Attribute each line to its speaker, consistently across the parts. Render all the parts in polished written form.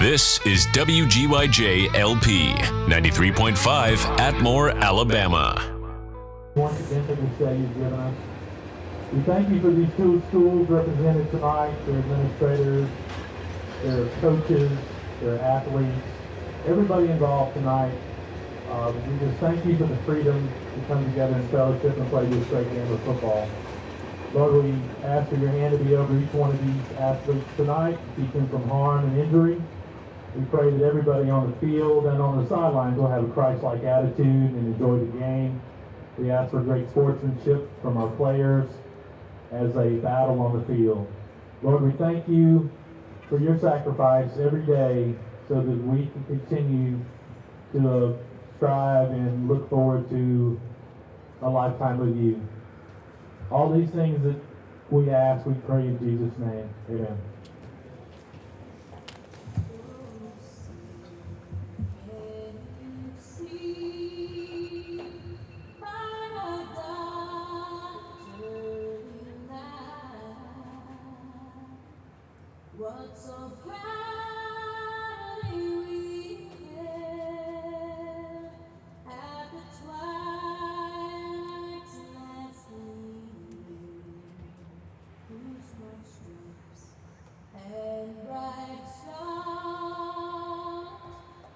Speaker 1: This is WGYJ LP 93.5 Atmore, Alabama.
Speaker 2: Once again for this day you've given us. We thank you for these two schools represented tonight, their administrators, their coaches, their athletes, everybody involved tonight. We just thank you for the freedom to come together and fellowship and play this great game of football. Lord, we ask for your hand to be over each one of these athletes tonight, keep them from harm and injury. We pray that everybody on the field and on the sidelines will have a Christ-like attitude and enjoy the game. We ask for great sportsmanship from our players as they battle on the field. Lord, we thank you for your sacrifice every day so that we can continue to strive and look forward to a lifetime with you. All these things that we ask, we pray in Jesus' name. Amen.
Speaker 3: What's so proudly we hailed at the twilight's last gleaming, whose broad stripes and bright stars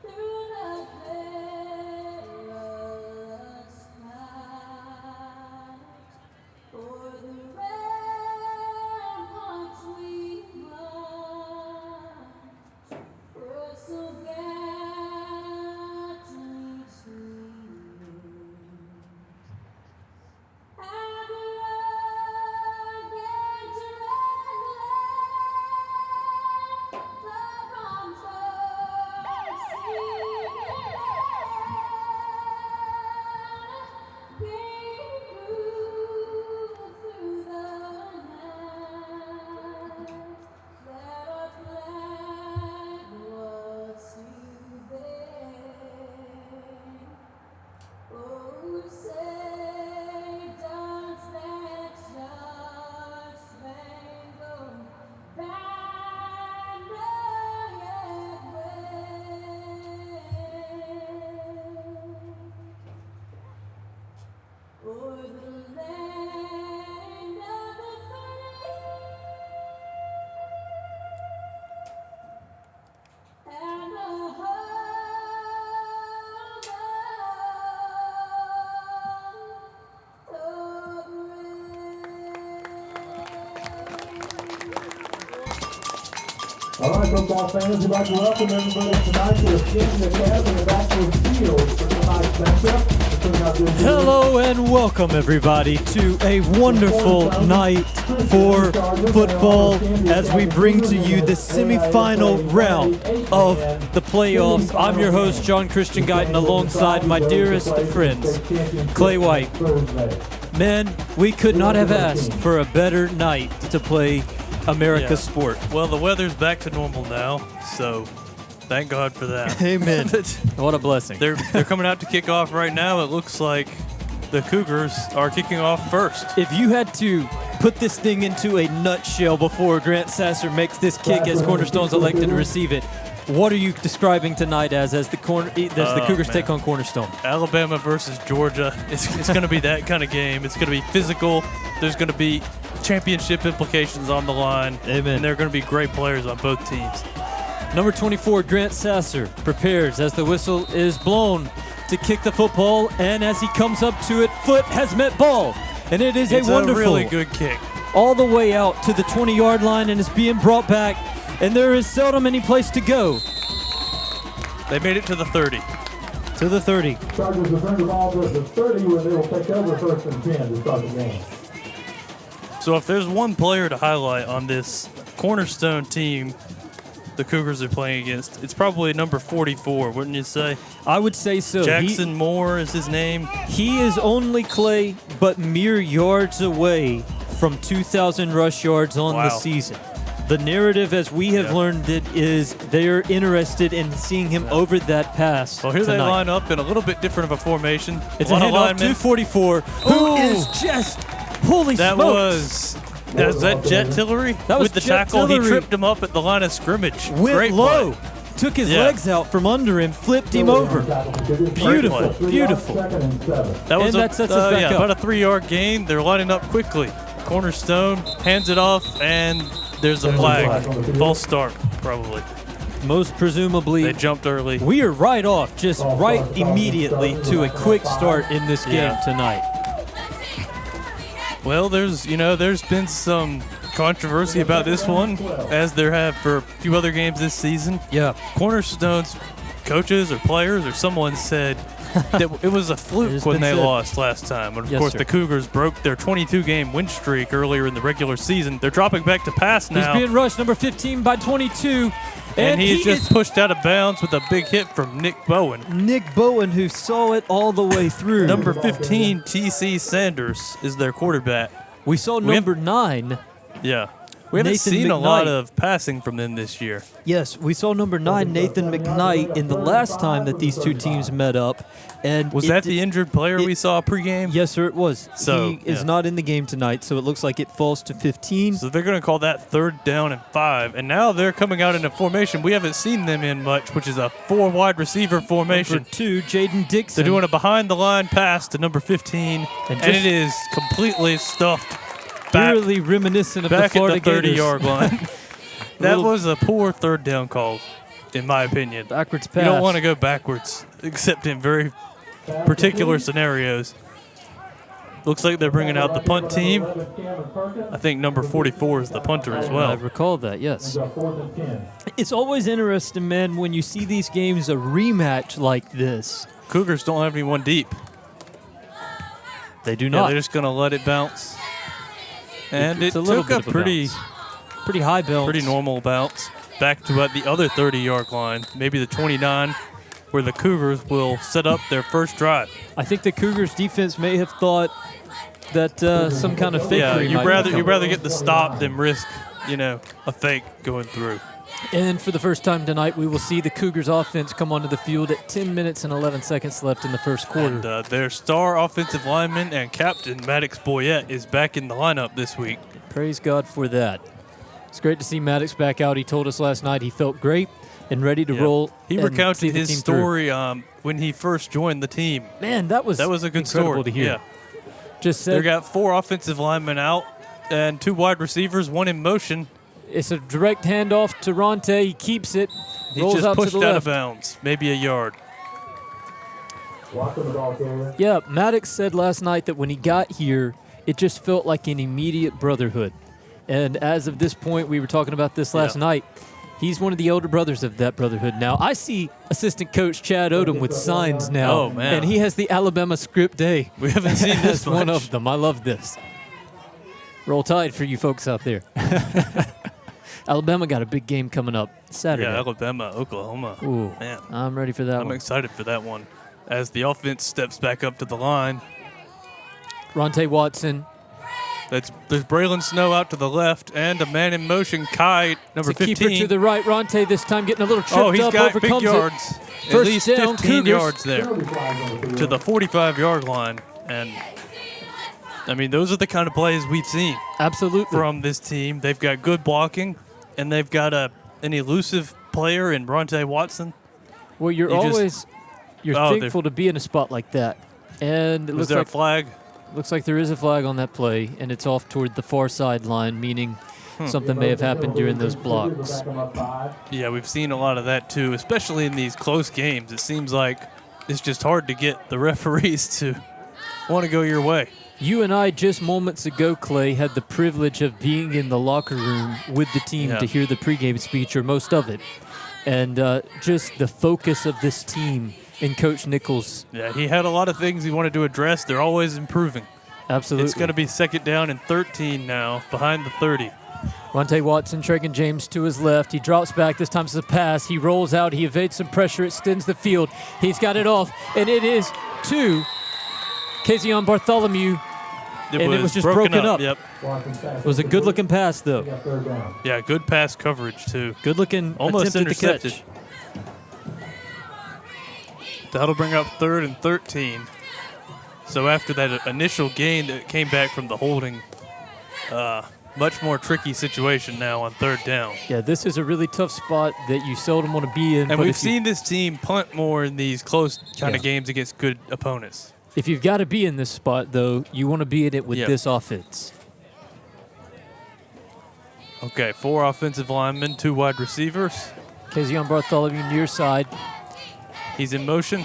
Speaker 3: through the perilous fight for the ramparts we so gallantly streaming, and the rugged terrain the bronze birds singing loud, gave proof through the night that our flag was to bear. Oh, say does that star-spangled banner yet wave o'er the land of the free and the
Speaker 2: All right, football fans, we'd like to welcome everybody tonight to the Skin the Cab and the Backwood Field for tonight's matchup.
Speaker 4: Hello and welcome everybody to a wonderful night for football as we bring to you the semifinal round of the playoffs. I'm your host, JonChristian Clay, alongside my dearest friends, Clay White. Man, we could not have asked for a better night to play America's sport.
Speaker 5: Well, the weather's back to normal now, so thank God for that.
Speaker 4: Amen. What a blessing.
Speaker 5: They're coming out to kick off right now. It looks like the Cougars are kicking off first.
Speaker 4: If you had to put this thing into a nutshell before Grant Sasser makes this kick as Cornerstone's elected to receive it, what are you describing tonight as the Cougars take on Cornerstone?
Speaker 5: Alabama versus Georgia. It's going to be that kind of game. It's going to be physical. There's going to be championship implications on the line.
Speaker 4: Amen.
Speaker 5: And there are going to be great players on both teams.
Speaker 4: Number 24, Grant Sasser, prepares as the whistle is blown to kick the football, and as he comes up to it, foot has met ball. And it's a wonderful,
Speaker 5: really good kick.
Speaker 4: All the way out to the 20-yard line, and is being brought back, and there is seldom any place to go.
Speaker 5: They made it to the 30.
Speaker 4: To the 30.
Speaker 2: Chargers will bring the ball to the 30 where they will take over first and 10 to start the game.
Speaker 5: So if there's one player to highlight on this Cornerstone team the Cougars are playing against, it's probably number 44, wouldn't you say?
Speaker 4: I would say so.
Speaker 5: Jackson Moore is his name.
Speaker 4: He is only, Clay, but mere yards away from 2,000 rush yards on the season. The narrative, as we have learned it, is they're interested in seeing him over that pass.
Speaker 5: Well, here
Speaker 4: tonight.
Speaker 5: they line up in a little bit different of a formation.
Speaker 4: It's a handoff to 44, who is just, holy smokes.
Speaker 5: Was that Jet Tillery?
Speaker 4: That was
Speaker 5: with the
Speaker 4: Jet
Speaker 5: tackle,
Speaker 4: Tillery.
Speaker 5: He tripped him up at the line of scrimmage.
Speaker 4: Went
Speaker 5: Great
Speaker 4: low.
Speaker 5: play.
Speaker 4: took his
Speaker 5: Yeah.
Speaker 4: legs out from under him, flipped him over. Beautiful, beautiful.
Speaker 5: That was
Speaker 4: And that sets us back up.
Speaker 5: about a 3-yard gain. They're lining up quickly. Cornerstone hands it off, and there's a flag. False start, probably.
Speaker 4: Most presumably,
Speaker 5: They jumped early.
Speaker 4: we are right off, just right immediately to a quick start in this game
Speaker 5: Yeah.
Speaker 4: tonight.
Speaker 5: Well, there's been some controversy about this one, as there have for a few other games this season.
Speaker 4: Yeah.
Speaker 5: Cornerstone's coaches or players or someone said that it was a
Speaker 4: It
Speaker 5: fluke
Speaker 4: has
Speaker 5: when
Speaker 4: been
Speaker 5: they
Speaker 4: said.
Speaker 5: lost last time. And of
Speaker 4: Yes,
Speaker 5: course,
Speaker 4: sir.
Speaker 5: the Cougars broke their 22-game win streak earlier in the regular season. They're dropping back to pass
Speaker 4: He's
Speaker 5: now.
Speaker 4: being rushed, number 15 by 22.
Speaker 5: And
Speaker 4: he
Speaker 5: he's just
Speaker 4: is
Speaker 5: pushed out of bounds with a big hit from Nick Bowen.
Speaker 4: Nick Bowen, who saw it all the way through.
Speaker 5: Number 15, T.C. Sanders, is their quarterback.
Speaker 4: We saw number 9.
Speaker 5: Yeah. We haven't
Speaker 4: Nathan
Speaker 5: seen a lot
Speaker 4: McKnight.
Speaker 5: of passing from them this year.
Speaker 4: Yes, we saw number 9, Nathan McKnight, in the last time that these two teams met up. And
Speaker 5: Was
Speaker 4: it
Speaker 5: that
Speaker 4: did-
Speaker 5: the injured player we saw pregame?
Speaker 4: Yes, sir, it was.
Speaker 5: So,
Speaker 4: he is
Speaker 5: yeah.
Speaker 4: not in the game tonight, so it looks like it falls to 15.
Speaker 5: So they're going to call that 3rd down and 5. And now they're coming out in a formation we haven't seen them in much, which is a 4 wide receiver
Speaker 4: For
Speaker 5: formation.
Speaker 4: 2, Jaden Dixon.
Speaker 5: They're doing a behind-the-line pass to number 15,
Speaker 4: And
Speaker 5: and
Speaker 4: just-
Speaker 5: it is completely stuffed back,
Speaker 4: Eerily reminiscent of the
Speaker 5: back at
Speaker 4: Florida
Speaker 5: the
Speaker 4: Gators.
Speaker 5: 30-yard line. That
Speaker 4: Little-
Speaker 5: was a poor 3rd down call, in my opinion.
Speaker 4: Backwards pass.
Speaker 5: You don't want to go backwards, except in very particular scenarios. Looks like they're bringing out the punt team. I think number 44 is the punter as
Speaker 4: I
Speaker 5: well.
Speaker 4: recall that, yes. It's always interesting, man, when you see these games, a rematch like this.
Speaker 5: Cougars don't have anyone deep.
Speaker 4: They do
Speaker 5: Yeah,
Speaker 4: not.
Speaker 5: they're just going to let it bounce. And
Speaker 4: It's
Speaker 5: it
Speaker 4: a little
Speaker 5: took a
Speaker 4: bit of a
Speaker 5: pretty
Speaker 4: bounce. Pretty high bounce.
Speaker 5: pretty normal bounce back to the other 30-yard line, maybe the 29, where the Cougars will set up their first drive.
Speaker 4: I think the Cougars defense may have thought that some kind of fakery
Speaker 5: Yeah,
Speaker 4: might
Speaker 5: you'd
Speaker 4: come.
Speaker 5: rather get the stop than risk, a fake going through.
Speaker 4: And for the first time tonight, we will see the Cougars offense come onto the field at 10 minutes and 11 seconds left in the first quarter.
Speaker 5: And their star offensive lineman and captain, Maddox Boyette, is back in the lineup this week.
Speaker 4: Praise God for that. It's great to see Maddox back out. He told us last night he felt great and ready to
Speaker 5: Yeah.
Speaker 4: roll.
Speaker 5: He
Speaker 4: and see
Speaker 5: recounted
Speaker 4: the
Speaker 5: his
Speaker 4: team through.
Speaker 5: story when he first joined the team.
Speaker 4: Man, that was
Speaker 5: a good
Speaker 4: incredible
Speaker 5: story
Speaker 4: to hear.
Speaker 5: Yeah.
Speaker 4: Just
Speaker 5: They
Speaker 4: said
Speaker 5: got 4 offensive linemen out and 2 wide receivers, 1 in motion.
Speaker 4: it's a direct handoff to Ronte. He keeps it,
Speaker 5: He
Speaker 4: rolls
Speaker 5: just
Speaker 4: out to
Speaker 5: pushed
Speaker 4: the
Speaker 5: out
Speaker 4: left.
Speaker 5: of bounds, maybe a yard.
Speaker 4: Yeah, Maddox said last night that when he got here, it just felt like an immediate brotherhood. And as of this point, we were talking about this last
Speaker 5: Yeah.
Speaker 4: night, he's one of the older brothers of that brotherhood now. I see assistant coach Chad Odom with signs now.
Speaker 5: Oh, man.
Speaker 4: And he has the Alabama script day.
Speaker 5: We haven't seen this
Speaker 4: as one
Speaker 5: much.
Speaker 4: of them. I love this. Roll Tide for you folks out there. Alabama got a big game coming up Saturday.
Speaker 5: Yeah, Alabama, Oklahoma.
Speaker 4: Ooh,
Speaker 5: Man,
Speaker 4: I'm ready for that
Speaker 5: I'm
Speaker 4: one.
Speaker 5: excited for that one. As the offense steps back up to the line,
Speaker 4: Ronte Watson.
Speaker 5: there's Braylon Snow out to the left and a man in motion, Kai, number
Speaker 4: It's a keeper
Speaker 5: 15.
Speaker 4: to the right. Ronte this time getting a little tripped
Speaker 5: Oh, he's
Speaker 4: up,
Speaker 5: got
Speaker 4: overcomes
Speaker 5: big
Speaker 4: it.
Speaker 5: yards. At
Speaker 4: First
Speaker 5: least
Speaker 4: down,
Speaker 5: 15
Speaker 4: Cougars.
Speaker 5: yards there to the 45-yard line. And, I mean, those are the kind of plays we've seen
Speaker 4: Absolutely.
Speaker 5: from this team. They've got good blocking, and they've got an elusive player in Ronte Watson.
Speaker 4: Well, you're
Speaker 5: You just-
Speaker 4: always you're
Speaker 5: Oh,
Speaker 4: thankful to be in a spot like that. And it
Speaker 5: Was
Speaker 4: looks
Speaker 5: there
Speaker 4: like
Speaker 5: a flag?
Speaker 4: looks like there is a flag on that play, and it's off toward the far sideline, meaning something may have happened during those blocks.
Speaker 5: Yeah, we've seen a lot of that too, especially in these close games. It seems like it's just hard to get the referees to want to go your way.
Speaker 4: You and I just moments ago, Clay, had the privilege of being in the locker room with the team
Speaker 5: Yeah.
Speaker 4: to hear the pregame speech, or most of it. And just the focus of this team and Coach Nichols.
Speaker 5: Yeah, he had a lot of things he wanted to address. They're always improving.
Speaker 4: Absolutely.
Speaker 5: It's going to be 2nd down and 13 now, behind the 30.
Speaker 4: Ronte Watson, Tregan James to his left. He drops back. This time it's a pass. He rolls out. He evades some pressure. Extends the field. He's got it off. And it is to Kezion Bartholomew. And it was just broken up.
Speaker 5: Yep.
Speaker 4: It was a good-looking pass, though.
Speaker 5: Yeah, good pass coverage, too.
Speaker 4: Good-looking
Speaker 5: Almost
Speaker 4: attempt at the
Speaker 5: intercepted.
Speaker 4: catch.
Speaker 5: That'll bring up 3rd and 13. So after that initial gain that came back from the holding much more tricky situation now on third down.
Speaker 4: Yeah, this is a really tough spot that you seldom want to be in.
Speaker 5: And
Speaker 4: but
Speaker 5: we've
Speaker 4: if you-
Speaker 5: seen this team punt more in these close kind of
Speaker 4: Yeah.
Speaker 5: games against good opponents.
Speaker 4: If you've got to be in this spot, though, you want to be in it with
Speaker 5: Yep.
Speaker 4: this offense.
Speaker 5: Okay, 4 offensive linemen, 2 wide receivers.
Speaker 4: Kezion Bartholomew near side.
Speaker 5: He's in motion.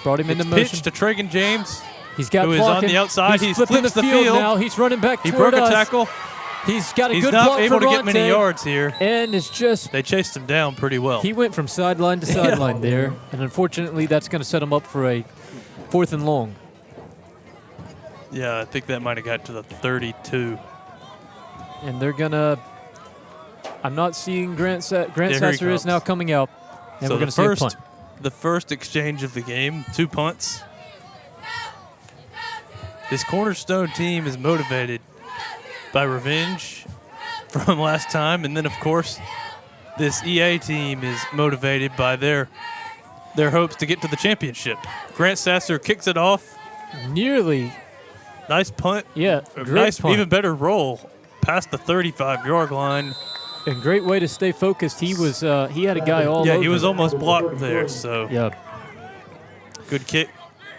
Speaker 4: Brought him into
Speaker 5: It's
Speaker 4: motion.
Speaker 5: pitched to Tragan James.
Speaker 4: He's got
Speaker 5: who is
Speaker 4: blocking.
Speaker 5: on the outside.
Speaker 4: He's
Speaker 5: He
Speaker 4: flipping the
Speaker 5: flips the
Speaker 4: field
Speaker 5: field.
Speaker 4: now. He's running back
Speaker 5: He
Speaker 4: toward
Speaker 5: broke a
Speaker 4: us.
Speaker 5: tackle.
Speaker 4: He's got a
Speaker 5: He's
Speaker 4: good
Speaker 5: not
Speaker 4: block
Speaker 5: able
Speaker 4: for
Speaker 5: to get many
Speaker 4: Ronte,
Speaker 5: yards here.
Speaker 4: and it's just
Speaker 5: They chased him down pretty well.
Speaker 4: he went from sideline to sideline there, and unfortunately, that's going to set him up for a 4th and long.
Speaker 5: Yeah, I think that might have got to the 32.
Speaker 4: And they're gonna. I'm not seeing Grant. Grant
Speaker 5: There he
Speaker 4: Sasser is
Speaker 5: comes.
Speaker 4: now coming out, and
Speaker 5: So
Speaker 4: we're going
Speaker 5: the
Speaker 4: to see a
Speaker 5: first,
Speaker 4: punt.
Speaker 5: the first exchange of the game, 2 punts. This Cornerstone team is motivated by revenge from last time, and then of course, this EA team is motivated by their hopes to get to the championship. Grant Sasser kicks it off.
Speaker 4: Nearly,
Speaker 5: Nice punt.
Speaker 4: yeah,
Speaker 5: A
Speaker 4: great
Speaker 5: nice,
Speaker 4: punt.
Speaker 5: even better roll past the 35-yard line.
Speaker 4: And great way to stay focused. He was. He had a guy all
Speaker 5: Yeah,
Speaker 4: over.
Speaker 5: he was almost blocked there, so
Speaker 4: Yeah.
Speaker 5: good kick.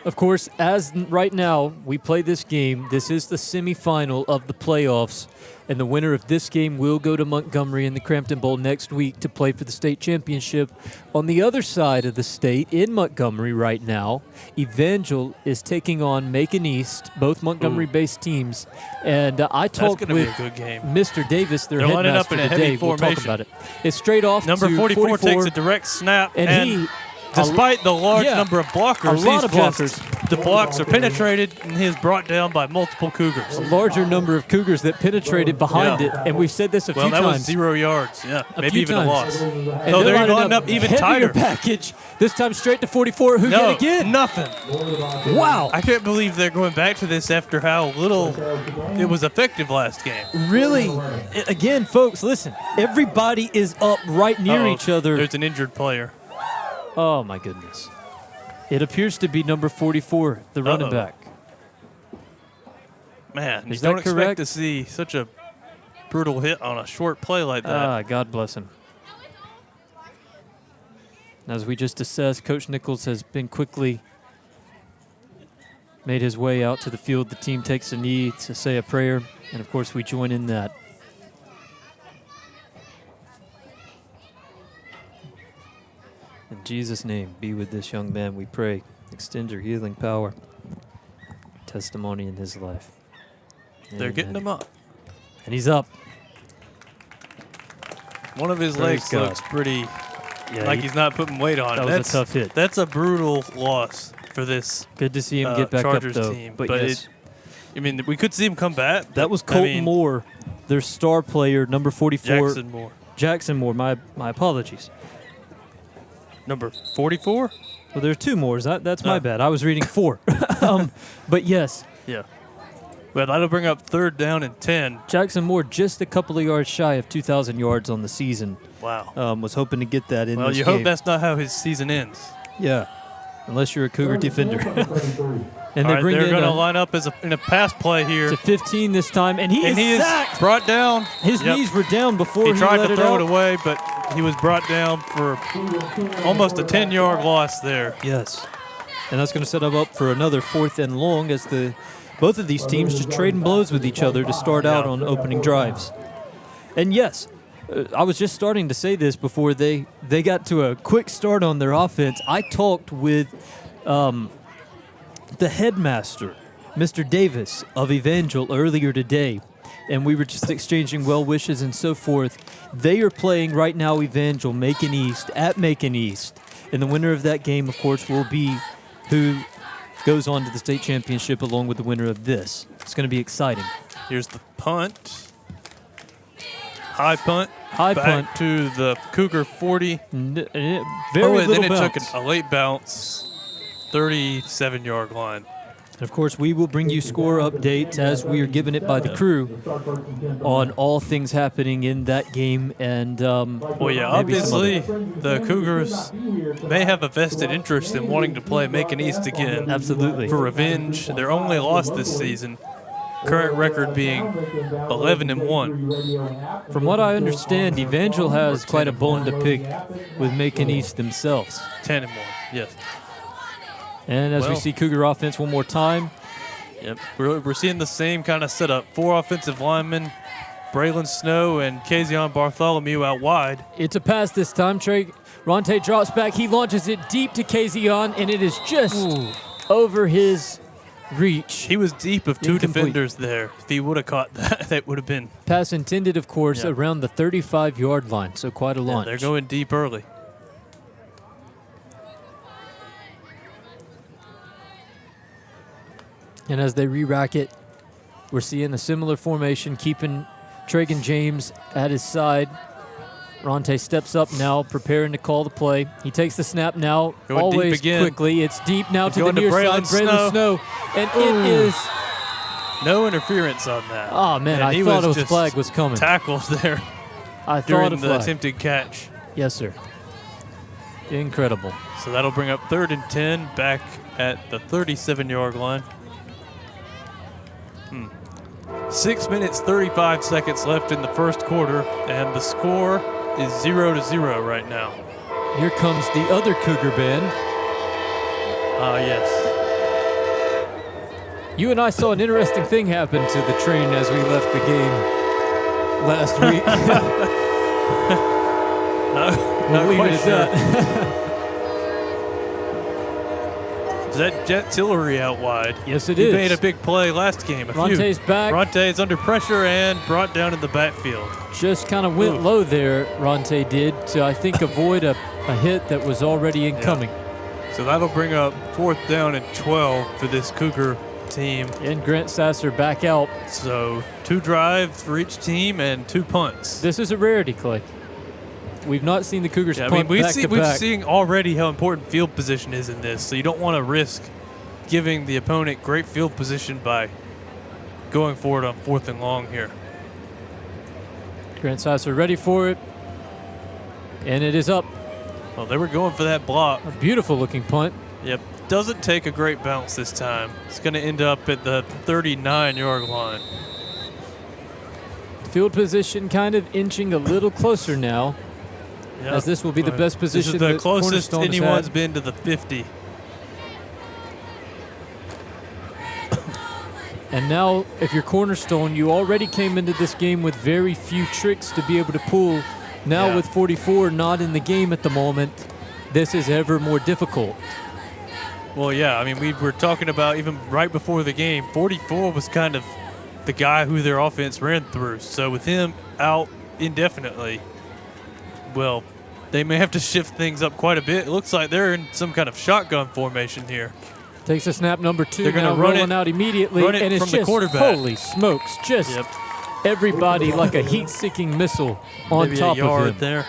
Speaker 4: Of course, as right now we play this game, this is the semifinal of the playoffs, and the winner of this game will go to Montgomery in the Crampton Bowl next week to play for the state championship. On the other side of the state, in Montgomery right now, Evangel is taking on Macon East, both Montgomery-based teams. And I
Speaker 5: That's
Speaker 4: talked
Speaker 5: going to be
Speaker 4: with
Speaker 5: a good game.
Speaker 4: Mr. Davis, their
Speaker 5: They're lining up
Speaker 4: headmaster
Speaker 5: in a
Speaker 4: today.
Speaker 5: heavy
Speaker 4: We'll talk
Speaker 5: formation.
Speaker 4: about it. It's straight off
Speaker 5: Number
Speaker 4: to
Speaker 5: 44 takes a direct snap,
Speaker 4: and he.
Speaker 5: despite the large
Speaker 4: yeah,
Speaker 5: number of blockers,
Speaker 4: a lot
Speaker 5: he's
Speaker 4: of
Speaker 5: just-
Speaker 4: blockers.
Speaker 5: the blocks are penetrated, and he is brought down by multiple Cougars.
Speaker 4: A larger number of Cougars that penetrated behind
Speaker 5: Yeah.
Speaker 4: it, and we've said this a
Speaker 5: Well,
Speaker 4: few
Speaker 5: that was
Speaker 4: times.
Speaker 5: 0 yards. Yeah,
Speaker 4: A
Speaker 5: maybe
Speaker 4: few
Speaker 5: even
Speaker 4: times.
Speaker 5: a loss.
Speaker 4: And
Speaker 5: So they're
Speaker 4: lining
Speaker 5: lining up even
Speaker 4: heavier
Speaker 5: tighter.
Speaker 4: package. This time straight to 44. Who
Speaker 5: No,
Speaker 4: yet again?
Speaker 5: nothing.
Speaker 4: Wow.
Speaker 5: I can't believe they're going back to this after how little it was effective last game.
Speaker 4: Really? Again, folks, listen. Everybody is up right near
Speaker 5: Uh-oh,
Speaker 4: each other.
Speaker 5: There's an injured player.
Speaker 4: Oh, my goodness. It appears to be number 44, the running
Speaker 5: Uh-oh.
Speaker 4: back.
Speaker 5: Man, you
Speaker 4: Is
Speaker 5: don't
Speaker 4: that
Speaker 5: expect
Speaker 4: correct?
Speaker 5: to see such a brutal hit on a short play like that.
Speaker 4: Ah, God bless him. As we just assessed, Coach Nichols has been quickly made his way out to the field. The team takes a knee to say a prayer, and of course we join in that. In Jesus' name, be with this young man, we pray. Extend your healing power, testimony in his life.
Speaker 5: They're getting
Speaker 4: Amen.
Speaker 5: him up.
Speaker 4: And he's up.
Speaker 5: One of his
Speaker 4: Praise
Speaker 5: legs
Speaker 4: God.
Speaker 5: looks pretty
Speaker 4: Yeah,
Speaker 5: like he's not putting weight on.
Speaker 4: that was a tough hit.
Speaker 5: That's a brutal loss for this
Speaker 4: Good to see him get back
Speaker 5: Chargers
Speaker 4: up, though.
Speaker 5: team.
Speaker 4: But,
Speaker 5: But
Speaker 4: yes,
Speaker 5: I mean, we could see him come back.
Speaker 4: that was
Speaker 5: I
Speaker 4: Colton
Speaker 5: mean,
Speaker 4: Moore, their star player, number 44.
Speaker 5: Jackson Moore.
Speaker 4: Jackson Moore, my apologies.
Speaker 5: Number 44?
Speaker 4: Well, there are 2 Moores. That's my
Speaker 5: Oh.
Speaker 4: bad. I was reading 4. But yes,
Speaker 5: Yeah. But that'll bring up third down and 10.
Speaker 4: Jackson Moore just a couple of yards shy of 2,000 yards on the season.
Speaker 5: Wow.
Speaker 4: Was hoping to get that in
Speaker 5: Well,
Speaker 4: this
Speaker 5: you
Speaker 4: game.
Speaker 5: hope that's not how his season ends.
Speaker 4: Yeah, unless you're a Cougar defender. And
Speaker 5: All
Speaker 4: they
Speaker 5: right,
Speaker 4: bring
Speaker 5: they're
Speaker 4: in
Speaker 5: going to line up in a pass play here.
Speaker 4: to 15 this time, and he
Speaker 5: And he
Speaker 4: is
Speaker 5: is
Speaker 4: sacked.
Speaker 5: brought down.
Speaker 4: His
Speaker 5: Yep.
Speaker 4: knees were down before
Speaker 5: He
Speaker 4: he
Speaker 5: tried
Speaker 4: let
Speaker 5: to
Speaker 4: it
Speaker 5: throw
Speaker 4: out.
Speaker 5: it away, but he was brought down for almost a 10-yard loss there.
Speaker 4: Yes, and that's going to set him up for another 4th and long as both of these teams just trading blows with each other to start out on opening drives. And yes, I was just starting to say this before they got to a quick start on their offense. I talked with the headmaster, Mr. Davis of Evangel, earlier today, and we were just exchanging well wishes and so forth. They are playing right now Evangel, Macon East, at Macon East. And the winner of that game, of course, will be who goes on to the state championship along with the winner of this. It's going to be exciting.
Speaker 5: Here's the punt. High punt.
Speaker 4: High
Speaker 5: back
Speaker 4: punt.
Speaker 5: to the Cougar 40.
Speaker 4: Very
Speaker 5: and
Speaker 4: little
Speaker 5: then it
Speaker 4: bounce.
Speaker 5: took a late bounce. 37-yard line.
Speaker 4: And of course, we will bring you score updates as we are given it by the crew on all things happening in that game. And
Speaker 5: Well, yeah,
Speaker 4: maybe some
Speaker 5: obviously
Speaker 4: other-
Speaker 5: the Cougars may have a vested interest in wanting to play Macon East again.
Speaker 4: Absolutely.
Speaker 5: For revenge. Their only loss this season. current record being 11-1.
Speaker 4: From what I understand, Evangel has quite a bone to pick with Macon East themselves.
Speaker 5: 10-1, yes.
Speaker 4: And as we see Cougar offense one more time.
Speaker 5: Yep, we're seeing the same kind of setup. 4 offensive linemen, Braylon Snow and Kazion Bartholomew out wide.
Speaker 4: It's a pass this time. Ronte drops back. He launches it deep to Kazion, and it is just over his reach.
Speaker 5: He was deep of 2
Speaker 4: Incomplete.
Speaker 5: defenders there. If he would have caught that, that would have been.
Speaker 4: Pass intended, of course, around the 35-yard line, so quite a launch.
Speaker 5: They're going deep early.
Speaker 4: And as they re-rack it, we're seeing a similar formation, keeping Tragan James at his side. Ronte steps up now, preparing to call the play. He takes the snap now,
Speaker 5: Going
Speaker 4: always
Speaker 5: deep again.
Speaker 4: quickly. It's deep now to the
Speaker 5: going to
Speaker 4: near
Speaker 5: Braylon
Speaker 4: side, Braylon Snow. And it is,
Speaker 5: No interference on that.
Speaker 4: oh man,
Speaker 5: And
Speaker 4: I
Speaker 5: he
Speaker 4: thought a
Speaker 5: just
Speaker 4: flag was coming.
Speaker 5: Tackles there
Speaker 4: I thought
Speaker 5: during
Speaker 4: a
Speaker 5: the
Speaker 4: flag.
Speaker 5: attempted catch.
Speaker 4: Yes, sir. Incredible.
Speaker 5: So that'll bring up 3rd and 10 back at the 37-yard line. 6 minutes, 35 seconds left in the first quarter, and the score is 0-0 right now.
Speaker 4: Here comes the other Cougar band.
Speaker 5: Yes.
Speaker 4: You and I saw an interesting thing happen to the train as we left the game last week.
Speaker 5: Not
Speaker 4: Leave
Speaker 5: quite
Speaker 4: it at
Speaker 5: sure.
Speaker 4: that.
Speaker 5: Is that Jet Tillery out wide?
Speaker 4: Yes, it
Speaker 5: He
Speaker 4: is.
Speaker 5: made a big play last game.
Speaker 4: Ronte's back.
Speaker 5: Ronte's under pressure and brought down in the backfield.
Speaker 4: Just kind of went low there, Ronte did, to, I think, avoid a hit that was already incoming.
Speaker 5: So that'll bring up 4th down and 12 for this Cougar team.
Speaker 4: And Grant Sasser back out.
Speaker 5: So 2 drives for each team and 2 punts.
Speaker 4: This is a rarity, Clay. We've not seen the Cougars punt
Speaker 5: we've
Speaker 4: back to
Speaker 5: we've
Speaker 4: back.
Speaker 5: seen already how important field position is in this, so you don't want to risk giving the opponent great field position by going for it on 4th and long here.
Speaker 4: Grant Sasser ready for it. And it is up.
Speaker 5: Well, they were going for that block.
Speaker 4: A beautiful looking punt.
Speaker 5: Yep. Doesn't take a great bounce this time. It's going to end up at the 39-yard line.
Speaker 4: Field position kind of inching a little closer now,
Speaker 5: Yep.
Speaker 4: as this will be the best position
Speaker 5: This is the
Speaker 4: that
Speaker 5: closest
Speaker 4: Cornerstone has
Speaker 5: anyone's
Speaker 4: had.
Speaker 5: been to the 50.
Speaker 4: And now, if you're Cornerstone, you already came into this game with very few tricks to be able to pull. Now with 44 not in the game at the moment, this is ever more difficult.
Speaker 5: Well, yeah, I mean, we were talking about even right before the game, 44 was kind of the guy who their offense ran through. So with him out indefinitely, well, they may have to shift things up quite a bit. It looks like they're in some kind of shotgun formation here.
Speaker 4: Takes a snap number 2,
Speaker 5: They're gonna
Speaker 4: now
Speaker 5: run
Speaker 4: rolling
Speaker 5: it-
Speaker 4: out immediately,
Speaker 5: run it
Speaker 4: and it's
Speaker 5: from the
Speaker 4: just,
Speaker 5: quarterback.
Speaker 4: holy smokes, just everybody like a heat-seeking missile on
Speaker 5: Maybe
Speaker 4: top
Speaker 5: a yard
Speaker 4: of him.
Speaker 5: there.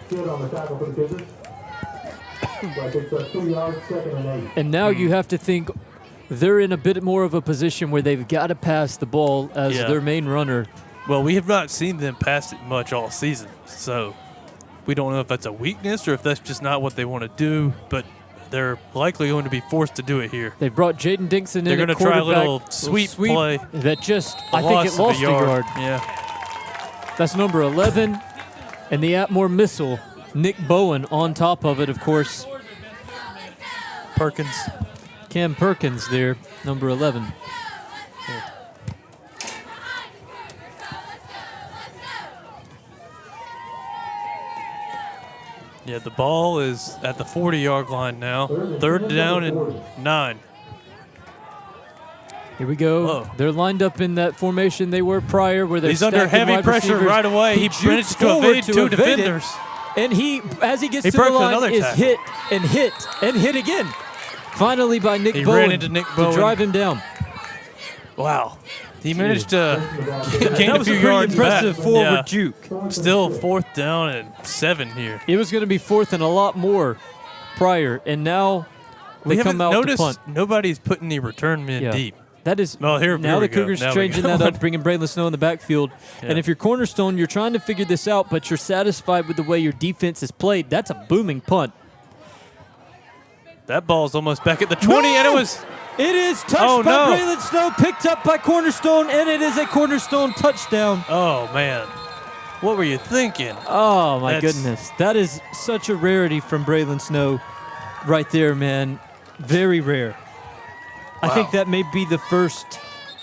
Speaker 2: Good on the tackle for the Cougars. Like it's a 2-yard, 2nd and 8.
Speaker 4: And now you have to think they're in a bit more of a position where they've got to pass the ball as
Speaker 5: Yeah.
Speaker 4: their main runner.
Speaker 5: Well, we have not seen them pass it much all season, so we don't know if that's a weakness or if that's just not what they want to do, but they're likely going to be forced to do it here.
Speaker 4: They brought Jaden Dixon
Speaker 5: They're
Speaker 4: in
Speaker 5: going
Speaker 4: at
Speaker 5: to try a
Speaker 4: quarterback.
Speaker 5: little sweep play.
Speaker 4: That just, I think it lost a yard.
Speaker 5: Yeah.
Speaker 4: That's number 11. And the Atmore missile, Nick Bowen on top of it, of course.
Speaker 5: Perkins.
Speaker 4: Cam Perkins there, number 11.
Speaker 5: Yeah, the ball is at the 40-yard line now. 3rd down and 9.
Speaker 4: Here we go.
Speaker 5: Whoa.
Speaker 4: They're lined up in that formation they were prior, where they're
Speaker 5: He's under
Speaker 4: stacking
Speaker 5: heavy
Speaker 4: wide
Speaker 5: pressure
Speaker 4: receivers.
Speaker 5: right away. He
Speaker 4: jukes
Speaker 5: managed to
Speaker 4: forward
Speaker 5: evade 2
Speaker 4: evade it.
Speaker 5: defenders.
Speaker 4: And he, as he gets
Speaker 5: He
Speaker 4: to the
Speaker 5: broke
Speaker 4: line,
Speaker 5: another
Speaker 4: is
Speaker 5: tackle.
Speaker 4: hit and hit and hit again. Finally by Nick
Speaker 5: He
Speaker 4: Bowen
Speaker 5: ran into Nick Bowen.
Speaker 4: to drive him down.
Speaker 5: Wow. He managed to gain
Speaker 4: That
Speaker 5: a
Speaker 4: was
Speaker 5: few
Speaker 4: a pretty
Speaker 5: yards
Speaker 4: impressive
Speaker 5: back.
Speaker 4: forward
Speaker 5: Yeah.
Speaker 4: juke.
Speaker 5: Still 4th down and 7 here.
Speaker 4: It was going to be 4th and a lot more prior, and now
Speaker 5: We
Speaker 4: they come
Speaker 5: haven't
Speaker 4: out to
Speaker 5: noticed
Speaker 4: punt.
Speaker 5: nobody's putting any return men
Speaker 4: Yeah.
Speaker 5: deep.
Speaker 4: That is
Speaker 5: Well, here
Speaker 4: now
Speaker 5: we
Speaker 4: the
Speaker 5: go.
Speaker 4: Cougars
Speaker 5: Now we
Speaker 4: changing
Speaker 5: go.
Speaker 4: that up, bringing Braylon Snow in the backfield.
Speaker 5: Yeah.
Speaker 4: And if you're Cornerstone, you're trying to figure this out, but you're satisfied with the way your defense is played. That's a booming punt.
Speaker 5: That ball's almost back at the 20, and it was.
Speaker 4: It is touched
Speaker 5: Oh,
Speaker 4: by
Speaker 5: no.
Speaker 4: Braylon Snow, picked up by Cornerstone, and it is a Cornerstone touchdown.
Speaker 5: Oh, man. What were you thinking?
Speaker 4: Oh, my
Speaker 5: That's-
Speaker 4: goodness. That is such a rarity from Braylon Snow right there, man. Very rare. I think that may be the first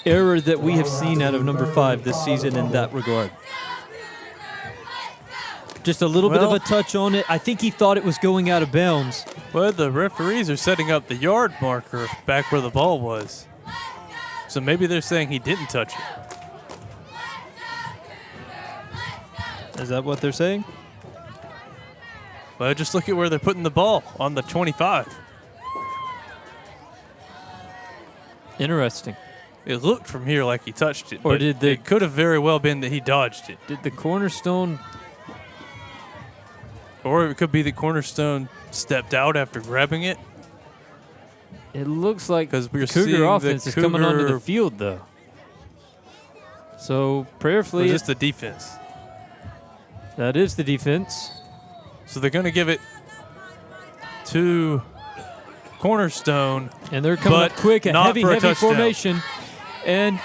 Speaker 4: error that we have seen out of number 5 this season in that regard. Just a little bit of
Speaker 5: Well-
Speaker 4: a touch on it. I think he thought it was going out of bounds.
Speaker 5: Well, the referees are setting up the yard marker back where the ball was. So maybe they're saying he didn't touch it.
Speaker 4: Is that what they're saying?
Speaker 5: Well, just look at where they're putting the ball on the 25.
Speaker 4: Interesting.
Speaker 5: It looked from here like he touched it,
Speaker 4: Or
Speaker 5: but
Speaker 4: did the-
Speaker 5: it could have very well been that he dodged it.
Speaker 4: Did the Cornerstone...
Speaker 5: Or it could be that Cornerstone stepped out after grabbing it.
Speaker 4: It looks like
Speaker 5: 'Cause we're
Speaker 4: the
Speaker 5: seeing
Speaker 4: Cougar
Speaker 5: the
Speaker 4: offense is coming onto the
Speaker 5: Cougar-
Speaker 4: field, though. So,
Speaker 5: Or
Speaker 4: prayerfully,
Speaker 5: just the defense.
Speaker 4: that is the defense.
Speaker 5: So they're going to give it to Cornerstone.
Speaker 4: And they're coming
Speaker 5: But
Speaker 4: up quick, a
Speaker 5: not
Speaker 4: heavy,
Speaker 5: for a
Speaker 4: heavy
Speaker 5: touchdown.
Speaker 4: formation. And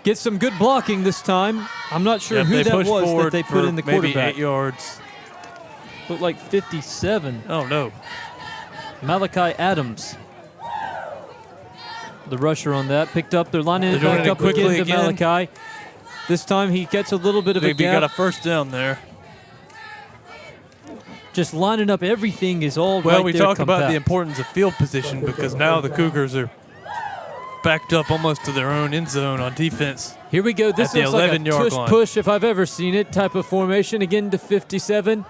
Speaker 4: get some good blocking this time. I'm not sure
Speaker 5: Yep,
Speaker 4: who
Speaker 5: they
Speaker 4: that
Speaker 5: pushed
Speaker 4: was that
Speaker 5: forward
Speaker 4: they put
Speaker 5: for
Speaker 4: in the
Speaker 5: maybe
Speaker 4: quarterback.
Speaker 5: 8 yards.
Speaker 4: Looked like 57.
Speaker 5: Oh, no.
Speaker 4: Malachi Adams, the rusher on that, picked up. They're lining it
Speaker 5: They're doing
Speaker 4: back
Speaker 5: it
Speaker 4: up
Speaker 5: quickly
Speaker 4: again to
Speaker 5: again.
Speaker 4: Malachi. This time he gets a little bit of a
Speaker 5: Maybe got a
Speaker 4: gap.
Speaker 5: first down there.
Speaker 4: Just lining up everything is all
Speaker 5: Well,
Speaker 4: right
Speaker 5: we
Speaker 4: there
Speaker 5: talked about the
Speaker 4: compact.
Speaker 5: importance of field position because now the Cougars are backed up almost to their own end zone on defense.
Speaker 4: Here we go. This
Speaker 5: at the
Speaker 4: looks like a
Speaker 5: 11-yard
Speaker 4: tush
Speaker 5: line.
Speaker 4: push if I've ever seen it type of formation. Again to 57.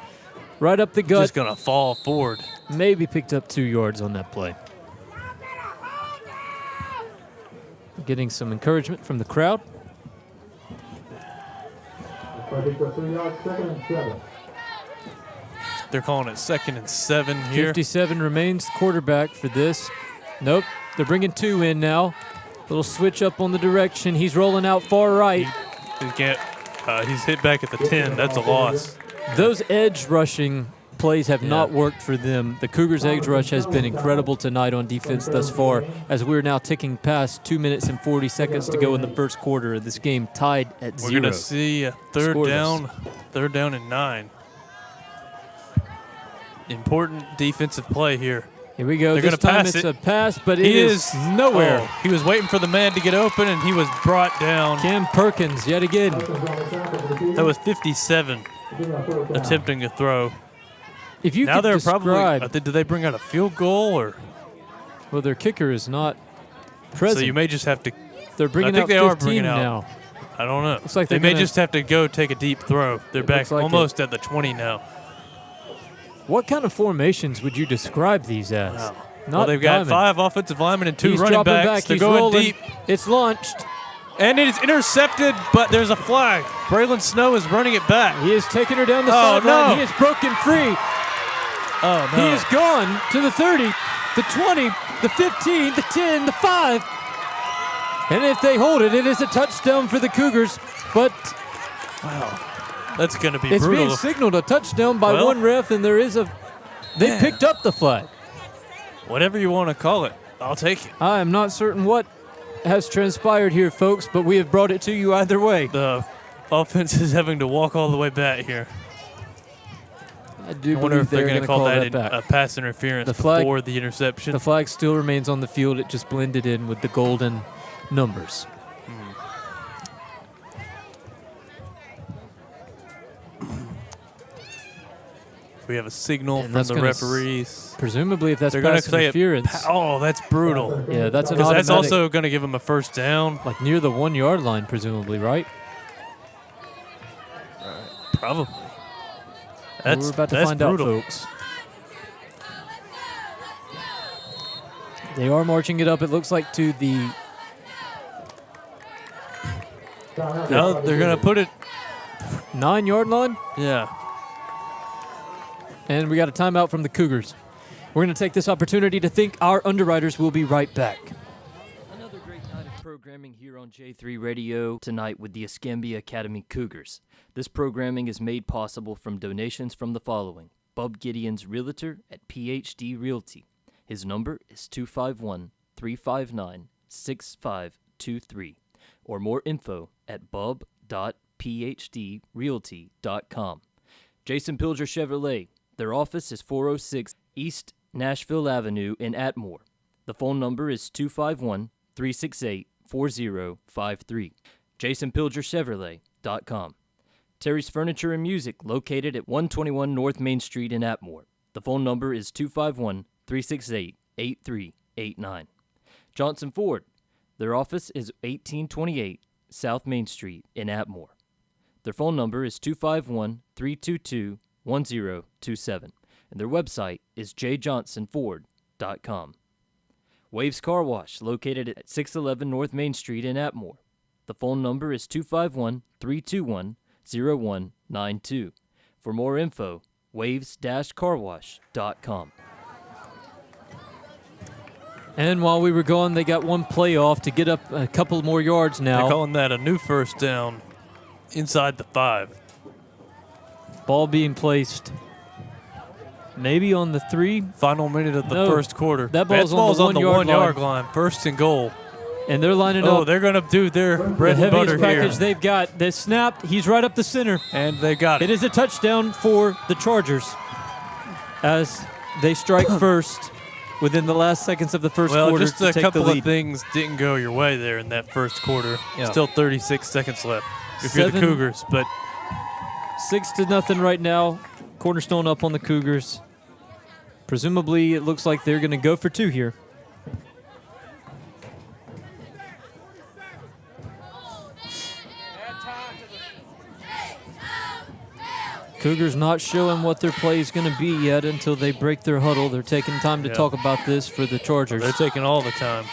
Speaker 4: Right up the gut.
Speaker 5: Just going to fall forward.
Speaker 4: Maybe picked up 2 yards on that play. Getting some encouragement from the crowd.
Speaker 2: I think the 3 yards, 2nd and 7.
Speaker 5: They're calling it 2nd and 7 here.
Speaker 4: 57 remains quarterback for this. Nope, they're bringing 2 in now. Little switch up on the direction. He's rolling out far right.
Speaker 5: He's hit back at the 10. That's a loss.
Speaker 4: Those edge rushing plays have not worked for them. The Cougars' edge rush has been incredible tonight on defense thus far, as we're now ticking past 2 minutes and 40 seconds to go in the first quarter of this game, tied at
Speaker 5: We're
Speaker 4: 0.
Speaker 5: going to see a third
Speaker 4: Scoreless.
Speaker 5: down and 9. Important defensive play here.
Speaker 4: Here we go.
Speaker 5: They're
Speaker 4: This
Speaker 5: gonna
Speaker 4: time
Speaker 5: pass
Speaker 4: it's
Speaker 5: it.
Speaker 4: a pass, but it
Speaker 5: He
Speaker 4: is nowhere.
Speaker 5: Oh, he was waiting for the man to get open, and he was brought down.
Speaker 4: Cam Perkins yet again.
Speaker 5: That was 57 attempting to throw.
Speaker 4: If you
Speaker 5: Now
Speaker 4: could
Speaker 5: they're
Speaker 4: describe,
Speaker 5: probably. Did they bring out a field goal or?
Speaker 4: well, their kicker is not present.
Speaker 5: So you may just have to.
Speaker 4: They're bringing
Speaker 5: think
Speaker 4: out
Speaker 5: they are
Speaker 4: 15
Speaker 5: bringing out.
Speaker 4: now.
Speaker 5: I don't know.
Speaker 4: Looks like
Speaker 5: they
Speaker 4: they're
Speaker 5: may
Speaker 4: gonna-
Speaker 5: just have to go take a deep throw. They're
Speaker 4: It
Speaker 5: back
Speaker 4: looks like
Speaker 5: almost at the 20 now.
Speaker 4: What kind of formations would you describe these as?
Speaker 5: Wow.
Speaker 4: Not
Speaker 5: Well, they've got
Speaker 4: diamond.
Speaker 5: 5 offensive linemen and 2
Speaker 4: He's
Speaker 5: running
Speaker 4: dropping
Speaker 5: backs.
Speaker 4: back.
Speaker 5: They're
Speaker 4: He's
Speaker 5: going
Speaker 4: rolling.
Speaker 5: deep,
Speaker 4: It's launched.
Speaker 5: and it is intercepted. But there's a flag. Braylon Snow is running it back.
Speaker 4: He is taking her down the
Speaker 5: Oh,
Speaker 4: sideline.
Speaker 5: no.
Speaker 4: He is broken free.
Speaker 5: Oh no!
Speaker 4: He is gone to the 30, the 20, the 15, the 10, the 5. And if they hold it, it is a touchdown for the Cougars. But
Speaker 5: That's going to be
Speaker 4: it's
Speaker 5: brutal.
Speaker 4: being signaled a touchdown by
Speaker 5: Well-
Speaker 4: one ref, and there is a. They
Speaker 5: Man.
Speaker 4: picked up the flag.
Speaker 5: Whatever you want to call it, I'll take it.
Speaker 4: I am not certain what has transpired here, folks, but we have brought it to you either way.
Speaker 5: The offense is having to walk all the way back here.
Speaker 4: I do
Speaker 5: I wonder if they're
Speaker 4: going
Speaker 5: going
Speaker 4: to
Speaker 5: to call that
Speaker 4: that back.
Speaker 5: a pass interference
Speaker 4: The flag-
Speaker 5: before the interception.
Speaker 4: The flag still remains on the field. It just blended in with the golden numbers.
Speaker 5: We have a signal
Speaker 4: And
Speaker 5: from
Speaker 4: that's
Speaker 5: the
Speaker 4: gonna
Speaker 5: referees.
Speaker 4: Presumably, if that's
Speaker 5: They're going to
Speaker 4: pass
Speaker 5: say
Speaker 4: interference,
Speaker 5: Oh, that's brutal.
Speaker 4: yeah, that's an
Speaker 5: Because
Speaker 4: automatic.
Speaker 5: that's also going to give them a first down.
Speaker 4: like near the 1 yard line, presumably, right?
Speaker 5: Probably. That's,
Speaker 4: We're about to
Speaker 5: that's
Speaker 4: find
Speaker 5: brutal.
Speaker 4: out, folks. They are marching it up. It looks like to the.
Speaker 5: No, they're going to put it.
Speaker 4: 9 yard line.
Speaker 5: Yeah.
Speaker 4: And we got a timeout from the Cougars. We're going to take this opportunity to thank our underwriters. We'll be right back.
Speaker 6: Another great night of programming here on J3 Radio tonight with the Escambia Academy Cougars. This programming is made possible from donations from the following: Bob Gideon's Realtor at PhD Realty, His number is 251-359-6523, or more info at bub.phdrealty.com. Jason Pilger Chevrolet. Their office is 406 East Nashville Avenue in Atmore. The phone number is 251-368-4053. JasonPilgerChevrolet.com. Terry's Furniture and Music, located at 121 North Main Street in Atmore. The phone number is 251-368-8389. Johnson Ford. Their office is 1828 South Main Street in Atmore. Their phone number is 251-322-1027, and their website is jjohnsonford.com. Waves Car Wash, located at 611 North Main Street in Atmore. The phone number is 251-321-0192. For more info, waves-carwash.com.
Speaker 4: And while we were gone, they got one play off to get up a couple more yards now.
Speaker 5: They're calling that a new first down inside the 5.
Speaker 4: Ball being placed maybe on the 3.
Speaker 5: Final minute of the
Speaker 4: No,
Speaker 5: first quarter.
Speaker 4: that ball's on the
Speaker 5: 1
Speaker 4: 1-yard
Speaker 5: yard line. First and goal.
Speaker 4: And they're lining
Speaker 5: Oh,
Speaker 4: up
Speaker 5: they're going to do their
Speaker 4: the
Speaker 5: bread and butter
Speaker 4: heaviest package
Speaker 5: here.
Speaker 4: they've got. They snapped. He's right up the center.
Speaker 5: And they got
Speaker 4: It
Speaker 5: it.
Speaker 4: is a touchdown for the Chargers as they strike first within the last seconds of the first
Speaker 5: Well,
Speaker 4: quarter
Speaker 5: just
Speaker 4: to
Speaker 5: a
Speaker 4: take
Speaker 5: couple
Speaker 4: the lead.
Speaker 5: of things didn't go your way there in that first quarter.
Speaker 4: Yeah.
Speaker 5: Still 36 seconds left if you're the
Speaker 4: 7
Speaker 5: Cougars. But
Speaker 4: 6-0 right now. Cornerstone up on the Cougars. Presumably, it looks like they're going to go for 2 here. Cougars not showing what their play is going to be yet until they break their huddle. They're taking time to
Speaker 5: Yeah.
Speaker 4: talk about this for the Chargers.
Speaker 5: they're taking all the time.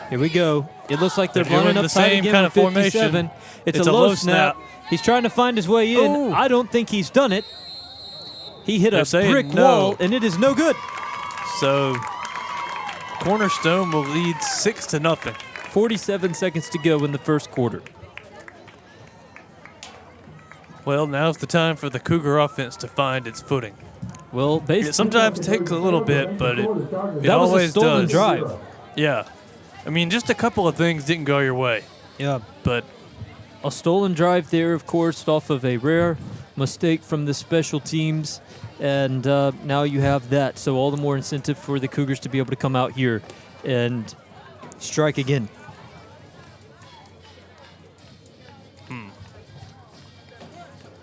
Speaker 4: Here we go. It looks like they're
Speaker 5: They're doing
Speaker 4: lining up
Speaker 5: the
Speaker 4: tight
Speaker 5: same
Speaker 4: again
Speaker 5: kind
Speaker 4: with
Speaker 5: of formation.
Speaker 4: 57. It's
Speaker 5: It's
Speaker 4: a
Speaker 5: a
Speaker 4: low
Speaker 5: low
Speaker 4: snap.
Speaker 5: snap.
Speaker 4: He's trying to find his way in.
Speaker 5: Ooh.
Speaker 4: I don't think he's done it. He hit
Speaker 5: They're
Speaker 4: a
Speaker 5: saying
Speaker 4: brick
Speaker 5: no.
Speaker 4: wall, and it is no good.
Speaker 5: So Cornerstone will lead 6-0.
Speaker 4: 47 seconds to go in the first quarter.
Speaker 5: Well, now's the time for the Cougar offense to find its footing.
Speaker 4: Well,
Speaker 5: It
Speaker 4: basically,
Speaker 5: sometimes takes a little bit, but it
Speaker 4: that was
Speaker 5: always
Speaker 4: a stolen
Speaker 5: does.
Speaker 4: drive.
Speaker 5: Yeah. I mean, just a couple of things didn't go your way,
Speaker 4: Yeah.
Speaker 5: but
Speaker 4: A stolen drive there, of course, off of a rare mistake from the special teams. And now you have that. So all the more incentive for the Cougars to be able to come out here and strike again.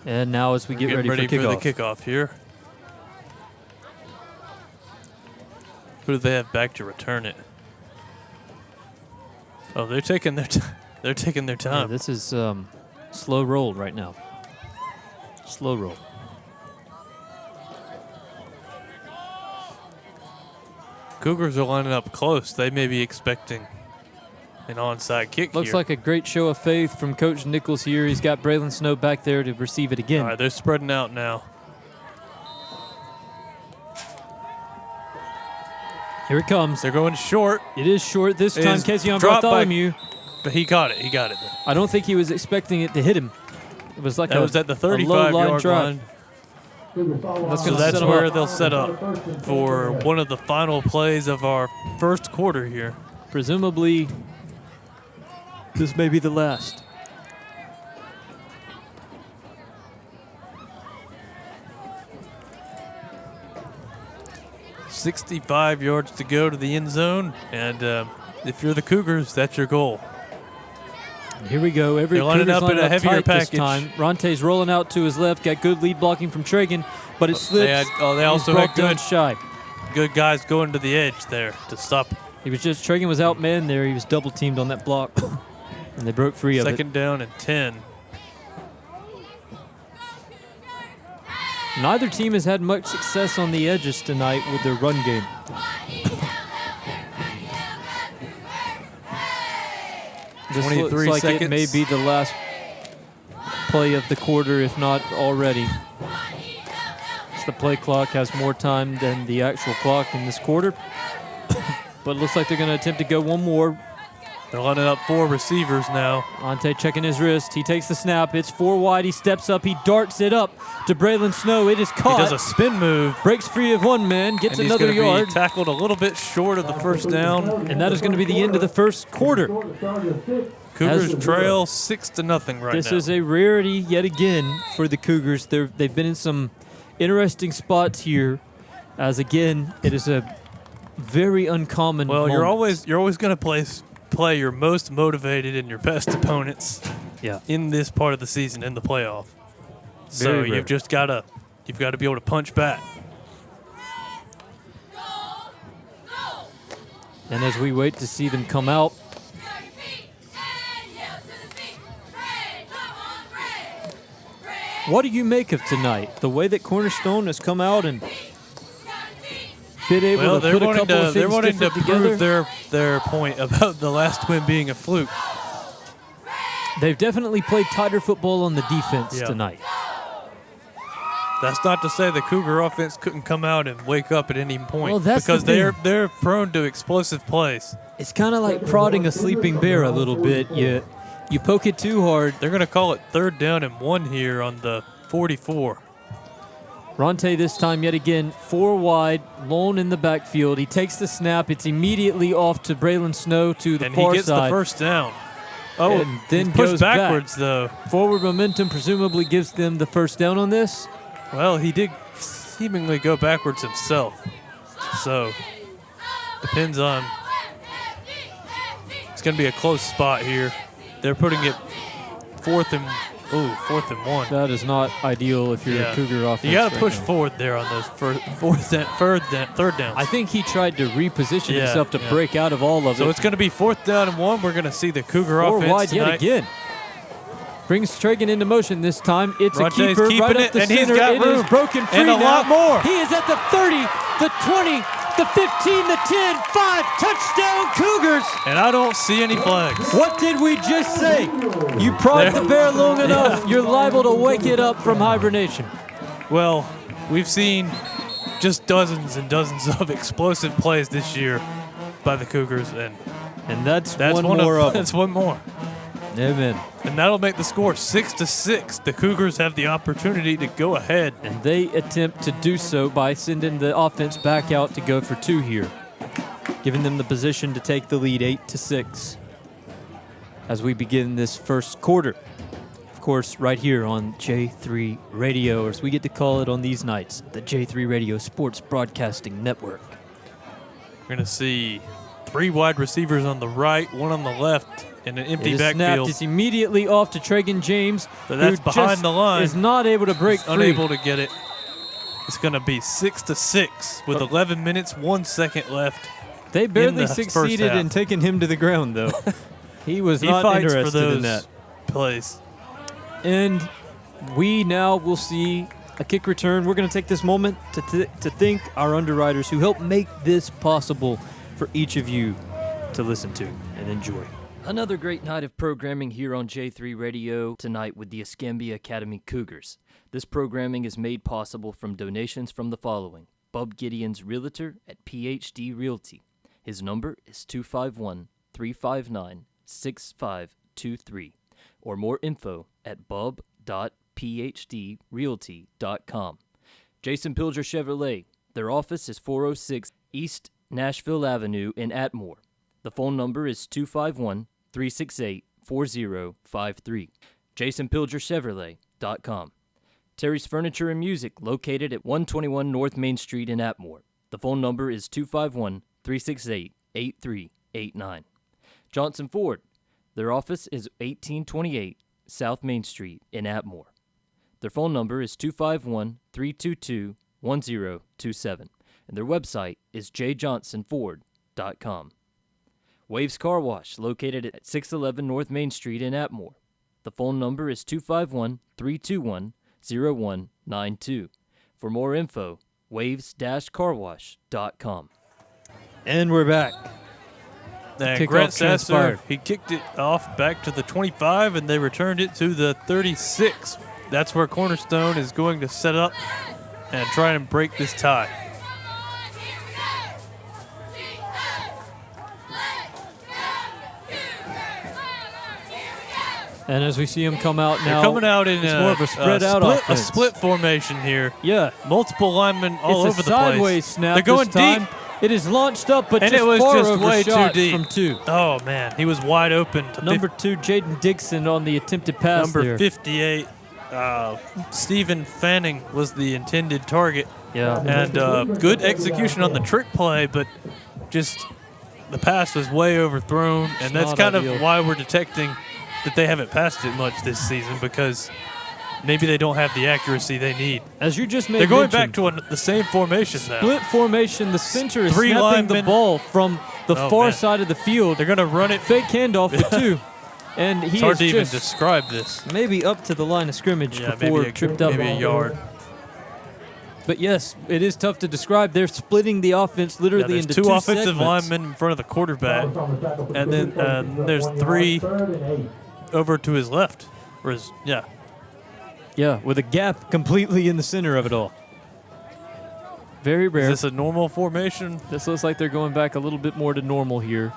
Speaker 4: And now as we get
Speaker 5: getting
Speaker 4: ready, for kickoff.
Speaker 5: the kickoff here. Who do they have back to return it? Oh, they're taking their they're taking their
Speaker 4: Yeah,
Speaker 5: time.
Speaker 4: this is slow roll right now. Slow roll.
Speaker 5: Cougars are lining up close. They may be expecting an onside kick
Speaker 4: Looks
Speaker 5: here.
Speaker 4: like a great show of faith from Coach Nichols here. He's got Braylon Snow back there to receive it again.
Speaker 5: All right, they're spreading out now.
Speaker 4: Here it comes.
Speaker 5: They're going short,
Speaker 4: It is short this
Speaker 5: It
Speaker 4: time.
Speaker 5: is
Speaker 4: Kezion
Speaker 5: dropped by-
Speaker 4: Bartholomew.
Speaker 5: but he got it. He got it.
Speaker 4: I don't think he was expecting it to hit him. It was like
Speaker 5: That
Speaker 4: a,
Speaker 5: was at the
Speaker 4: a low line
Speaker 5: 35-yard
Speaker 4: drive.
Speaker 5: line.
Speaker 4: That's
Speaker 5: So
Speaker 4: gonna
Speaker 5: that's
Speaker 4: set 'em
Speaker 5: where
Speaker 4: up.
Speaker 5: they'll set up for one of the final plays of our first quarter here.
Speaker 4: Presumably, this may be the last.
Speaker 5: .65 yards to go to the end zone, and if you're the Cougars, that's your goal.
Speaker 4: Here we go. Every
Speaker 5: They're lining
Speaker 4: Cougar's
Speaker 5: up in
Speaker 4: lining
Speaker 5: a heavier
Speaker 4: tight this
Speaker 5: package.
Speaker 4: time. Ronte's rolling out to his left. Got good lead blocking from Tragan, but it slips.
Speaker 5: They
Speaker 4: He's
Speaker 5: also
Speaker 4: brought
Speaker 5: had
Speaker 4: down
Speaker 5: good,
Speaker 4: shy.
Speaker 5: good guys going to the edge there to stop.
Speaker 4: He was just Tragan was outmanned there. He was double teamed on that block, and they broke free of it.
Speaker 5: Second down and 10.
Speaker 4: Neither team has had much success on the edges tonight with their run game. This
Speaker 5: 23
Speaker 4: looks like it may
Speaker 5: seconds.
Speaker 4: be the last play of the quarter, if not already. As the play clock has more time than the actual clock in this quarter. But it looks like they're going to attempt to go one more.
Speaker 5: They're lining up 4 receivers now.
Speaker 4: Ante checking his wrist. He takes the snap. It's 4 wide. He steps up. He darts it up to Braylon Snow. It is caught.
Speaker 5: He does a spin move.
Speaker 4: Breaks free of one man. Gets
Speaker 5: And he's
Speaker 4: another
Speaker 5: going to
Speaker 4: yard.
Speaker 5: be tackled a little bit short of the first down.
Speaker 4: And that is going to be the end of the first quarter.
Speaker 5: Cougars trail 6-0 right
Speaker 4: This
Speaker 5: now.
Speaker 4: is a rarity yet again for the Cougars. They've been in some interesting spots here, as again it is a very uncommon.
Speaker 5: Well,
Speaker 4: moment.
Speaker 5: you're always going to play your most motivated and your best opponents.
Speaker 4: Yeah.
Speaker 5: In this part of the season in the playoff. So
Speaker 4: Very rare.
Speaker 5: you've got to be able to punch back.
Speaker 4: And as we wait to see them come out, what do you make of tonight? The way that Cornerstone has come out and been able
Speaker 5: Well,
Speaker 4: to
Speaker 5: they're
Speaker 4: put a
Speaker 5: wanting
Speaker 4: couple of
Speaker 5: to they're
Speaker 4: things
Speaker 5: wanting to
Speaker 4: different together.
Speaker 5: prove their point about the last win being a fluke.
Speaker 4: They've definitely played tighter football on the defense
Speaker 5: Yeah.
Speaker 4: tonight.
Speaker 5: That's not to say the Cougar offense couldn't come out and wake up at any point,
Speaker 4: Well, that's the
Speaker 5: because
Speaker 4: thing.
Speaker 5: they're prone to explosive plays.
Speaker 4: It's kind of like prodding a sleeping bear a little bit. You poke it too hard.
Speaker 5: They're going to call it 3rd down and 1 here on the 44.
Speaker 4: Ronte this time yet again, 4 wide, lone in the backfield. He takes the snap. It's immediately off to Braylon Snow to the
Speaker 5: And
Speaker 4: far
Speaker 5: he gets
Speaker 4: side.
Speaker 5: the first down. Oh,
Speaker 4: And then
Speaker 5: he's pushed
Speaker 4: goes back.
Speaker 5: backwards though.
Speaker 4: Forward momentum presumably gives them the first down on this.
Speaker 5: Well, he did seemingly go backwards himself. So, depends on. It's going to be a close spot here. They're putting it 4th and 1.
Speaker 4: That is not ideal if you're a Cougar offense.
Speaker 5: You got to
Speaker 4: right
Speaker 5: push
Speaker 4: now.
Speaker 5: forward there on those third downs.
Speaker 4: I think he tried to reposition
Speaker 5: Yeah,
Speaker 4: himself to
Speaker 5: yeah.
Speaker 4: break out of all of
Speaker 5: So
Speaker 4: it.
Speaker 5: it's going to be 4th down and 1. We're going to see the Cougar
Speaker 4: 4
Speaker 5: offense
Speaker 4: wide
Speaker 5: tonight.
Speaker 4: yet again. Brings Tragan into motion this time. It's
Speaker 5: Ronte's
Speaker 4: a keeper
Speaker 5: keeping
Speaker 4: right up
Speaker 5: it,
Speaker 4: the
Speaker 5: and he's
Speaker 4: center.
Speaker 5: got
Speaker 4: It is
Speaker 5: room.
Speaker 4: broken free
Speaker 5: And a
Speaker 4: now.
Speaker 5: lot more.
Speaker 4: He is at the 30, the 20, the 15, the 10, 5. Touchdown Cougars.
Speaker 5: And I don't see any flags.
Speaker 4: What did we just say? You prod the bear long enough, you're liable to wake it up from hibernation.
Speaker 5: Well, we've seen just dozens and dozens of explosive plays this year by the Cougars, and
Speaker 4: that's
Speaker 5: one
Speaker 4: more of them.
Speaker 5: That's one more.
Speaker 4: Amen.
Speaker 5: And that'll make the score 6-6. The Cougars have the opportunity to go ahead.
Speaker 4: And they attempt to do so by sending the offense back out to go for 2 here, giving them the position to take the lead 8-6 as we begin this first quarter. Of course, right here on J3 Radio, or as we get to call it on these nights, the J3 Radio Sports Broadcasting Network.
Speaker 5: We're going to see 3 wide receivers on the right, 1 on the left, and an empty
Speaker 4: It is snapped.
Speaker 5: backfield.
Speaker 4: It's immediately off to Tragan James,
Speaker 5: But that's
Speaker 4: who
Speaker 5: behind
Speaker 4: just
Speaker 5: the line.
Speaker 4: is not able to break
Speaker 5: He's
Speaker 4: free.
Speaker 5: unable to get it. It's going to be 6-6 with 11 minutes, 1 second left.
Speaker 4: They barely
Speaker 5: the first
Speaker 4: succeeded
Speaker 5: half.
Speaker 4: in taking him to the ground, though. He was
Speaker 5: He
Speaker 4: not
Speaker 5: fights for
Speaker 4: interested
Speaker 5: those
Speaker 4: in that.
Speaker 5: plays.
Speaker 4: And we now will see a kick return. We're going to take this moment to thank our underwriters who helped make this possible for each of you to listen to and enjoy. Another great night of programming here on J3 Radio tonight with the Escambia Academy Cougars. This programming is made possible from donations from the following: Bub Gideon's realtor at PhD Realty. His number is 251-359-6523, or more info at bub.phdrealty.com. Jason Pilger Chevrolet. Their office is 406 East Nashville Avenue in Atmore. The phone number is 251-368-4053. JasonPilgerChevrolet.com. Terry's Furniture and Music, located at 121 North Main Street in Atmore. The phone number is 251-368-8389. Johnson Ford. Their office is 1828 South Main Street in Atmore. Their phone number is 251-322-1027. And their website is jjohnsonford.com. Waves Car Wash, located at 611 North Main Street in Atmore. The phone number is 251-321-0192. For more info, waves-carwash.com. And we're back.
Speaker 5: And
Speaker 4: Kickoff
Speaker 5: Grant
Speaker 4: transpired.
Speaker 5: Sasser, he kicked it off back to the 25, and they returned it to the 36. That's where Cornerstone is going to set up and try and break this tie.
Speaker 4: And as we see them come out
Speaker 5: They're
Speaker 4: now,
Speaker 5: coming out in
Speaker 4: it's more of a spread out offense.
Speaker 5: a split formation here.
Speaker 4: Yeah.
Speaker 5: Multiple linemen all
Speaker 4: It's
Speaker 5: over
Speaker 4: a
Speaker 5: the place.
Speaker 4: sideways snap.
Speaker 5: They're going
Speaker 4: this time.
Speaker 5: deep.
Speaker 4: It is launched up, but
Speaker 5: And
Speaker 4: just
Speaker 5: it was
Speaker 4: far
Speaker 5: just way too
Speaker 4: overshot
Speaker 5: deep.
Speaker 4: from 2.
Speaker 5: Oh, man. He was wide open. To
Speaker 4: Number 2, Jaden Dixon on the attempted pass
Speaker 5: Number
Speaker 4: there.
Speaker 5: 58, Stephen Fanning was the intended target.
Speaker 4: Yeah.
Speaker 5: And good execution on the trick play, but just the pass was way overthrown. And that's
Speaker 4: not
Speaker 5: kind
Speaker 4: ideal.
Speaker 5: of why we're detecting that they haven't passed it much this season, because maybe they don't have the accuracy they need.
Speaker 4: As you just made
Speaker 5: They're going
Speaker 4: mention,
Speaker 5: back to the same formation now.
Speaker 4: split formation. The center is
Speaker 5: 3
Speaker 4: snapping the
Speaker 5: linemen.
Speaker 4: ball from the
Speaker 5: Oh,
Speaker 4: far
Speaker 5: man.
Speaker 4: side of the field.
Speaker 5: They're going to run it.
Speaker 4: Fake handoff with 2. And he
Speaker 5: It's hard
Speaker 4: is
Speaker 5: to even
Speaker 4: just
Speaker 5: describe this.
Speaker 4: maybe up to the line of scrimmage
Speaker 5: Yeah,
Speaker 4: before tripped up.
Speaker 5: maybe a yard.
Speaker 4: But yes, it is tough to describe. They're splitting the offense
Speaker 5: Yeah,
Speaker 4: literally
Speaker 5: there's
Speaker 4: into
Speaker 5: 2 offensive
Speaker 4: segments.
Speaker 5: linemen in front of the quarterback,
Speaker 2: And
Speaker 5: then there's 3 over to his left. Or his, yeah.
Speaker 4: Yeah, with a gap completely in the center of it all. Very rare.
Speaker 5: Is this a normal formation?
Speaker 4: This looks like they're going back a little bit more to normal here.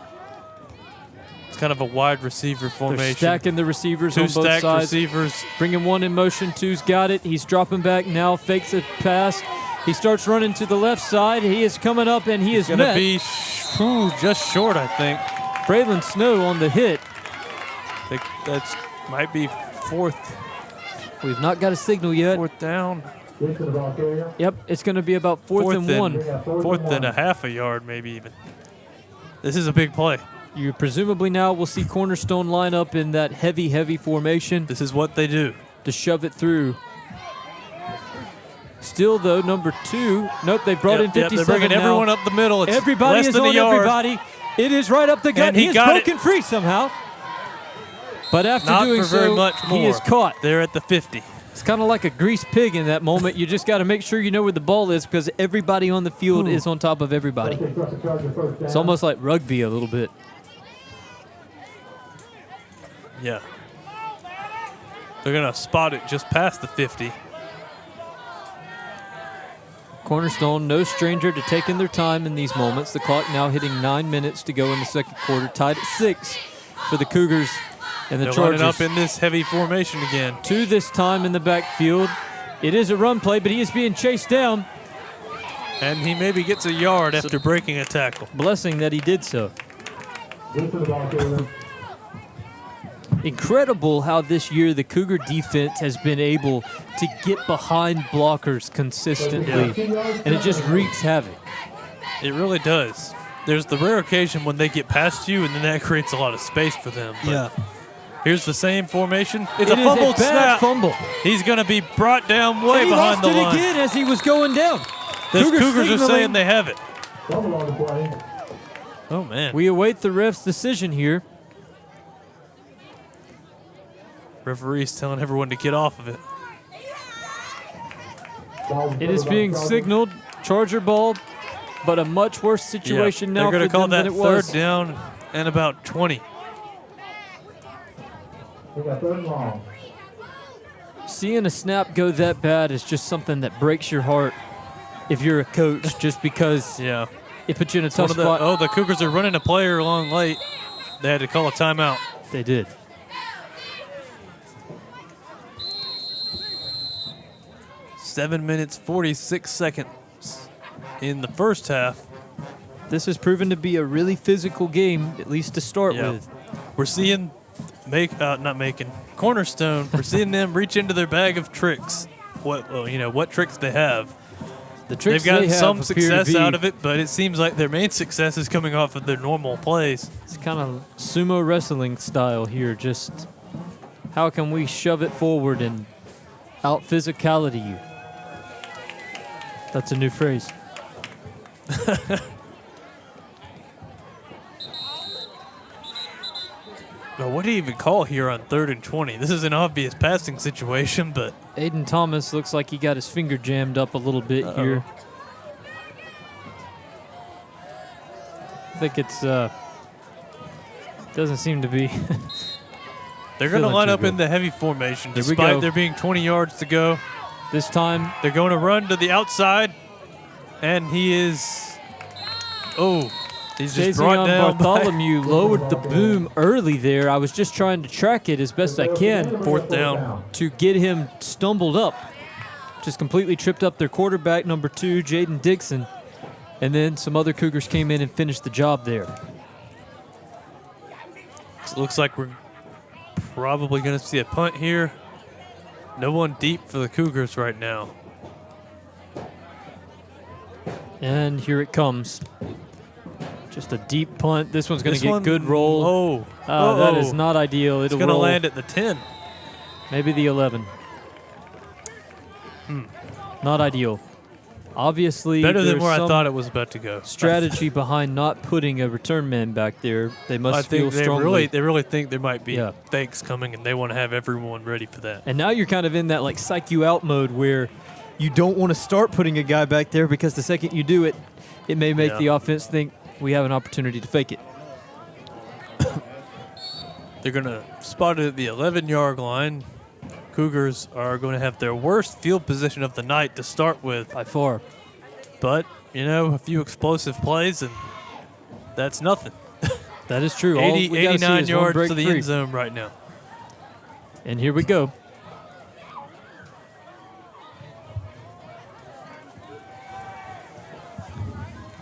Speaker 5: It's kind of a wide receiver
Speaker 4: They're
Speaker 5: formation.
Speaker 4: stacking the receivers
Speaker 5: 2
Speaker 4: on both
Speaker 5: stacked
Speaker 4: sides.
Speaker 5: receivers.
Speaker 4: Bringing 1 in motion. 2's got it. He's dropping back now. Fakes a pass. He starts running to the left side. He is coming up, and he is
Speaker 5: Going to
Speaker 4: met.
Speaker 5: be just short, I think.
Speaker 4: Braylon Snow on the hit.
Speaker 5: I think that's might be fourth
Speaker 4: We've not got a signal yet.
Speaker 5: down.
Speaker 4: Yep, it's going to be about fourth and 1.
Speaker 5: Fourth and a half a yard, maybe even. This is a big play.
Speaker 4: You presumably now will see Cornerstone line up in that heavy formation
Speaker 5: This is what they do.
Speaker 4: to shove it through. Still, though, number 2. Nope, they brought in
Speaker 5: Yep,
Speaker 4: 57
Speaker 5: they're bringing
Speaker 4: now.
Speaker 5: everyone up the middle. It's
Speaker 4: Everybody
Speaker 5: less
Speaker 4: is
Speaker 5: than
Speaker 4: on
Speaker 5: a yard.
Speaker 4: everybody. It is right up the gut.
Speaker 5: And he
Speaker 4: is
Speaker 5: got it.
Speaker 4: broken free somehow. But after
Speaker 5: Not
Speaker 4: doing
Speaker 5: for very
Speaker 4: so,
Speaker 5: much more.
Speaker 4: he is caught.
Speaker 5: They're at the 50.
Speaker 4: It's kind of like a greased pig in that moment. You just got to make sure you know where the ball is because everybody on the field is on top of everybody. It's almost like rugby a little bit.
Speaker 5: Yeah. They're going to spot it just past the 50.
Speaker 4: Cornerstone, no stranger to taking their time in these moments. The clock now hitting 9 minutes to go in the second quarter, tied at 6 for the Cougars and the
Speaker 5: They're
Speaker 4: Chargers.
Speaker 5: lining up in this heavy formation again.
Speaker 4: 2 this time in the backfield. It is a run play, but he is being chased down.
Speaker 5: And he maybe gets a yard after breaking a tackle.
Speaker 4: Blessing that he did so. Incredible how this year the Cougar defense has been able to get behind blockers consistently, and it just wreaks havoc.
Speaker 5: It really does. There's the rare occasion when they get past you, and then that creates a lot of space for them. But here's the same formation. It's
Speaker 4: It
Speaker 5: a
Speaker 4: is
Speaker 5: fumbled
Speaker 4: bad
Speaker 5: snap.
Speaker 4: fumble.
Speaker 5: He's going to be brought down way
Speaker 4: And he
Speaker 5: behind
Speaker 4: lost
Speaker 5: the
Speaker 4: it
Speaker 5: line.
Speaker 4: again as he was going down.
Speaker 5: The
Speaker 4: Cougars
Speaker 5: Cougars are
Speaker 4: signaling.
Speaker 5: saying they have it. Oh, man.
Speaker 4: We await the ref's decision here.
Speaker 5: Referee's telling everyone to get off of it.
Speaker 4: It is being signaled, Charger ball, but a much worse situation now
Speaker 5: They're
Speaker 4: for
Speaker 5: going to call
Speaker 4: them
Speaker 5: that
Speaker 4: than it was.
Speaker 5: third down and about 20.
Speaker 4: Seeing a snap go that bad is just something that breaks your heart if you're a coach, just because
Speaker 5: Yeah.
Speaker 4: it puts you in a
Speaker 5: One
Speaker 4: tough
Speaker 5: of the,
Speaker 4: spot.
Speaker 5: the Cougars are running a player along late. They had to call a timeout.
Speaker 4: They did.
Speaker 5: Seven minutes, 46 seconds in the first half.
Speaker 4: This has proven to be a really physical game, at least to start
Speaker 5: Yeah.
Speaker 4: with.
Speaker 5: We're seeing Cornerstone. We're seeing them reach into their bag of tricks. What tricks they have.
Speaker 4: The tricks
Speaker 5: They've gotten
Speaker 4: they have
Speaker 5: some
Speaker 4: appear to
Speaker 5: success
Speaker 4: be-
Speaker 5: out of it, but it seems like their main success is coming off of their normal plays.
Speaker 4: It's kind of sumo wrestling style here. Just how can we shove it forward and out physicality you? That's a new phrase.
Speaker 5: Now, what do you even call here on 3rd and 20? This is an obvious passing situation, but
Speaker 4: Aiden Thomas looks like he got his finger jammed up a little bit here. I think it's doesn't seem to be.
Speaker 5: they're going to
Speaker 4: Feeling
Speaker 5: line
Speaker 4: too
Speaker 5: up in
Speaker 4: good.
Speaker 5: the heavy formation
Speaker 4: Here we
Speaker 5: despite
Speaker 4: go.
Speaker 5: there being 20 yards to go.
Speaker 4: This time,
Speaker 5: They're going to run to the outside, and he is He's just brought
Speaker 6: Jason
Speaker 5: down by
Speaker 6: Bartholomew lowered the boom early there. I was just trying to track it as best I can.
Speaker 5: fourth down.
Speaker 6: To get him stumbled up. Just completely tripped up their quarterback, number 2, Jaden Dixon. And then some other Cougars came in and finished the job there.
Speaker 5: It looks like we're probably going to see a punt here. No one deep for the Cougars right now.
Speaker 6: And here it comes. Just a deep punt. This one's going to
Speaker 5: This
Speaker 6: get
Speaker 5: one-
Speaker 6: good roll.
Speaker 5: Oh,
Speaker 6: That is not ideal.
Speaker 5: It's
Speaker 6: It'll
Speaker 5: going to
Speaker 6: roll
Speaker 5: land at the 10.
Speaker 6: maybe the 11. Not ideal. Obviously,
Speaker 5: Better than
Speaker 6: there's
Speaker 5: where I
Speaker 6: some
Speaker 5: thought it was about to go.
Speaker 6: strategy behind not putting a return man back there. They must
Speaker 5: I
Speaker 6: feel
Speaker 5: think they
Speaker 6: strongly.
Speaker 5: really think there might be
Speaker 6: Yeah.
Speaker 5: fakes coming, and they want to have everyone ready for that.
Speaker 6: And now you're kind of in that like psych you out mode where you don't want to start putting a guy back there because the second you do it, it may make
Speaker 5: Yeah.
Speaker 6: the offense think we have an opportunity to fake it.
Speaker 5: They're going to spot it at the 11-yard line. Cougars are going to have their worst field position of the night to start with.
Speaker 6: By far.
Speaker 5: But, you know, a few explosive plays, and that's nothing.
Speaker 6: That is true.
Speaker 5: 80,
Speaker 6: All we gotta see
Speaker 5: 89
Speaker 6: is one
Speaker 5: yards
Speaker 6: break
Speaker 5: to the
Speaker 6: free.
Speaker 5: end zone right now.
Speaker 6: And here we go.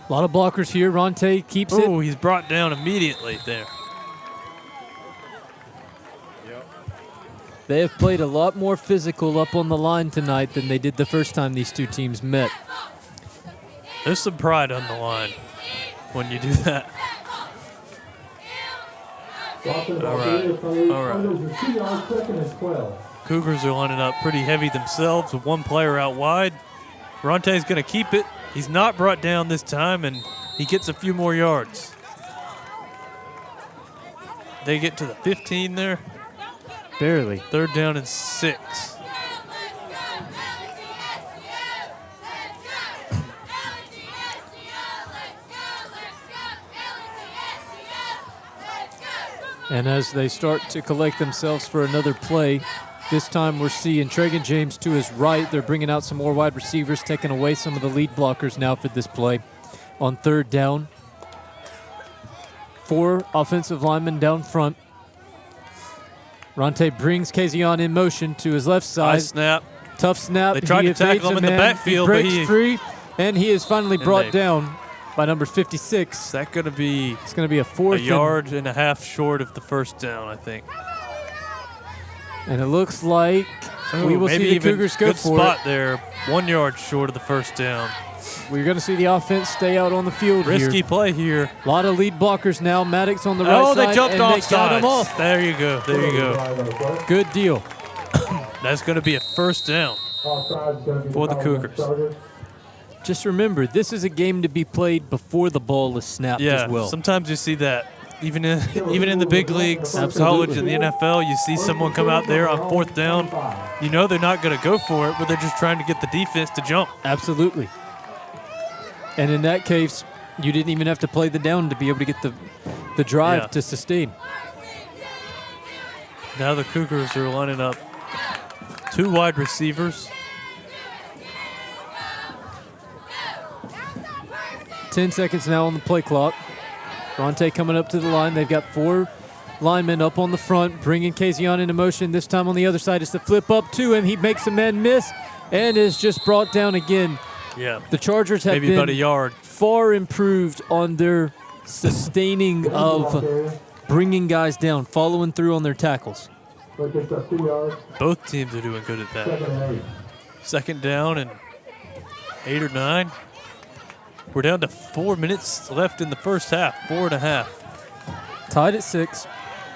Speaker 6: A lot of blockers here. Ronte keeps it.
Speaker 5: Oh, he's brought down immediately there.
Speaker 6: They have played a lot more physical up on the line tonight than they did the first time these two teams met.
Speaker 5: There's some pride on the line when you do that. All right. Cougars are lining up pretty heavy themselves with one player out wide. Ronte's going to keep it. He's not brought down this time, and he gets a few more yards. They get to the 15 there.
Speaker 6: Barely.
Speaker 5: Third down and 6.
Speaker 6: And as they start to collect themselves for another play, this time we're seeing Tragan James to his right. They're bringing out some more wide receivers, taking away some of the lead blockers now for this play. On third down, 4 offensive linemen down front. Ronte brings Kazion in motion to his left
Speaker 5: High
Speaker 6: side.
Speaker 5: snap.
Speaker 6: Tough snap.
Speaker 5: They tried
Speaker 6: He
Speaker 5: to tackle
Speaker 6: evades
Speaker 5: him
Speaker 6: a
Speaker 5: in the
Speaker 6: man.
Speaker 5: backfield,
Speaker 6: He
Speaker 5: but
Speaker 6: breaks
Speaker 5: he-
Speaker 6: free, and he is finally brought
Speaker 5: they-
Speaker 6: down by number 56.
Speaker 5: Is that going to be
Speaker 6: It's going to be a
Speaker 5: a
Speaker 6: fourth
Speaker 5: yard and a half short of the first down, I think?
Speaker 6: and it looks like we will
Speaker 5: maybe
Speaker 6: see the
Speaker 5: even
Speaker 6: Cougars go
Speaker 5: good
Speaker 6: for
Speaker 5: spot
Speaker 6: it.
Speaker 5: there. 1 yard short of the first down.
Speaker 6: We're going to see the offense stay out on the field
Speaker 5: Risky
Speaker 6: here.
Speaker 5: play here.
Speaker 6: A lot of lead blockers now. Maddox on the right
Speaker 5: Oh,
Speaker 6: side.
Speaker 5: they jumped
Speaker 6: and
Speaker 5: off
Speaker 6: they got him
Speaker 5: sides.
Speaker 6: off.
Speaker 5: There you go. There you go.
Speaker 6: Good deal.
Speaker 5: That's going to be a first down. For the Cougars.
Speaker 6: Just remember, this is a game to be played before the ball is snapped
Speaker 5: Yeah,
Speaker 6: as well.
Speaker 5: sometimes you see that. Even in the big leagues,
Speaker 6: Absolutely.
Speaker 5: college and the NFL, you see someone come out there on fourth down. You know they're not going to go for it, but they're just trying to get the defense to jump.
Speaker 6: Absolutely. And in that case, you didn't even have to play the down to be able to get the drive
Speaker 5: Yeah.
Speaker 6: to sustain.
Speaker 5: Now the Cougars are lining up 2 wide receivers.
Speaker 6: 10 seconds now on the play clock. Ronte coming up to the line. They've got 4 linemen up on the front, bringing Kazion into motion. This time on the other side, it's the flip up to him. He makes a man miss and is just brought down again.
Speaker 5: Yeah,
Speaker 6: The Chargers have
Speaker 5: maybe about a
Speaker 6: been
Speaker 5: yard.
Speaker 6: far improved on their sustaining of bringing guys down, following through on their tackles.
Speaker 5: Both teams are doing good at that. Second down and 8 or 9. We're down to 4 minutes left in the first half, 4.5.
Speaker 6: Tied at 6,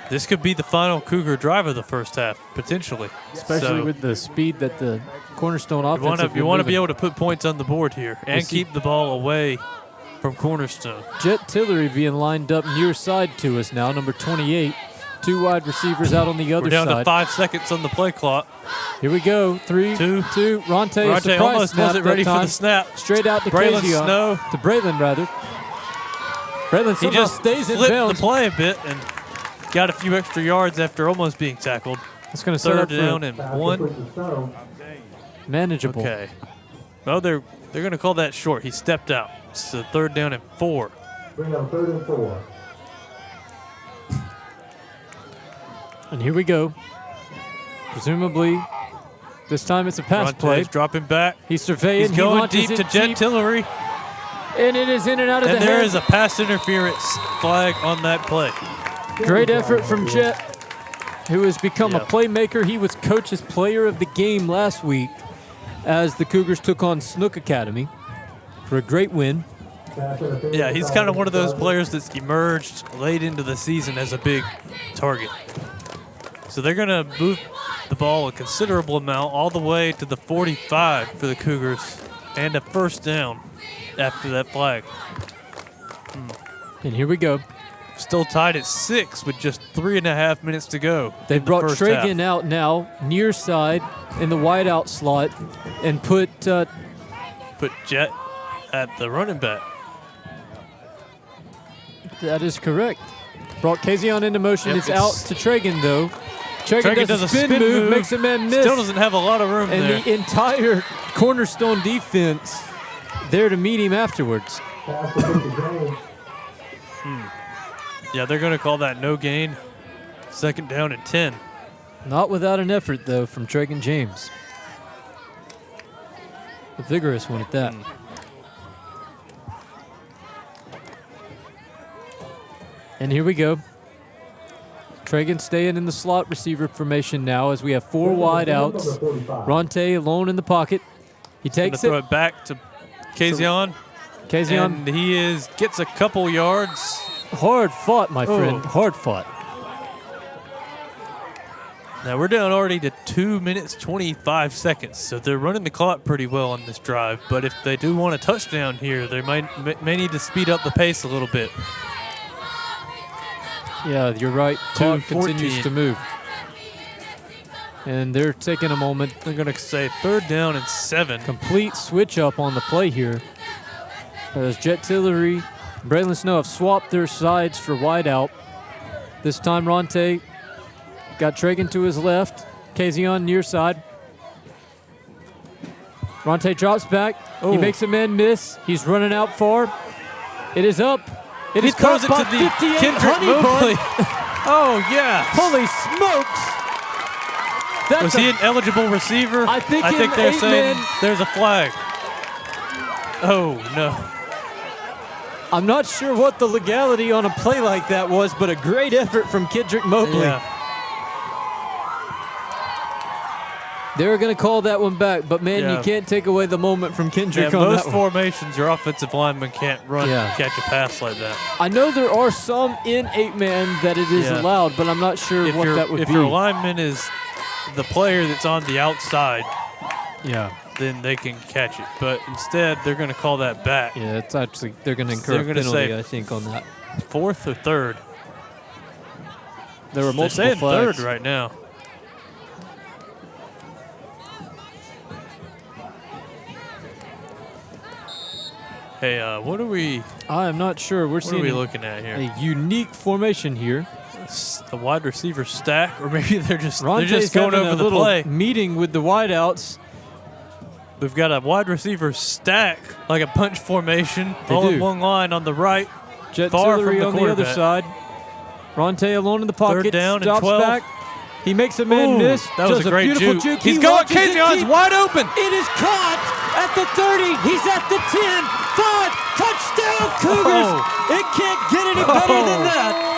Speaker 5: This could be the final Cougar drive of the first half, potentially.
Speaker 6: especially with the speed that the Cornerstone offense
Speaker 5: you want to be able to put points on the board here and keep the ball away from Cornerstone.
Speaker 6: Jet Tillery being lined up near side to us now, number 28. 2 wide receivers out on the other
Speaker 5: We're down
Speaker 6: side.
Speaker 5: to 5 seconds on the play clock.
Speaker 6: Here we go. 3,
Speaker 5: Two.
Speaker 6: 2. Ronte, a
Speaker 5: Ronte
Speaker 6: surprise
Speaker 5: almost
Speaker 6: snap
Speaker 5: wasn't
Speaker 6: that
Speaker 5: ready for
Speaker 6: time.
Speaker 5: the snap.
Speaker 6: Straight out to
Speaker 5: Braylon
Speaker 6: Kazion.
Speaker 5: Snow.
Speaker 6: To Braylon, rather. Braylon
Speaker 5: He
Speaker 6: somehow
Speaker 5: just
Speaker 6: stays in
Speaker 5: flipped the
Speaker 6: bounds.
Speaker 5: play a bit and got a few extra yards after almost being tackled.
Speaker 6: It's going to set up
Speaker 5: Third
Speaker 6: for
Speaker 5: down and 1.
Speaker 6: manageable.
Speaker 5: Okay. No, they're going to call that short. He stepped out. So third down and 4.
Speaker 2: Bring up 3rd and 4.
Speaker 6: And here we go. Presumably, this time it's a pass play.
Speaker 5: Ronte's dropping back.
Speaker 6: He's surveying.
Speaker 5: He's going
Speaker 6: launches
Speaker 5: deep
Speaker 6: it
Speaker 5: to Jet Tillery.
Speaker 6: And it is in and out of
Speaker 5: And
Speaker 6: the
Speaker 5: there
Speaker 6: head.
Speaker 5: is a pass interference flag on that play.
Speaker 6: Great effort from Jet, who has become a
Speaker 5: Yeah.
Speaker 6: playmaker. He was coach's player of the game last week as the Cougars took on Snook Academy for a great win.
Speaker 5: Yeah, he's kind of one of those players that's emerged late into the season as a big target. So they're going to move the ball a considerable amount all the way to the 45 for the Cougars and a first down after that flag.
Speaker 6: And here we go.
Speaker 5: Still tied at 6 with just 3.5 minutes to go.
Speaker 6: They've brought Tragan out now, near side in the wideout slot, and put
Speaker 5: Jet at the running back.
Speaker 6: that is correct. Brought Kazion into motion.
Speaker 5: Yep,
Speaker 6: it's out to Tragan, though. Tragan does a spin
Speaker 5: spin
Speaker 6: move, makes a man miss.
Speaker 5: Still doesn't have a lot of room
Speaker 6: and
Speaker 5: there.
Speaker 6: the entire Cornerstone defense there to meet him afterwards.
Speaker 5: Yeah, they're going to call that no gain. 2nd down and 10.
Speaker 6: Not without an effort, though, from Tragan James. A vigorous one at that. And here we go. Tragan staying in the slot receiver formation now as we have 4 wide outs. Ronte alone in the pocket. He takes
Speaker 5: Throw it back to Kazion.
Speaker 6: Kazion,
Speaker 5: And he gets a couple yards.
Speaker 6: hard fought, my friend. Hard fought.
Speaker 5: Now we're down already to 2 minutes, 25 seconds. So they're running the clock pretty well on this drive. But if they do want a touchdown here, they may need to speed up the pace a little bit.
Speaker 6: Yeah, you're right. Clock
Speaker 5: 2:14.
Speaker 6: continues to move. And they're taking a moment.
Speaker 5: They're going to say 3rd down and 7.
Speaker 6: Complete switch up on the play here. As Jet Tillery, Braylon Snow have swapped their sides for wide out. This time Ronte got Tragan to his left. Kazion near side. Ronte drops back. He makes a man miss. He's running out far. It is up. It is
Speaker 5: throws
Speaker 6: caught
Speaker 5: it to
Speaker 6: by
Speaker 5: the
Speaker 6: 58
Speaker 5: Kendrick
Speaker 6: Honeybun.
Speaker 5: Mobley. Oh, yeah.
Speaker 6: Holy smokes! That's
Speaker 5: Was he an eligible receiver?
Speaker 6: I think in
Speaker 5: they're saying
Speaker 6: 8-man
Speaker 5: there's a flag. Oh, no.
Speaker 6: I'm not sure what the legality on a play like that was, but a great effort from Kendrick Mobley.
Speaker 5: Yeah.
Speaker 6: They were going to call that one back, but man,
Speaker 5: Yeah.
Speaker 6: you can't take away the moment from Kendrick
Speaker 5: Yeah,
Speaker 6: on
Speaker 5: most
Speaker 6: that one.
Speaker 5: formations, your offensive lineman can't run
Speaker 6: Yeah.
Speaker 5: catch a pass like that.
Speaker 6: I know there are some in 8-man that it is
Speaker 5: Yeah.
Speaker 6: allowed, but I'm not sure what that would
Speaker 5: if
Speaker 6: be.
Speaker 5: your lineman is the player that's on the outside,
Speaker 6: Yeah.
Speaker 5: then they can catch it. But instead, they're going to call that back.
Speaker 6: Yeah, it's actually, they're going to incur
Speaker 5: They're
Speaker 6: a
Speaker 5: gonna
Speaker 6: penalty,
Speaker 5: say-
Speaker 6: I think, on that.
Speaker 5: 4th or 3rd?
Speaker 6: There were
Speaker 5: They're
Speaker 6: multiple
Speaker 5: saying
Speaker 6: flags.
Speaker 5: 3rd right now. Hey, what are we
Speaker 6: I'm not sure. We're
Speaker 5: what are
Speaker 6: seeing
Speaker 5: we looking at here?
Speaker 6: a unique formation here.
Speaker 5: A wide receiver stack, or maybe they're just
Speaker 6: Ronte's
Speaker 5: going
Speaker 6: having
Speaker 5: over
Speaker 6: a
Speaker 5: the
Speaker 6: little
Speaker 5: play.
Speaker 6: meeting with the wideouts.
Speaker 5: We've got a wide receiver stack, like a punch formation,
Speaker 6: They
Speaker 5: all in
Speaker 6: do.
Speaker 5: one line on the right.
Speaker 6: Jet
Speaker 5: Far
Speaker 6: Tillery
Speaker 5: from the
Speaker 6: on the other
Speaker 5: quarterback.
Speaker 6: side. Ronte alone in the pocket.
Speaker 5: 3rd down and
Speaker 6: stops
Speaker 5: 12.
Speaker 6: back. He makes a man
Speaker 5: Ooh,
Speaker 6: miss.
Speaker 5: that was
Speaker 6: does
Speaker 5: a great
Speaker 6: beautiful
Speaker 5: juke.
Speaker 6: juke.
Speaker 5: He's
Speaker 6: He
Speaker 5: going.
Speaker 6: launches it
Speaker 5: Kazion's
Speaker 6: deep.
Speaker 5: wide open.
Speaker 6: It is caught at the 30. He's at the 10. 5. Touchdown, Cougars.
Speaker 5: Oh.
Speaker 6: It can't get any better than that.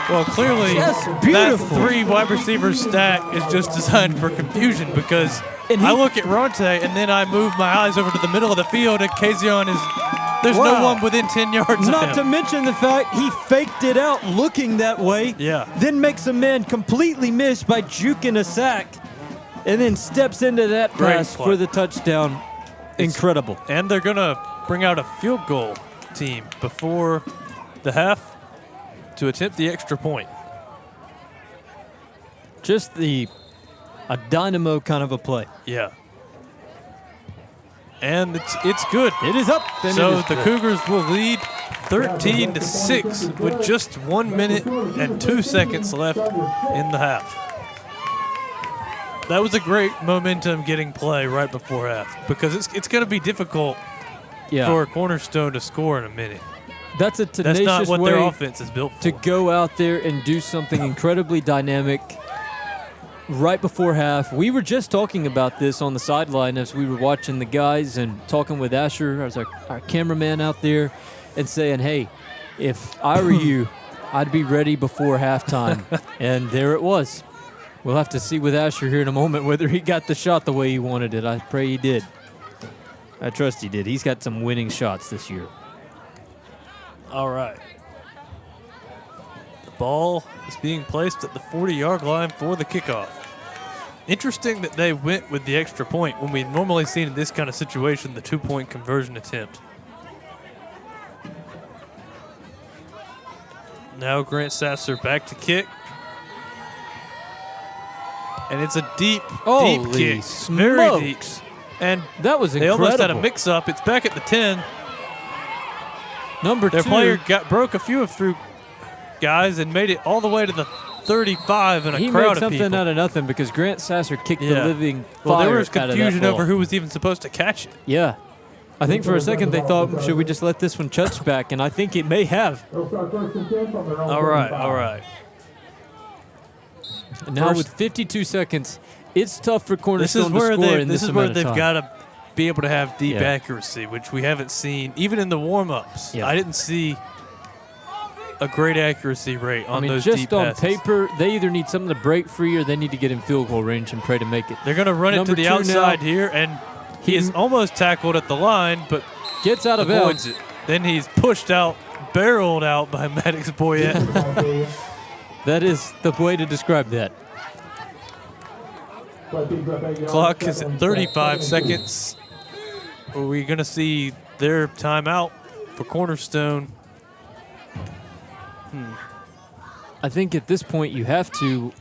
Speaker 5: Well, clearly,
Speaker 6: Just
Speaker 5: that
Speaker 6: beautiful.
Speaker 5: 3 wide receiver stack is just designed for confusion because
Speaker 6: And he-
Speaker 5: I look at Ronte and then I move my eyes over to the middle of the field and Kazion is there's no
Speaker 6: Wow.
Speaker 5: one within 10 yards
Speaker 4: Not
Speaker 5: of
Speaker 4: to
Speaker 5: him.
Speaker 4: mention the fact he faked it out looking that way.
Speaker 5: Yeah.
Speaker 4: Then makes a man completely miss by juking a sack. And then steps into that
Speaker 5: Great
Speaker 4: pass
Speaker 5: play.
Speaker 4: for the touchdown. Incredible.
Speaker 5: And they're going to bring out a field goal team before the half to attempt the extra point.
Speaker 4: Just a dynamo kind of a play.
Speaker 5: Yeah. And it's good.
Speaker 4: It is up. and
Speaker 5: So
Speaker 4: it is
Speaker 5: the
Speaker 4: good.
Speaker 5: Cougars will lead 13-6 with just 1 minute and 2 seconds left in the half. That was a great momentum getting play right before half because it's going to be difficult for Cornerstone to score in a minute.
Speaker 6: That's a tenacious
Speaker 5: That's not what
Speaker 6: way
Speaker 5: their offense is built for.
Speaker 6: to go out there and do something incredibly dynamic right before half. We were just talking about this on the sideline as we were watching the guys and talking with Asher, as our cameraman out there, and saying, hey, if I were you, I'd be ready before halftime. And there it was. We'll have to see with Asher here in a moment whether he got the shot the way he wanted it. I pray he did. I trust he did. He's got some winning shots this year.
Speaker 5: All right. The ball is being placed at the 40-yard line for the kickoff. Interesting that they went with the extra point when we've normally seen in this kind of situation the 2-point conversion attempt. Now Grant Sasser back to kick. And it's a deep kick. Very deep. And
Speaker 6: that was
Speaker 5: they
Speaker 6: incredible.
Speaker 5: almost had a mix-up. It's back at the 10.
Speaker 6: Number
Speaker 5: Their
Speaker 6: 2.
Speaker 5: player broke a few through guys and made it all the way to the 35 in a
Speaker 6: he
Speaker 5: crowd
Speaker 6: made
Speaker 5: of
Speaker 6: something
Speaker 5: people.
Speaker 6: out of nothing because Grant Sasser kicked the living
Speaker 5: Well,
Speaker 6: fire
Speaker 5: there was
Speaker 6: out of that
Speaker 5: confusion
Speaker 6: ball.
Speaker 5: over who was even supposed to catch it.
Speaker 6: Yeah. I think for a second they thought, should we just let this one touch back? And I think it may have.
Speaker 2: They'll start first and 10 from their own
Speaker 5: All right,
Speaker 2: 35.
Speaker 5: all right.
Speaker 6: And now with 52 seconds, it's tough for
Speaker 5: This
Speaker 6: Cornerstone
Speaker 5: is where
Speaker 6: to score
Speaker 5: they
Speaker 6: in
Speaker 5: this
Speaker 6: this
Speaker 5: is where
Speaker 6: amount of
Speaker 5: they've
Speaker 6: time.
Speaker 5: got to be able to have deep
Speaker 6: Yeah.
Speaker 5: accuracy, which we haven't seen even in the warm-ups.
Speaker 6: Yeah.
Speaker 5: I didn't see a great accuracy rate on
Speaker 6: I mean,
Speaker 5: those
Speaker 6: just
Speaker 5: deep
Speaker 6: on
Speaker 5: passes.
Speaker 6: paper, they either need something to break free or they need to get in field goal range and pray to make it.
Speaker 5: They're going to run it
Speaker 6: Number
Speaker 5: to the
Speaker 6: 2
Speaker 5: outside
Speaker 6: now.
Speaker 5: here, and he is almost tackled at the line, but
Speaker 6: Gets out of
Speaker 5: avoids
Speaker 6: bounds.
Speaker 5: it. Then he's pushed out, barreled out by Maddox Boyette.
Speaker 6: That is the way to describe that.
Speaker 5: Clock is at 35 seconds. Are we going to see their timeout for Cornerstone?
Speaker 6: I think at this point you have to.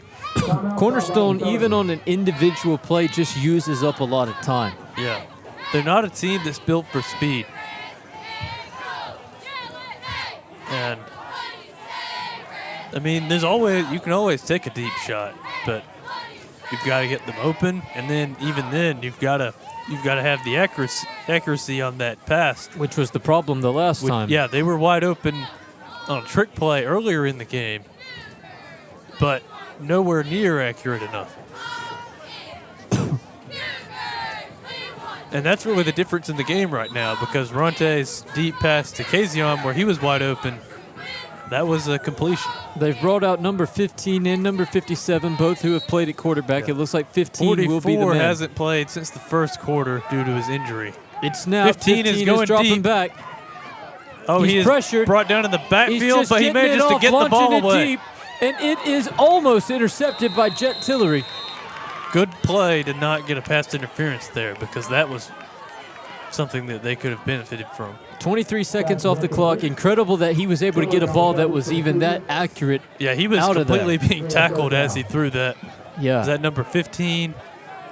Speaker 6: Cornerstone, even on an individual play, just uses up a lot of time.
Speaker 5: Yeah. They're not a team that's built for speed. And, I mean, you can always take a deep shot, but you've got to get them open, and then even then you've got to have the accuracy on that pass.
Speaker 6: Which was the problem the last time.
Speaker 5: Yeah, they were wide open on a trick play earlier in the game, but nowhere near accurate enough. And that's really the difference in the game right now, because Ronte's deep pass to Kazion, where he was wide open, that was a completion.
Speaker 6: They've brought out number 15 and number 57, both who have played at quarterback. It looks like 15 will be the
Speaker 5: 44
Speaker 6: man.
Speaker 5: hasn't played since the first quarter due to his injury.
Speaker 6: It's now
Speaker 5: 15 is going
Speaker 6: dropping
Speaker 5: deep.
Speaker 6: back.
Speaker 5: Oh,
Speaker 6: He's
Speaker 5: he is
Speaker 6: pressured.
Speaker 5: brought down in the
Speaker 6: He's
Speaker 5: backfield,
Speaker 6: just
Speaker 5: but he
Speaker 6: getting it
Speaker 5: manages to
Speaker 6: off,
Speaker 5: get the ball
Speaker 6: launching it
Speaker 5: away.
Speaker 6: deep, and it is almost intercepted by Jet Tillery.
Speaker 5: Good play to not get a pass interference there, because that was something that they could have benefited from.
Speaker 6: 23 seconds off the clock. Incredible that he was able to get a ball that was even that accurate.
Speaker 5: Yeah, he was
Speaker 6: out of
Speaker 5: completely
Speaker 6: there.
Speaker 5: being tackled as he threw that.
Speaker 6: Yeah,
Speaker 5: Is that number 15?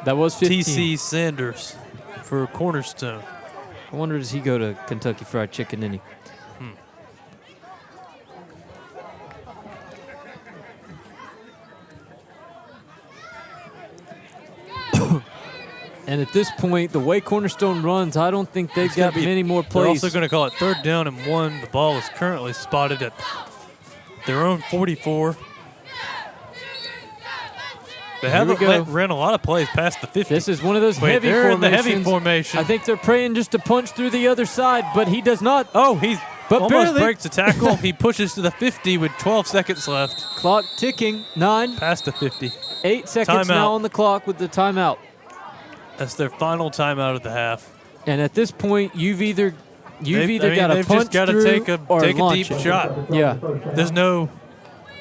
Speaker 6: that was 15.
Speaker 5: TC Sanders for Cornerstone.
Speaker 6: I wonder, does he go to Kentucky Fried Chicken, didn't he? And at this point, the way Cornerstone runs, I don't think they've got many more
Speaker 5: They're
Speaker 6: plays.
Speaker 5: also going to call it 3rd down and 1. The ball is currently spotted at their own 44. They haven't ran a lot of plays past the 50.
Speaker 6: This is one of those
Speaker 5: Wait,
Speaker 6: heavy
Speaker 5: they're in the
Speaker 6: formations.
Speaker 5: heavy formation.
Speaker 6: I think they're praying just to punch through the other side, but he does not.
Speaker 5: Oh, he
Speaker 6: But
Speaker 5: almost
Speaker 6: barely.
Speaker 5: breaks the tackle. He pushes to the 50 with 12 seconds left.
Speaker 6: Clock ticking. 9,
Speaker 5: Past the 50.
Speaker 6: 8 seconds now
Speaker 5: Timeout.
Speaker 6: on the clock with the timeout.
Speaker 5: That's their final timeout of the half.
Speaker 6: And at this point, you've either got to
Speaker 5: they've
Speaker 6: punch
Speaker 5: just got to
Speaker 6: through
Speaker 5: take a
Speaker 6: or
Speaker 5: deep
Speaker 6: launch it.
Speaker 5: shot.
Speaker 6: Yeah.
Speaker 5: There's no.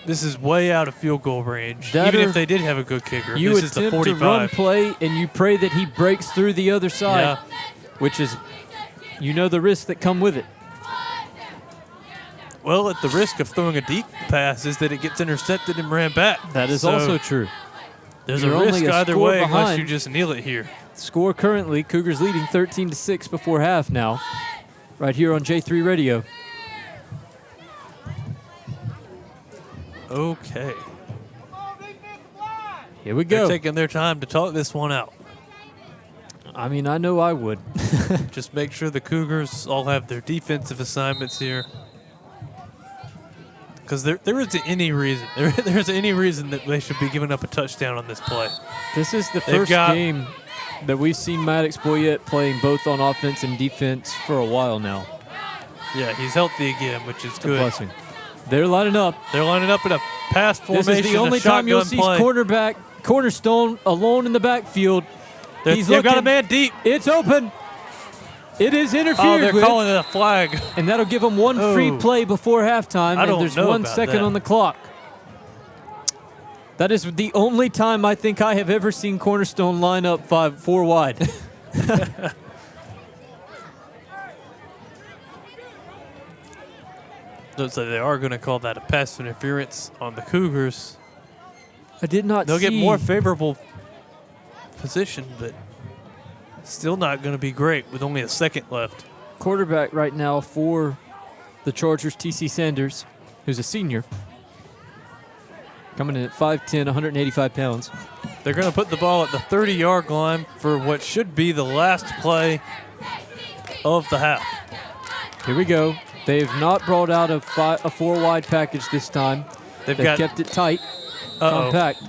Speaker 5: This is way out of field goal range.
Speaker 6: That
Speaker 5: Even
Speaker 6: or
Speaker 5: if they did have a good kicker,
Speaker 6: You
Speaker 5: this is the
Speaker 6: attempt to run
Speaker 5: 45.
Speaker 6: play, and you pray that he breaks through the other side,
Speaker 5: Yeah.
Speaker 6: which is, the risks that come with it.
Speaker 5: Well, at the risk of throwing a deep pass is that it gets intercepted and ran back.
Speaker 6: That is
Speaker 5: So
Speaker 6: also true.
Speaker 5: There's
Speaker 6: You're
Speaker 5: a
Speaker 6: only
Speaker 5: risk
Speaker 6: a
Speaker 5: either
Speaker 6: score
Speaker 5: way unless
Speaker 6: behind.
Speaker 5: you just kneel it here.
Speaker 6: Score currently, Cougars leading 13-6 before half now, right here on J3 Radio.
Speaker 5: Okay.
Speaker 6: Here we
Speaker 5: They're
Speaker 6: go.
Speaker 5: taking their time to talk this one out.
Speaker 6: I mean, I know I would.
Speaker 5: Just make sure the Cougars all have their defensive assignments here. Because there isn't any reason. There isn't any reason that they should be giving up a touchdown on this play.
Speaker 6: This is the first game that we've seen Maddox Boyette playing both on offense and defense for a while now.
Speaker 5: Yeah, he's healthy again, which is good.
Speaker 6: Blessing. They're lining up.
Speaker 5: They're lining up in a pass formation.
Speaker 6: This is the only time you'll see quarterback Cornerstone alone in the backfield.
Speaker 5: They've got a man deep.
Speaker 6: It's open. It is interfered
Speaker 5: they're calling it a flag.
Speaker 6: And that'll give them one free play before halftime.
Speaker 5: I don't
Speaker 6: and there's
Speaker 5: know
Speaker 6: 1
Speaker 5: about
Speaker 6: second
Speaker 5: that.
Speaker 6: on the clock. That is the only time I think I have ever seen Cornerstone line up 4 wide.
Speaker 5: Looks like they are going to call that a pass interference on the Cougars.
Speaker 6: I did not
Speaker 5: They'll
Speaker 6: see.
Speaker 5: get more favorable position, but still not going to be great with only a second left.
Speaker 6: Quarterback right now for the Chargers, T.C. Sanders, who's a senior. Coming in at 5'10", 185 pounds.
Speaker 5: They're going to put the ball at the 30-yard line for what should be the last play of the half.
Speaker 6: Here we go. They've not brought out a 4-wide package this time. They've kept it tight, compact.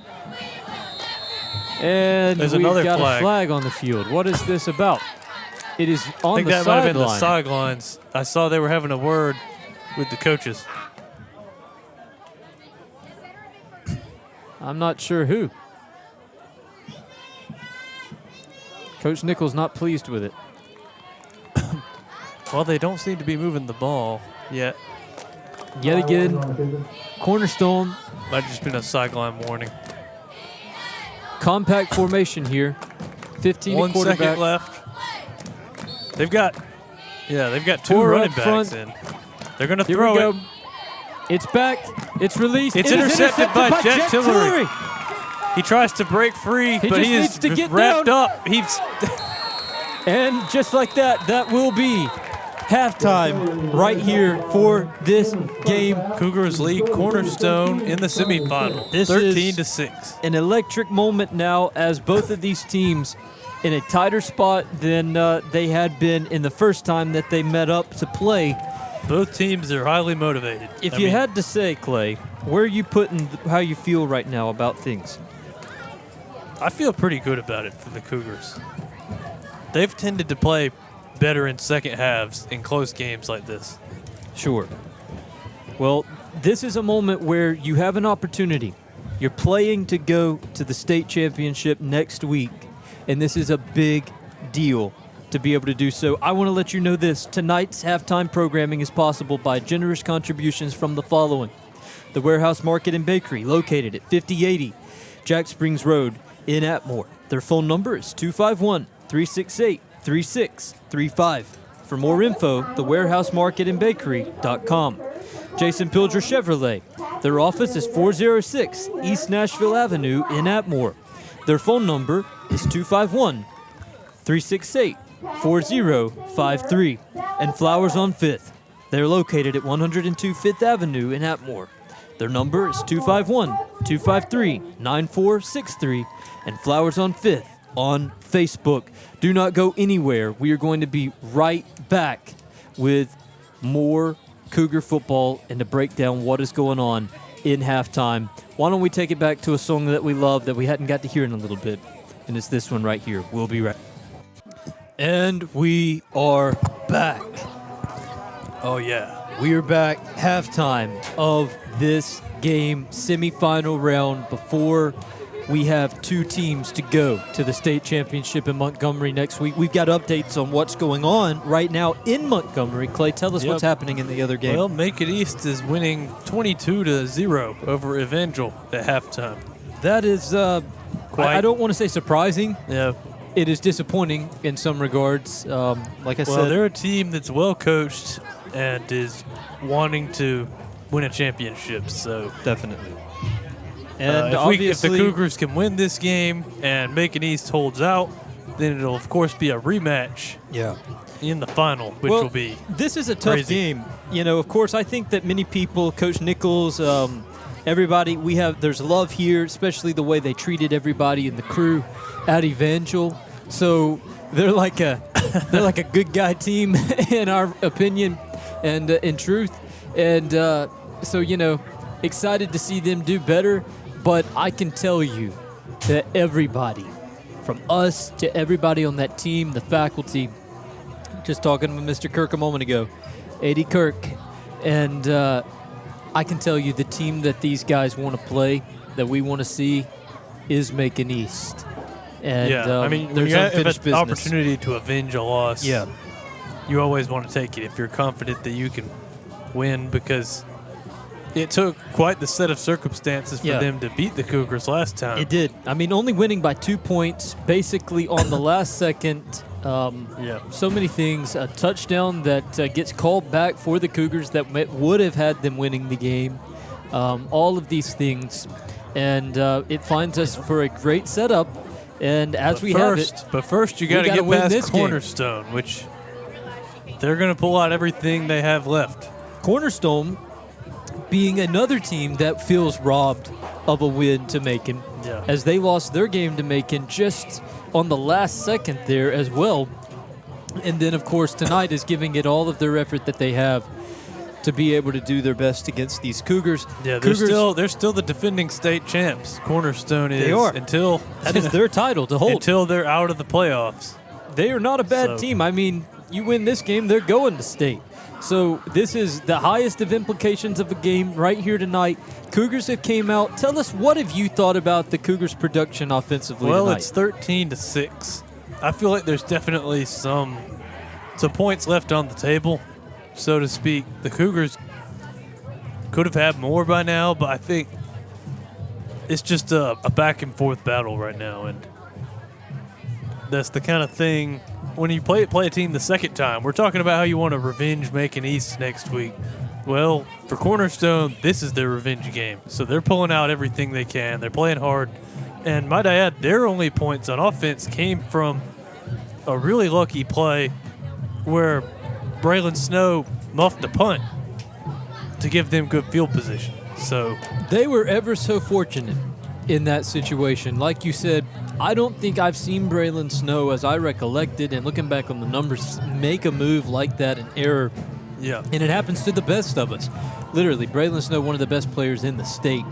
Speaker 6: And
Speaker 5: There's
Speaker 6: we've
Speaker 5: another
Speaker 6: got
Speaker 5: flag.
Speaker 6: a flag on the field. What is this about? It is
Speaker 5: I
Speaker 6: on
Speaker 5: think
Speaker 6: the
Speaker 5: that might have been the
Speaker 6: sideline.
Speaker 5: sidelines. I saw they were having a word with the coaches.
Speaker 6: I'm not sure who. Coach Nichols not pleased with it.
Speaker 5: Well, they don't seem to be moving the ball yet.
Speaker 6: Yet again, Cornerstone,
Speaker 5: Might have just been a sideline warning.
Speaker 6: compact formation here. 15
Speaker 5: 1
Speaker 6: at quarterback.
Speaker 5: second left. They've got two
Speaker 6: 4
Speaker 5: running
Speaker 6: up
Speaker 5: backs
Speaker 6: front.
Speaker 5: in. They're going to
Speaker 6: Here
Speaker 5: throw
Speaker 6: we
Speaker 5: it.
Speaker 6: go. It's back. It's released.
Speaker 5: It's
Speaker 6: It is
Speaker 5: intercepted by Jet Tillery.
Speaker 6: Tillery.
Speaker 5: He tries to break free, but
Speaker 6: just
Speaker 5: he
Speaker 6: needs
Speaker 5: is
Speaker 6: to get
Speaker 5: wrapped
Speaker 6: down.
Speaker 5: up. He's
Speaker 6: And just like that, that will be halftime right here for this game.
Speaker 5: Cougars lead Cornerstone in the semifinal,
Speaker 6: This is
Speaker 5: 13-6.
Speaker 6: an electric moment now as both of these teams in a tighter spot than they had been in the first time that they met up to play.
Speaker 5: Both teams are highly motivated.
Speaker 6: If
Speaker 5: I
Speaker 6: you
Speaker 5: mean,
Speaker 6: had to say, Clay, where are you putting how you feel right now about things?
Speaker 5: I feel pretty good about it for the Cougars. They've tended to play better in second halves in close games like this.
Speaker 6: Sure. Well, this is a moment where you have an opportunity. You're playing to go to the state championship next week, and this is a big deal to be able to do so. I want to let you know this. Tonight's halftime programming is possible by generous contributions from the following. The Warehouse Market and Bakery, located at 5080 Jack Springs Road in Atmore. Their phone number is 251-368-3635. For more info, thewarehousemarketandbakery.com. Jason Pilger Chevrolet. Their office is 406 East Nashville Avenue in Atmore. Their phone number is 251-368-4053. And Flowers on 5th. They're located at 102 5th Avenue in Atmore. Their number is 251-253-9463. And Flowers on 5th on Facebook. Do not go anywhere. We are going to be right back with more Cougar football and to break down what is going on in halftime. Why don't we take it back to a song that we love that we hadn't got to hear in a little bit? And it's this one right here. We'll be right. And we are back.
Speaker 5: Oh, yeah.
Speaker 6: We are back. Halftime of this game, semifinal round before we have two teams to go to the state championship in Montgomery next week. We've got updates on what's going on right now in Montgomery. Clay, tell us what's happening in the other game.
Speaker 5: Well, Make It East is winning 22-0 over Evangel at halftime.
Speaker 6: That is, I don't want to say surprising.
Speaker 5: Yeah.
Speaker 6: It is disappointing in some regards. Like I
Speaker 5: Well,
Speaker 6: said,
Speaker 5: they're a team that's well coached and is wanting to win a championship. So
Speaker 6: definitely. And
Speaker 5: if the
Speaker 6: obviously,
Speaker 5: Cougars can win this game and Make It East holds out, then it'll of course be a rematch.
Speaker 6: Yeah.
Speaker 5: In the final, which will be
Speaker 6: this is a tough
Speaker 5: crazy.
Speaker 6: game. You know, of course, I think that many people, Coach Nichols, everybody, there's love here, especially the way they treated everybody in the crew at Evangel. So they're like a They're like a good guy team in our opinion and in truth. And so, excited to see them do better. But I can tell you that everybody, from us to everybody on that team, the faculty, just talking with Mr. Kirk a moment ago, A.D. Kirk, and I can tell you the team that these guys want to play, that we want to see, is Macon East. And
Speaker 5: when
Speaker 6: there's
Speaker 5: you have
Speaker 6: unfinished
Speaker 5: an
Speaker 6: business.
Speaker 5: opportunity to avenge a loss,
Speaker 6: Yeah.
Speaker 5: you always want to take it if you're confident that you can win, because it took quite the set of circumstances for them to beat the Cougars last time.
Speaker 6: It did. Only winning by 2 points, basically on the last second. So many things. A touchdown that gets called back for the Cougars that would have had them winning the game. All of these things. And it finds us for a great setup. And as
Speaker 5: But first, you got to get past Cornerstone, which they're going to pull out everything they have left.
Speaker 6: Cornerstone being another team that feels robbed of a win to Macon, as they lost their game to Macon just on the last second there as well. And then, of course, tonight is giving it all of their effort that they have to be able to do their best against these Cougars.
Speaker 5: Yeah, they're still the defending state champs. Cornerstone is.
Speaker 6: They are.
Speaker 5: That
Speaker 6: is their title to hold.
Speaker 5: Until they're out of the playoffs.
Speaker 6: They are not a bad team. You win this game, they're going to state. So this is the highest of implications of a game right here tonight. Cougars have came out. Tell us, what have you thought about the Cougars' production offensively tonight?
Speaker 5: Well, it's 13-6. I feel like there's definitely some points left on the table, so to speak. The Cougars could have had more by now, but I think it's just a back-and-forth battle right now, and that's the kind of thing. When you play a team the second time, we're talking about how you want to revenge Macon East next week. Well, for Cornerstone, this is their revenge game. So they're pulling out everything they can. They're playing hard. And might I add, their only points on offense came from a really lucky play where Braylon Snow muffed a punt to give them good field position. So
Speaker 6: they were ever so fortunate in that situation. Like you said, I don't think I've seen Braylon Snow, as I recollected, and looking back on the numbers, make a move like that, an error.
Speaker 5: Yeah.
Speaker 6: And it happens to the best of us. Literally, Braylon Snow, one of the best players in the state.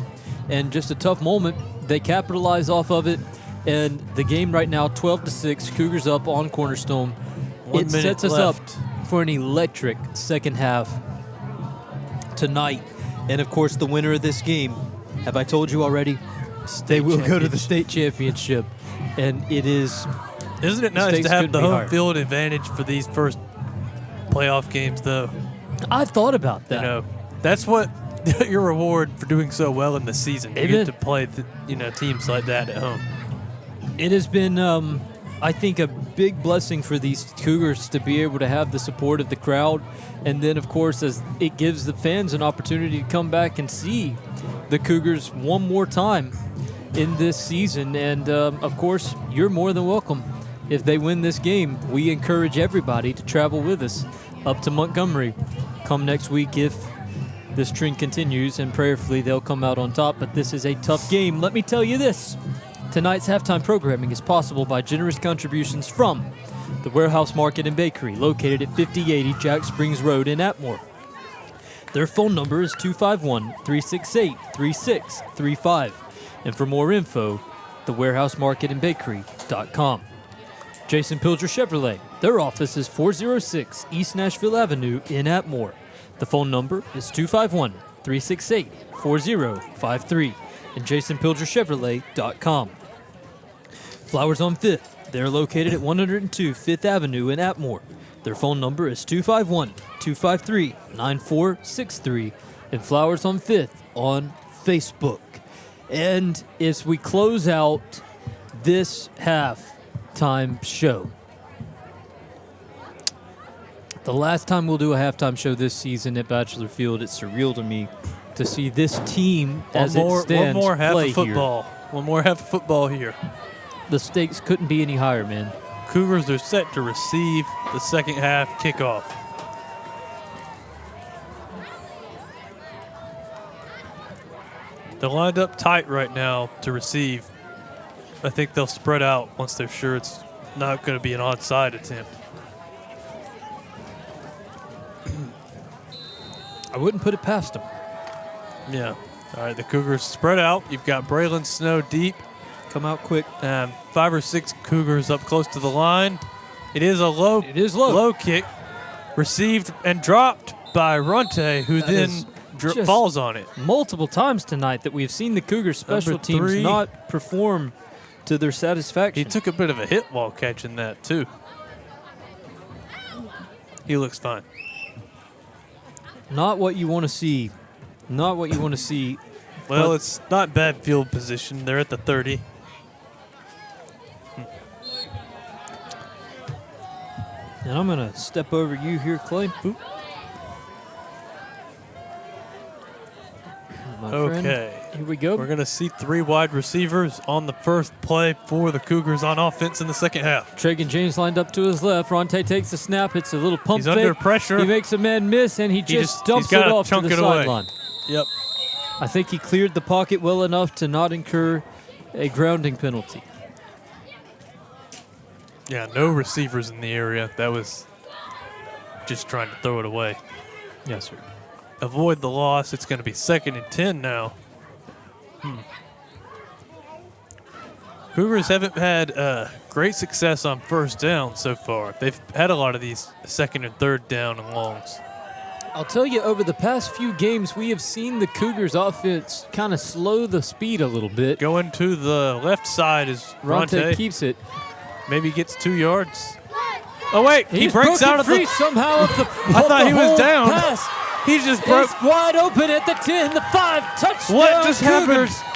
Speaker 6: And just a tough moment. They capitalize off of it. And the game right now, 12-6, Cougars up on Cornerstone. It sets us up for an electric second half tonight. And, of course, the winner of this game, have I told you already? They will go to the state championship, and it is.
Speaker 5: Isn't it nice to have the home field advantage for these first playoff games, though?
Speaker 6: I've thought about that.
Speaker 5: That's what your reward for doing so well in the season. You get to play, teams like that at home.
Speaker 6: It has been, I think, a big blessing for these Cougars to be able to have the support of the crowd, and then, of course, as it gives the fans an opportunity to come back and see the Cougars one more time in this season. And, of course, you're more than welcome. If they win this game, we encourage everybody to travel with us up to Montgomery come next week if this trend continues, and prayerfully they'll come out on top. But this is a tough game. Let me tell you this. Tonight's halftime programming is possible by generous contributions from the Warehouse Market and Bakery, located at 5080 Jack Springs Road in Atmore. Their phone number is 251-368-3635. And for more info, thewarehousemarketandbakery.com. Jason Pilger Chevrolet. Their office is 406 East Nashville Avenue in Atmore. The phone number is 251-368-4053. And jasonpilgerchevrolet.com. Flowers on 5th. They're located at 102 5th Avenue in Atmore. Their phone number is 251-253-9463. And Flowers on 5th on Facebook. And as we close out this halftime show, the last time we'll do a halftime show this season at Bachelor Field, it's surreal to me to see this team as it stands
Speaker 5: one more half
Speaker 6: play
Speaker 5: of football.
Speaker 6: Here.
Speaker 5: One more half of football here.
Speaker 6: The stakes couldn't be any higher, man.
Speaker 5: Cougars are set to receive the second half kickoff. They're lined up tight right now to receive. I think they'll spread out once they're sure it's not going to be an onside attempt.
Speaker 6: I wouldn't put it past them.
Speaker 5: Yeah. All right, the Cougars spread out. You've got Braylon Snow deep.
Speaker 6: Come out quick.
Speaker 5: 5 or 6 Cougars up close to the line. It is a low.
Speaker 6: It is low.
Speaker 5: Low kick, received and dropped by Ronte, who
Speaker 6: That
Speaker 5: then
Speaker 6: is just
Speaker 5: falls on it.
Speaker 6: Multiple times tonight that we've seen the Cougars special
Speaker 5: Number
Speaker 6: teams
Speaker 5: 3.
Speaker 6: not perform to their satisfaction.
Speaker 5: He took a bit of a hit while catching that too. He looks fine.
Speaker 6: Not what you want to see. Not what you want to see.
Speaker 5: Well,
Speaker 6: But-
Speaker 5: it's not bad field position. They're at the 30.
Speaker 6: And I'm going to step over you here, Clay. Oop. My friend.
Speaker 5: Okay.
Speaker 6: Here we go.
Speaker 5: We're going to see 3 wide receivers on the first play for the Cougars on offense in the second half.
Speaker 6: Tragan James lined up to his left. Ronte takes the snap. It's a little pump
Speaker 5: He's
Speaker 6: fake.
Speaker 5: under pressure.
Speaker 6: He makes a man miss, and he just dumps it
Speaker 5: gotta
Speaker 6: off to
Speaker 5: chunk
Speaker 6: the
Speaker 5: it away.
Speaker 6: sideline.
Speaker 5: Yep.
Speaker 6: I think he cleared the pocket well enough to not incur a grounding penalty.
Speaker 5: Yeah, no receivers in the area. That was just trying to throw it away.
Speaker 6: Yes, sir.
Speaker 5: Avoid the loss. It's going to be 2nd and 10 now. Cougars haven't had great success on first down so far. They've had a lot of these 2nd and 3rd down and longs.
Speaker 6: I'll tell you, over the past few games, we have seen the Cougars offense kind of slow the speed a little bit.
Speaker 5: Going to the left side is
Speaker 6: Ronte
Speaker 5: Ronte.
Speaker 6: keeps it.
Speaker 5: Maybe gets 2 yards. Oh, wait. He
Speaker 6: He's
Speaker 5: breaks
Speaker 6: broken
Speaker 5: out of
Speaker 6: free
Speaker 5: the...
Speaker 6: somehow of the
Speaker 5: I thought he was down.
Speaker 6: Pass.
Speaker 5: He just broke...
Speaker 6: It's wide open at the 10, the 5, touchdown
Speaker 5: What just
Speaker 6: Cougars.
Speaker 5: happened?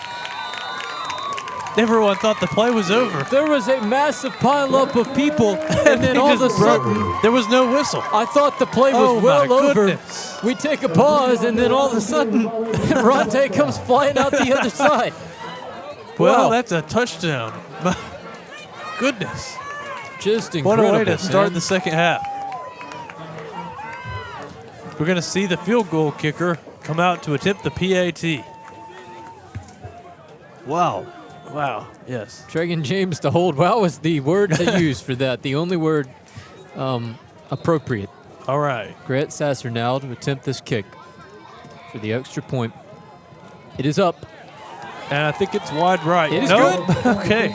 Speaker 5: Everyone thought the play was over.
Speaker 6: There was a massive pileup of people, and then all of a sudden,
Speaker 5: there was no whistle.
Speaker 6: I thought the play was
Speaker 5: Oh,
Speaker 6: well
Speaker 5: my
Speaker 6: over.
Speaker 5: goodness.
Speaker 6: We take a pause, and then all of a sudden, Ronte comes flying out the other side.
Speaker 5: Well,
Speaker 6: Wow.
Speaker 5: that's a touchdown. My goodness.
Speaker 6: Just
Speaker 5: What
Speaker 6: incredible.
Speaker 5: a way to start
Speaker 6: man.
Speaker 5: the second half. We're going to see the field goal kicker come out to attempt the PAT. Wow. Wow, yes.
Speaker 6: Tragan James to hold. Wow was the word to use for that. The only word appropriate.
Speaker 5: All right.
Speaker 6: Grant Sasser now to attempt this kick for the extra point. It is up.
Speaker 5: And I think it's wide right.
Speaker 6: It is
Speaker 5: good. Okay.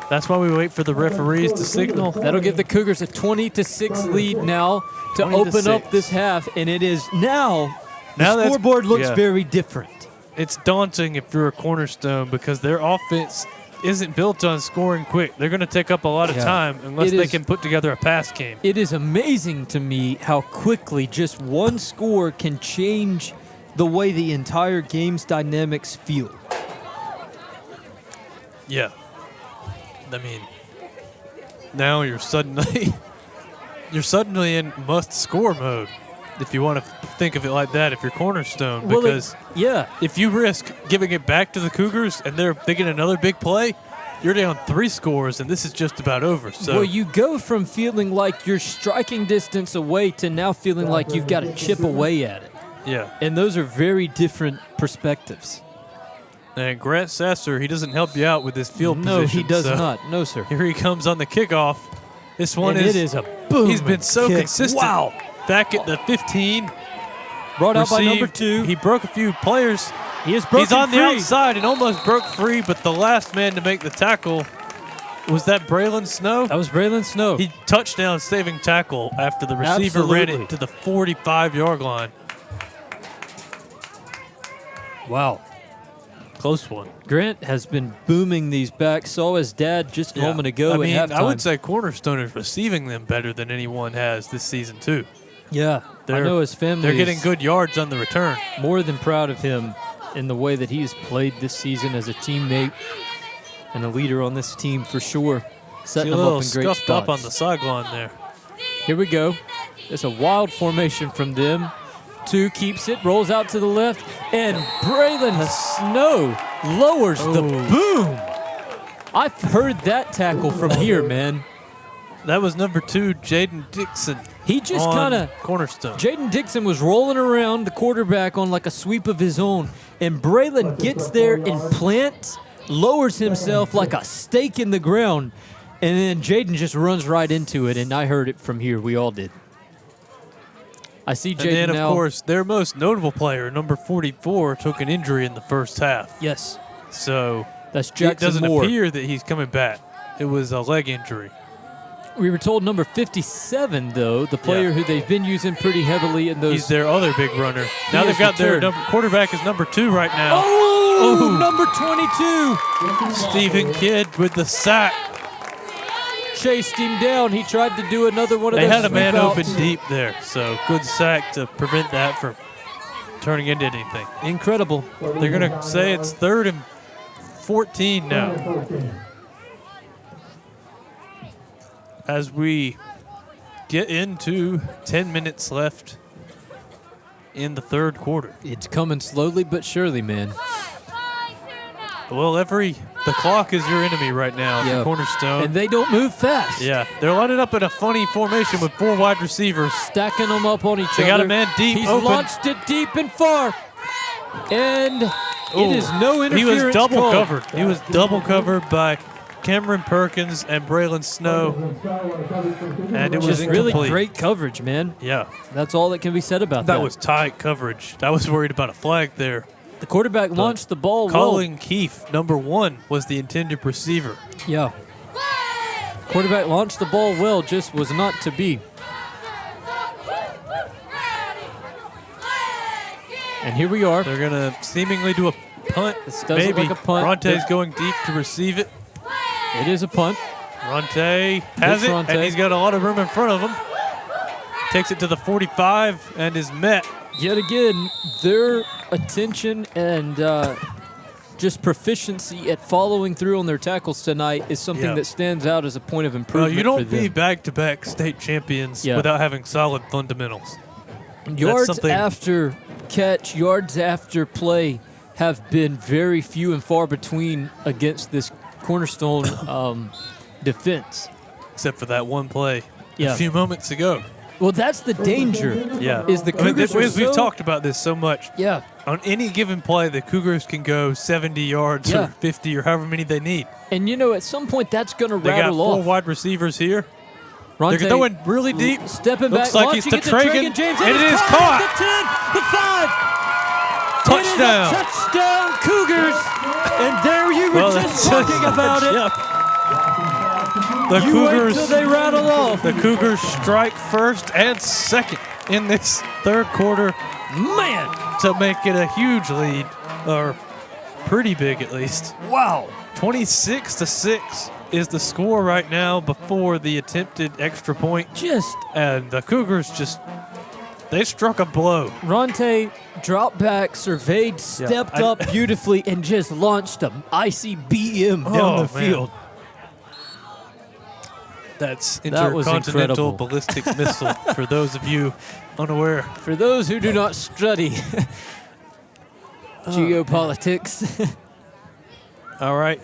Speaker 5: That's why we wait for the referees to signal.
Speaker 6: That'll give the Cougars a 20-6 lead now to
Speaker 5: 20 to
Speaker 6: open up
Speaker 5: 6.
Speaker 6: this half, and it is now the
Speaker 5: that's-
Speaker 6: scoreboard looks
Speaker 5: yeah.
Speaker 6: very different.
Speaker 5: It's daunting if you're a Cornerstone because their offense isn't built on scoring quick. They're going to take up a lot of
Speaker 6: Yeah.
Speaker 5: time unless
Speaker 6: It
Speaker 5: they
Speaker 6: is-
Speaker 5: can put together a pass game.
Speaker 6: It is amazing to me how quickly just one score can change the way the entire game's dynamics feel.
Speaker 5: Yeah. I mean, now you're suddenly in must-score mode, if you want to think of it like that, if you're Cornerstone,
Speaker 6: Well,
Speaker 5: because
Speaker 6: yeah,
Speaker 5: if you risk giving it back to the Cougars and they're thinking another big play, you're down 3 scores, and this is just about over. So
Speaker 6: well, you go from feeling like you're striking distance away to now feeling like you've got to chip away at it.
Speaker 5: yeah.
Speaker 6: And those are very different perspectives.
Speaker 5: And Grant Sasser, he doesn't help you out with his field
Speaker 6: No,
Speaker 5: position.
Speaker 6: he does
Speaker 5: so
Speaker 6: not. No, sir.
Speaker 5: Here he comes on the kickoff. This one
Speaker 6: And
Speaker 5: is,
Speaker 6: it is a boom.
Speaker 5: he's been so
Speaker 6: kick.
Speaker 5: consistent.
Speaker 6: Wow.
Speaker 5: Back at the 15.
Speaker 6: Brought out by number
Speaker 5: received.
Speaker 6: 2.
Speaker 5: He broke a few players.
Speaker 6: He is broken
Speaker 5: He's on the
Speaker 6: free.
Speaker 5: outside and almost broke free, but the last man to make the tackle was that Braylon Snow.
Speaker 6: That was Braylon Snow.
Speaker 5: He touchdown saving tackle after the receiver ran
Speaker 6: Absolutely.
Speaker 5: it to the 45-yard line.
Speaker 6: Wow.
Speaker 5: Close one.
Speaker 6: Grant has been booming these back. Saw his dad just a moment ago
Speaker 5: I mean,
Speaker 6: at halftime.
Speaker 5: I would say Cornerstone is receiving them better than anyone has this season, too.
Speaker 6: yeah, I know his family
Speaker 5: They're getting
Speaker 6: is
Speaker 5: good yards on the return.
Speaker 6: more than proud of him in the way that he has played this season as a teammate and a leader on this team for sure.
Speaker 5: See
Speaker 6: Setting
Speaker 5: a
Speaker 6: them
Speaker 5: little
Speaker 6: up in great
Speaker 5: scuffed
Speaker 6: spots.
Speaker 5: up on the sideline there.
Speaker 6: Here we go. It's a wild formation from them. 2 keeps it, rolls out to the left, and Braylon Snow lowers the boom. I've heard that tackle from here, man.
Speaker 5: That was number 2, Jaden Dixon.
Speaker 6: He just
Speaker 5: on
Speaker 6: kind of
Speaker 5: Cornerstone.
Speaker 6: Jaden Dixon was rolling around the quarterback on like a sweep of his own, and Braylon gets there and plants, lowers himself like a stake in the ground, and then Jaden just runs right into it, and I heard it from here. We all did. I see
Speaker 5: And
Speaker 6: Jaden
Speaker 5: then, of
Speaker 6: now.
Speaker 5: course, their most notable player, number 44, took an injury in the first half.
Speaker 6: Yes,
Speaker 5: So
Speaker 6: that's
Speaker 5: it
Speaker 6: Jackson
Speaker 5: doesn't
Speaker 6: Moore.
Speaker 5: appear that he's coming back. It was a leg injury.
Speaker 6: We were told number 57, though, the player
Speaker 5: Yeah.
Speaker 6: who they've been using pretty heavily in those.
Speaker 5: He's their other big runner. Now
Speaker 6: has
Speaker 5: they've got their
Speaker 6: returned.
Speaker 5: quarterback is number 2 right now.
Speaker 6: Oh,
Speaker 5: Ooh.
Speaker 6: number 22.
Speaker 5: Stephen Kidd with the sack.
Speaker 6: Chased him down. He tried to do another one of
Speaker 5: They
Speaker 6: those
Speaker 5: had a man
Speaker 6: sweep
Speaker 5: open
Speaker 6: outs.
Speaker 5: deep there, so good sack to prevent that from turning into anything.
Speaker 6: Incredible.
Speaker 5: They're going to say it's 3rd and 14 now. As we get into 10 minutes left in the third quarter.
Speaker 6: It's coming slowly but surely, man.
Speaker 5: Well, the clock is your enemy right now
Speaker 6: Yeah.
Speaker 5: for Cornerstone.
Speaker 6: And they don't move fast.
Speaker 5: Yeah, they're lining up in a funny formation with 4 wide receivers.
Speaker 6: Stacking them up on each other.
Speaker 5: They got a man deep
Speaker 6: He's
Speaker 5: open.
Speaker 6: launched it deep and far. And
Speaker 5: Ooh,
Speaker 6: it is no
Speaker 5: He
Speaker 6: interference
Speaker 5: was double
Speaker 6: called.
Speaker 5: covered. He was double covered by Cameron Perkins and Braylon Snow, and it was
Speaker 6: Just really
Speaker 5: incomplete.
Speaker 6: great coverage, man.
Speaker 5: Yeah,
Speaker 6: That's all that can be said about that.
Speaker 5: that was tight coverage. I was worried about a flag there.
Speaker 6: The quarterback launched the ball
Speaker 5: Colin Keefe, number 1, was the intended receiver.
Speaker 6: well. Yeah. Quarterback launched the ball well, just was not to be. And here we are.
Speaker 5: They're gonna seemingly do a punt.
Speaker 6: This does
Speaker 5: Maybe
Speaker 6: look like a punt.
Speaker 5: Ronte's going deep to receive it.
Speaker 6: It is a punt.
Speaker 5: Ronte has it,
Speaker 6: Ronte.
Speaker 5: and he's got a lot of room in front of him. Takes it to the 45 and is met.
Speaker 6: Yet again, their attention and just proficiency at following through on their tackles tonight is something
Speaker 5: Yeah.
Speaker 6: that stands out as a point of
Speaker 5: Well,
Speaker 6: improvement
Speaker 5: you
Speaker 6: for
Speaker 5: don't
Speaker 6: them.
Speaker 5: be back-to-back state champions
Speaker 6: Yeah.
Speaker 5: without having solid fundamentals.
Speaker 6: Yards
Speaker 5: something-
Speaker 6: after catch, yards after play have been very few and far between against this Cornerstone defense.
Speaker 5: Except for that one play
Speaker 6: Yeah.
Speaker 5: a few moments ago.
Speaker 6: Well, that's the danger.
Speaker 5: Yeah.
Speaker 6: Is the
Speaker 5: I mean,
Speaker 6: Cougars are
Speaker 5: we've
Speaker 6: so-
Speaker 5: talked about this so much.
Speaker 6: Yeah.
Speaker 5: On any given play, the Cougars can go 70 yards
Speaker 6: Yeah.
Speaker 5: or 50 or however many they need.
Speaker 6: And, you know, at some point that's going to
Speaker 5: They got
Speaker 6: rattle
Speaker 5: 4
Speaker 6: off.
Speaker 5: wide receivers here.
Speaker 6: Ronte
Speaker 5: They're going really deep.
Speaker 6: stepping
Speaker 5: Looks
Speaker 6: back,
Speaker 5: like
Speaker 6: launching
Speaker 5: he's to
Speaker 6: it to
Speaker 5: Tragan,
Speaker 6: James,
Speaker 5: and it
Speaker 6: it's
Speaker 5: is caught.
Speaker 6: The 10, the 5.
Speaker 5: Touchdown.
Speaker 6: It is a touchdown, Cougars. And there you were just talking about it.
Speaker 5: Yep. The
Speaker 6: You wait
Speaker 5: Cougars.
Speaker 6: till they rattle off.
Speaker 5: The Cougars strike first and second in this third quarter
Speaker 6: Man,
Speaker 5: to make it a huge lead, or pretty big at least.
Speaker 6: wow.
Speaker 5: 26-6 is the score right now before the attempted extra point,
Speaker 6: Just
Speaker 5: and the Cougars they struck a blow.
Speaker 6: Ronte dropped back, surveyed, stepped
Speaker 5: I-
Speaker 6: up beautifully, and just launched a ICBM down
Speaker 5: Oh,
Speaker 6: the
Speaker 5: man.
Speaker 6: field.
Speaker 5: That's
Speaker 6: That was
Speaker 5: intercontinental
Speaker 6: incredible.
Speaker 5: ballistic missile for those of you unaware.
Speaker 6: For those who do not study geopolitics,
Speaker 5: All right,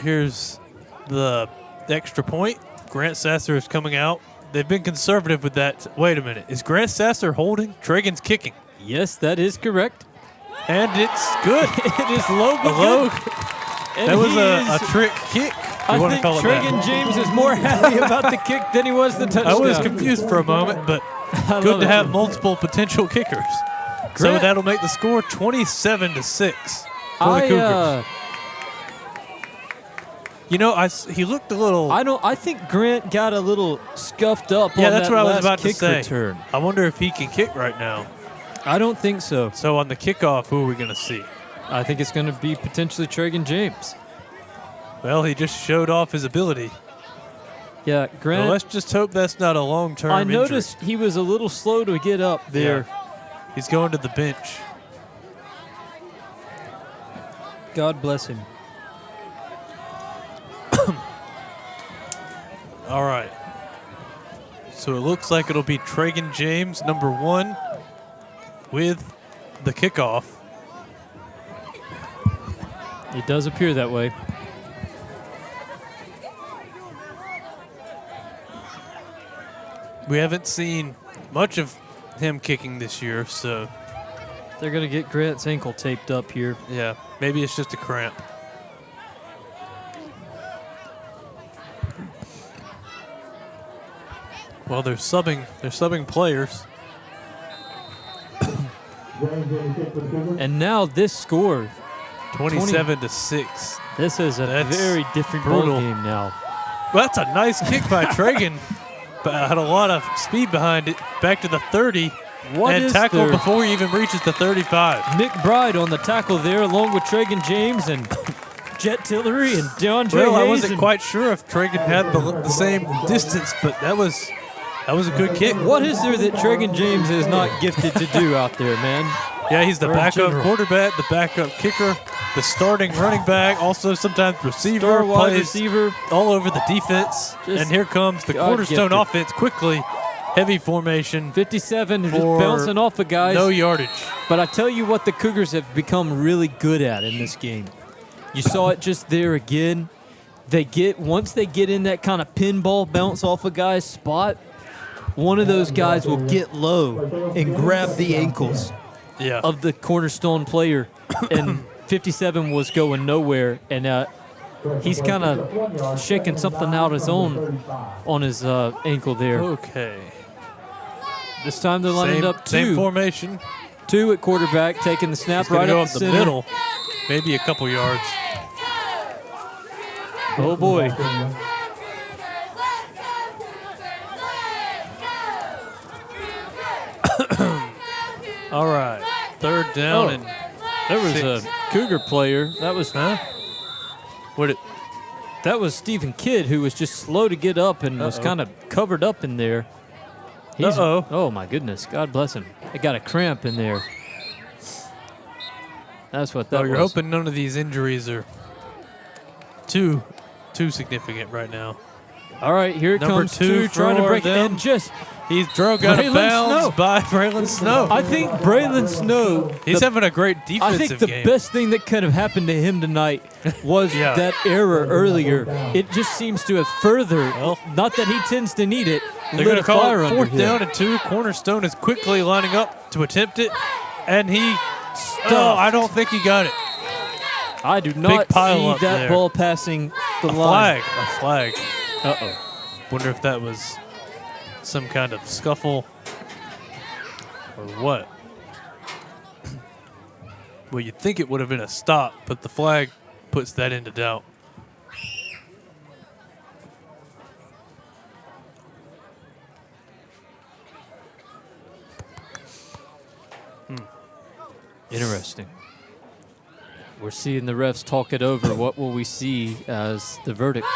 Speaker 5: here's the extra point. Grant Sasser is coming out. They've been conservative with that. Wait a minute. Is Grant Sasser holding? Tragan's kicking.
Speaker 6: yes, that is correct.
Speaker 5: And it's good.
Speaker 6: It is low but
Speaker 5: Hello.
Speaker 6: good. And
Speaker 5: That was
Speaker 6: he
Speaker 5: a
Speaker 6: is-
Speaker 5: trick kick.
Speaker 6: I
Speaker 5: You want to
Speaker 6: think
Speaker 5: call it
Speaker 6: Tragan
Speaker 5: that?
Speaker 6: James is more happy about the kick than he was the touchdown.
Speaker 5: I was confused for a moment, but
Speaker 6: I
Speaker 5: good
Speaker 6: love
Speaker 5: to
Speaker 6: it.
Speaker 5: have multiple potential kickers. So
Speaker 6: Grant-
Speaker 5: that'll make the score 27-6 for the Cougars. You know, he looked a little.
Speaker 6: I think Grant got a little scuffed up
Speaker 5: Yeah,
Speaker 6: on
Speaker 5: that's
Speaker 6: that
Speaker 5: what I was
Speaker 6: last
Speaker 5: about to
Speaker 6: kick
Speaker 5: say.
Speaker 6: return.
Speaker 5: I wonder if he can kick right now.
Speaker 6: I don't think so.
Speaker 5: So on the kickoff, who are we going to see?
Speaker 6: I think it's going to be potentially Tragan James.
Speaker 5: Well, he just showed off his ability.
Speaker 6: Yeah,
Speaker 5: Well,
Speaker 6: Grant.
Speaker 5: let's just hope that's not a long-term
Speaker 6: I
Speaker 5: injury.
Speaker 6: noticed he was a little slow to get up there.
Speaker 5: Yeah. He's going to the bench.
Speaker 6: God bless him.
Speaker 5: All right. So it looks like it'll be Tragan James, number 1, with the kickoff.
Speaker 6: It does appear that way.
Speaker 5: We haven't seen much of him kicking this year, so
Speaker 6: They're going to get Grant's ankle taped up here.
Speaker 5: yeah, maybe it's just a cramp. Well, they're subbing players.
Speaker 2: James in the kick for the Cougars.
Speaker 6: And now this score,
Speaker 5: 27-6.
Speaker 6: this is a
Speaker 5: That's
Speaker 6: very different
Speaker 5: brutal.
Speaker 6: ball game now.
Speaker 5: Well, that's a nice kick by Traegan. But had a lot of speed behind it. Back to the 30.
Speaker 6: What
Speaker 5: and
Speaker 6: is
Speaker 5: tackle
Speaker 6: there?
Speaker 5: before he even reaches the 35.
Speaker 6: Nick Bride on the tackle there, along with Traegan James and Jet Tillery and DeAndre
Speaker 5: Well, I
Speaker 6: Hayes
Speaker 5: wasn't
Speaker 6: and-
Speaker 5: quite sure if Traegan had the same distance, but that was a good kick.
Speaker 6: What is there that Traegan James is not gifted to do out there, man?
Speaker 5: Yeah, he's the
Speaker 6: Or in
Speaker 5: backup
Speaker 6: general.
Speaker 5: quarterback, the backup kicker, the starting running back, also sometimes receiver,
Speaker 6: Star wide
Speaker 5: plays
Speaker 6: receiver.
Speaker 5: all over the defense.
Speaker 6: Just
Speaker 5: And here comes the Cornerstone
Speaker 6: God-gifted.
Speaker 5: offense quickly. Heavy formation,
Speaker 6: 57 just
Speaker 5: For
Speaker 6: bouncing off of guys.
Speaker 5: no yardage.
Speaker 6: But I tell you what the Cougars have become really good at in this game. You saw it just there again. Once they get in that kind of pinball bounce off a guy's spot, one of those guys will get low and grab the ankles
Speaker 5: Yeah.
Speaker 6: of the Cornerstone player. And 57 was going nowhere. And he's kind of shaking something out his own on his ankle there.
Speaker 5: Okay.
Speaker 6: This time they're lining up
Speaker 5: Same
Speaker 6: two.
Speaker 5: formation.
Speaker 6: Two at quarterback, taking the snap
Speaker 5: He's gonna
Speaker 6: right
Speaker 5: go
Speaker 6: up
Speaker 5: up
Speaker 6: the
Speaker 5: the
Speaker 6: center.
Speaker 5: middle, maybe a couple yards.
Speaker 6: Oh boy.
Speaker 5: All right, third down
Speaker 6: Oh.
Speaker 5: and
Speaker 6: There was
Speaker 5: 6.
Speaker 6: a Cougar player. That was
Speaker 5: What it?
Speaker 6: That was Stephen Kidd, who was just slow to get up and was
Speaker 5: Uh-oh.
Speaker 6: kind of covered up in there. He's-
Speaker 5: Uh-oh.
Speaker 6: Oh my goodness! God bless him. I got a cramp in there. That's what that
Speaker 5: Oh, you're
Speaker 6: was.
Speaker 5: hoping none of these injuries are too significant right now.
Speaker 6: All right, here it
Speaker 5: Number
Speaker 6: comes.
Speaker 5: 2
Speaker 6: trying to
Speaker 5: for
Speaker 6: break
Speaker 5: them.
Speaker 6: and just.
Speaker 5: He's drug out of
Speaker 6: Braylon
Speaker 5: bounds
Speaker 6: Snow.
Speaker 5: by Braylon Snow.
Speaker 6: I think Braylon Snow.
Speaker 5: He's
Speaker 6: the-
Speaker 5: having a great
Speaker 6: I
Speaker 5: defensive
Speaker 6: think the
Speaker 5: game.
Speaker 6: best thing that could have happened to him tonight was
Speaker 5: Yeah.
Speaker 6: that error earlier. It just seems to have furthered.
Speaker 5: Well,
Speaker 6: not that he tends to need it.
Speaker 5: They're
Speaker 6: lit
Speaker 5: going
Speaker 6: a
Speaker 5: to call
Speaker 6: fire
Speaker 5: it
Speaker 6: under
Speaker 5: 4th
Speaker 6: him.
Speaker 5: down and 2. Cornerstone is quickly lining up to attempt it, and he. Oh, I don't think he got it.
Speaker 6: I do not
Speaker 5: pile
Speaker 6: see
Speaker 5: up
Speaker 6: that
Speaker 5: there.
Speaker 6: ball passing the
Speaker 5: A
Speaker 6: line.
Speaker 5: flag.
Speaker 6: Uh-oh.
Speaker 5: Wonder if that was some kind of scuffle or what. Well, you'd think it would have been a stop, but the flag puts that into doubt.
Speaker 6: Interesting. We're seeing the refs talk it over. What will we see as the verdict?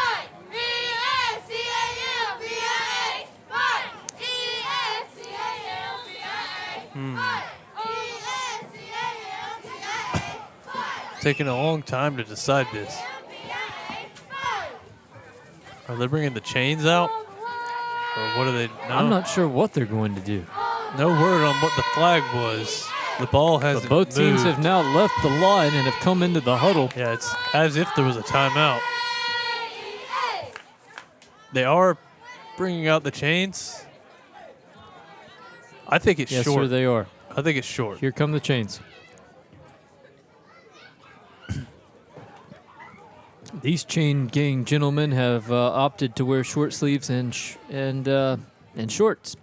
Speaker 5: Taking a long time to decide this. Are they bringing the chains out? Or what are they? No,
Speaker 6: I'm not sure what they're going to do.
Speaker 5: no word on what the flag was. The ball hasn't
Speaker 6: But both teams
Speaker 5: moved.
Speaker 6: have now left the line and have come into the huddle.
Speaker 5: Yeah, it's as if there was a timeout. They are bringing out the chains. I think it's
Speaker 6: Yes,
Speaker 5: short.
Speaker 6: sir, they are.
Speaker 5: I think it's short.
Speaker 6: Here come the chains. These chain gang gentlemen have opted to wear short sleeves and shorts.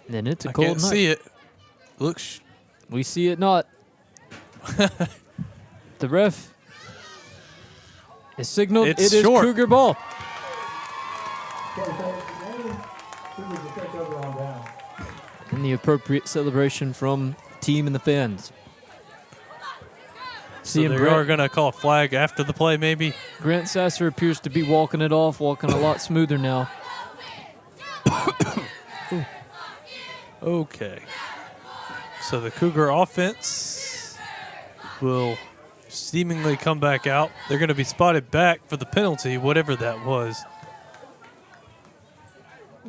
Speaker 6: And it's a
Speaker 5: I
Speaker 6: cold
Speaker 5: can't
Speaker 6: night.
Speaker 5: see it. Looks.
Speaker 6: We see it not. The ref is signaled.
Speaker 5: It's
Speaker 6: It is
Speaker 5: short.
Speaker 6: Cougar ball. And the appropriate celebration from team and the fans.
Speaker 5: So
Speaker 6: Seeing
Speaker 5: they are going to call a flag after the play, maybe.
Speaker 6: Grant Sasser appears to be walking it off, walking a lot smoother now.
Speaker 5: Okay. So the Cougar offense will seemingly come back out. They're going to be spotted back for the penalty, whatever that was.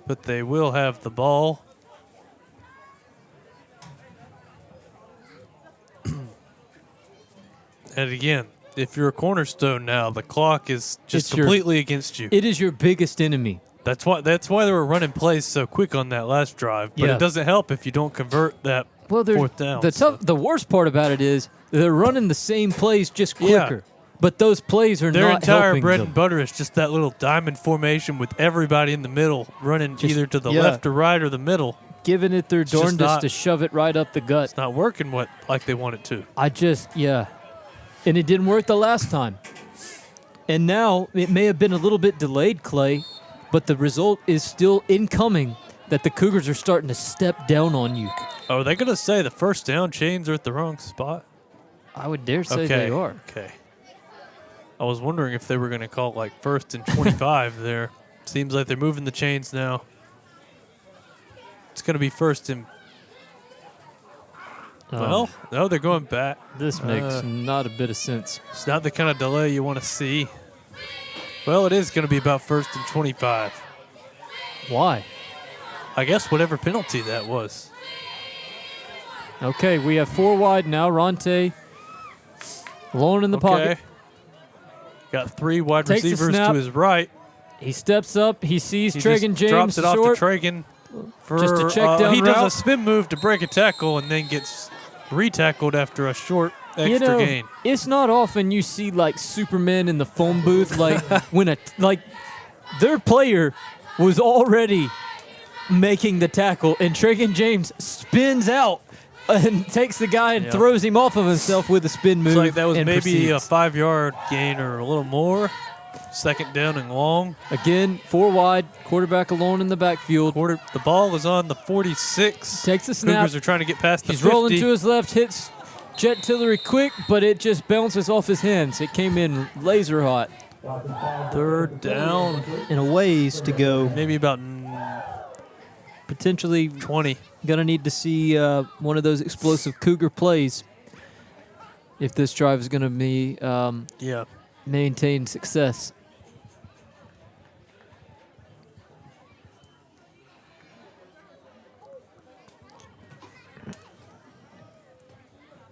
Speaker 5: But they will have the ball. And again, if you're a Cornerstone now, the clock is just
Speaker 6: It's your-
Speaker 5: completely against you.
Speaker 6: It is your biggest enemy.
Speaker 5: That's why they were running plays so quick on that last drive. But
Speaker 6: Yeah.
Speaker 5: it doesn't help if you don't convert that
Speaker 6: Well,
Speaker 5: fourth down.
Speaker 6: the worst part about it is they're running the same plays just
Speaker 5: Yeah.
Speaker 6: quicker. But those plays are
Speaker 5: Their
Speaker 6: not
Speaker 5: entire
Speaker 6: helping
Speaker 5: bread
Speaker 6: them.
Speaker 5: and butter is just that little diamond formation with everybody in the middle running
Speaker 6: Just-
Speaker 5: either to the
Speaker 6: yeah.
Speaker 5: left or right or the middle.
Speaker 6: giving it their
Speaker 5: just
Speaker 6: darndest
Speaker 5: not-
Speaker 6: to shove it right up the gut.
Speaker 5: It's not working like they want it to.
Speaker 6: And it didn't work the last time. And now it may have been a little bit delayed, Clay, but the result is still incoming that the Cougars are starting to step down on you.
Speaker 5: Oh, are they going to say the first down chains are at the wrong spot?
Speaker 6: I would dare say they are.
Speaker 5: Okay. I was wondering if they were going to call like 1st and 25 there. Seems like they're moving the chains now. It's going to be 1st and... Well, no, they're going back.
Speaker 6: This makes not a bit of sense.
Speaker 5: It's not the kind of delay you want to see. Well, it is going to be about 1st and 25.
Speaker 6: Why?
Speaker 5: I guess whatever penalty that was.
Speaker 6: Okay, we have 4 wide now. Ronte alone in the pocket.
Speaker 5: Got 3 wide
Speaker 6: Takes the
Speaker 5: receivers
Speaker 6: snap.
Speaker 5: to his right.
Speaker 6: He steps up. He sees
Speaker 5: He
Speaker 6: Tragan
Speaker 5: just
Speaker 6: James
Speaker 5: drops it off
Speaker 6: short.
Speaker 5: to Tragan. For,
Speaker 6: Just a check down
Speaker 5: he
Speaker 6: route.
Speaker 5: does a spin move to break a tackle and then gets re-tackled after a short extra gain.
Speaker 6: It's not often you see like Superman in the phone booth, like when their player was already making the tackle and Tragan James spins out and takes the guy and throws him off of himself with a spin move.
Speaker 5: It's like that was
Speaker 6: and
Speaker 5: maybe
Speaker 6: proceeds.
Speaker 5: a 5-yard gain or a little more. 2nd down and long.
Speaker 6: Again, 4 wide, quarterback alone in the backfield.
Speaker 5: The ball is on the 46.
Speaker 6: Takes the snap.
Speaker 5: Cougars are trying to get past the
Speaker 6: He's
Speaker 5: 50.
Speaker 6: rolling to his left, hits Jet Tillery quick, but it just bounces off his hands. It came in laser hot.
Speaker 5: 3rd down.
Speaker 4: And a ways to go.
Speaker 5: Maybe about
Speaker 6: Potentially
Speaker 5: 20.
Speaker 6: gonna need to see one of those explosive Cougar plays if this drive is gonna be maintain success.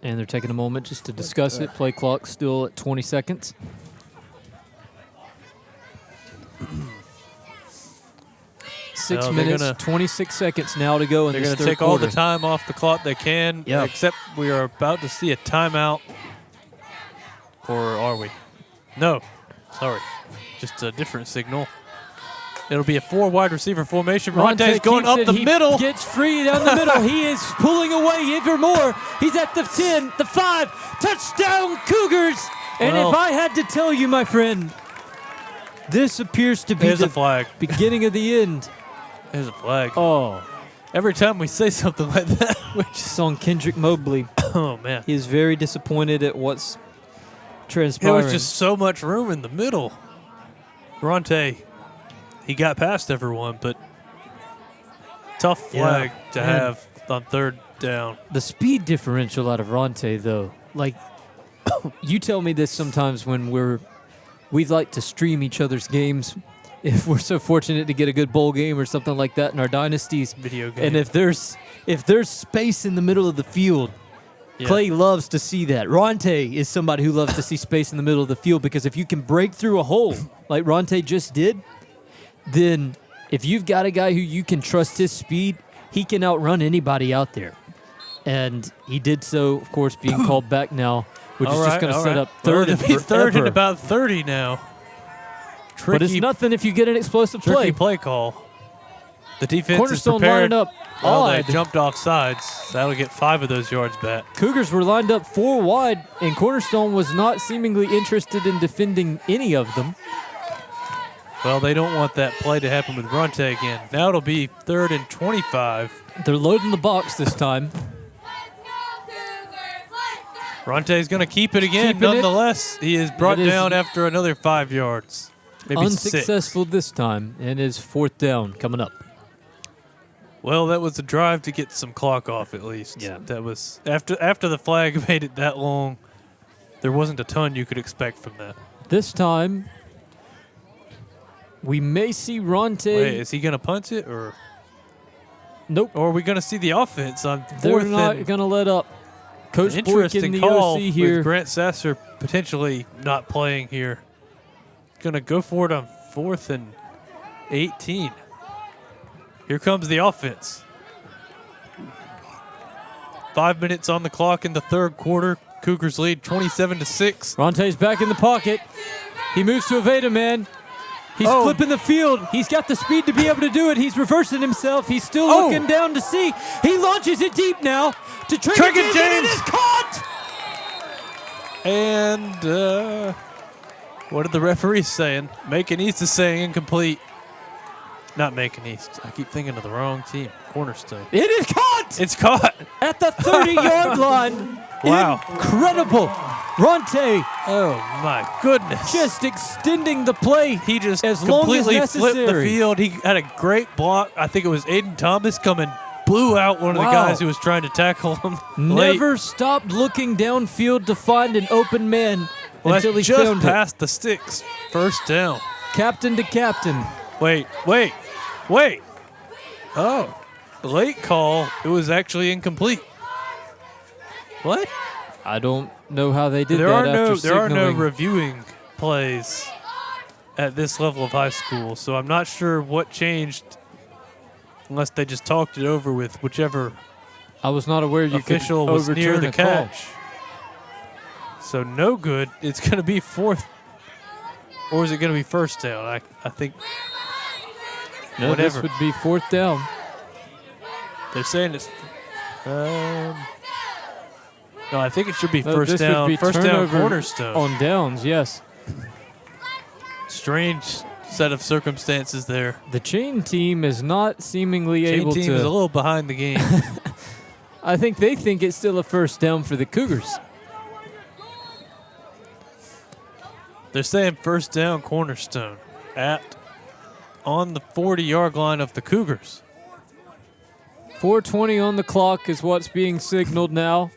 Speaker 6: And they're taking a moment just to discuss it. Play clock still at 20 seconds. Six
Speaker 5: they're
Speaker 6: minutes,
Speaker 5: gonna-
Speaker 6: 26 seconds now to go in
Speaker 5: They're
Speaker 6: this
Speaker 5: going to
Speaker 6: third
Speaker 5: take all the
Speaker 6: quarter.
Speaker 5: time off the clock they can,
Speaker 6: Yep.
Speaker 5: except we are about to see a timeout. Or are we? No. Sorry. Just a different signal. It'll be a 4 wide receiver formation. Ronte's going
Speaker 6: keeps
Speaker 5: up
Speaker 6: it.
Speaker 5: the
Speaker 6: He
Speaker 5: middle.
Speaker 6: Gets free down the middle. He is pulling away even more. He's at the 10, the 5. Touchdown, Cougars. And
Speaker 5: Well-
Speaker 6: if I had to tell you, my friend, this appears to be
Speaker 5: There's
Speaker 6: the
Speaker 5: a flag.
Speaker 6: beginning of the end.
Speaker 5: There's a flag.
Speaker 6: Oh,
Speaker 5: Every time we say something like that, we just,
Speaker 6: it's on Kendrick Mobley.
Speaker 5: oh, man.
Speaker 6: He is very disappointed at what's
Speaker 5: There
Speaker 6: transpiring.
Speaker 5: was just so much room in the middle. Ronte, he got past everyone, but tough flag to
Speaker 6: man.
Speaker 5: have on 3rd down.
Speaker 6: The speed differential out of Ronte, though, like, you tell me this sometimes when we'd like to stream each other's games if we're so fortunate to get a good bowl game or something like that in our dynasties.
Speaker 5: Video game.
Speaker 6: And if there's space in the middle of the field,
Speaker 5: Yeah.
Speaker 6: Clay loves to see that. Ronte is somebody who loves to see space in the middle of the field because if you can break through a hole like Ronte just did, then if you've got a guy who you can trust his speed, he can outrun anybody out there. And he did so, of course, being called back now, which is just going to set up third and
Speaker 5: Well, it'll be 3rd and
Speaker 6: forever.
Speaker 5: about 30 now.
Speaker 6: But it's nothing if you get an explosive
Speaker 5: Tricky
Speaker 6: play.
Speaker 5: play call. The defense
Speaker 6: Cornerstone
Speaker 5: is prepared.
Speaker 6: lined up
Speaker 5: Well, they
Speaker 6: odd.
Speaker 5: jumped off sides. That'll get 5 of those yards back.
Speaker 6: Cougars were lined up 4 wide, and Cornerstone was not seemingly interested in defending any of them.
Speaker 5: Well, they don't want that play to happen with Ronte again. Now it'll be 3rd and 25.
Speaker 6: They're loading the box this time.
Speaker 5: Ronte's going to keep it again.
Speaker 6: Keeping it.
Speaker 5: Nonetheless, he is brought
Speaker 6: It is
Speaker 5: down after another 5 yards. Maybe 6.
Speaker 6: Unsuccessful this time, and is 4th down coming up.
Speaker 5: Well, that was a drive to get some clock off at least.
Speaker 6: Yeah.
Speaker 5: That was after the flag made it that long. There wasn't a ton you could expect from that.
Speaker 6: This time, we may see Ronte.
Speaker 5: Wait, is he going to punch it or
Speaker 6: Nope.
Speaker 5: are we going to see the offense on 4th
Speaker 6: They're not
Speaker 5: and
Speaker 6: going to let up. Coach Boyk
Speaker 5: interesting
Speaker 6: in the
Speaker 5: call
Speaker 6: OC here.
Speaker 5: with Grant Sasser potentially not playing here. Going to go for it on 4th and 18. Here comes the offense. 5 minutes on the clock in the 3rd quarter. Cougars lead 27-6.
Speaker 6: Ronte's back in the pocket. He moves to evade a man. He's flipping the field. He's got the speed to be able to do it. He's reversing himself. He's still looking down to see. He launches it deep now to Trinket James, and it is caught!
Speaker 5: And what did the referee saying? Macon East is saying incomplete. Not Macon East. I keep thinking of the wrong team. Cornerstone.
Speaker 6: It is caught!
Speaker 5: It's caught.
Speaker 6: At the 30-yard line.
Speaker 5: Wow.
Speaker 6: Incredible. Ronte
Speaker 5: Oh, my goodness.
Speaker 6: just extending the play.
Speaker 5: He just
Speaker 6: as long as
Speaker 5: completely flipped the
Speaker 6: necessary.
Speaker 5: field. He had a great block. I think it was Aiden Thomas coming, blew out one of the guys who was trying to tackle him.
Speaker 6: Never stopped looking downfield to find an open man until he
Speaker 5: just
Speaker 6: found
Speaker 5: past the sticks. First down.
Speaker 6: Captain to captain.
Speaker 5: Wait. Oh, late call. It was actually incomplete. What?
Speaker 6: I don't know how they did
Speaker 5: There
Speaker 6: that
Speaker 5: are
Speaker 6: after
Speaker 5: no
Speaker 6: signaling.
Speaker 5: reviewing plays at this level of high school, so I'm not sure what changed unless they just talked it over with whichever
Speaker 6: I was not aware you
Speaker 5: official
Speaker 6: could
Speaker 5: was near
Speaker 6: overturn
Speaker 5: the
Speaker 6: a call.
Speaker 5: catch. So no good. It's going to be fourth, or is it going to be first down? I think
Speaker 6: No,
Speaker 5: whatever.
Speaker 6: this would be fourth down.
Speaker 5: They're saying it's. No, I think it should be
Speaker 6: No,
Speaker 5: first
Speaker 6: this would
Speaker 5: down.
Speaker 6: be
Speaker 5: First down,
Speaker 6: turnover
Speaker 5: Cornerstone.
Speaker 6: on downs, yes.
Speaker 5: Strange set of circumstances there.
Speaker 6: The chain team is not seemingly
Speaker 5: Chain
Speaker 6: able
Speaker 5: team
Speaker 6: to.
Speaker 5: is a little behind the game.
Speaker 6: I think they think it's still a first down for the Cougars.
Speaker 5: They're saying first down, Cornerstone on the 40-yard line of the Cougars.
Speaker 6: 4:20 on the clock is what's being signaled now.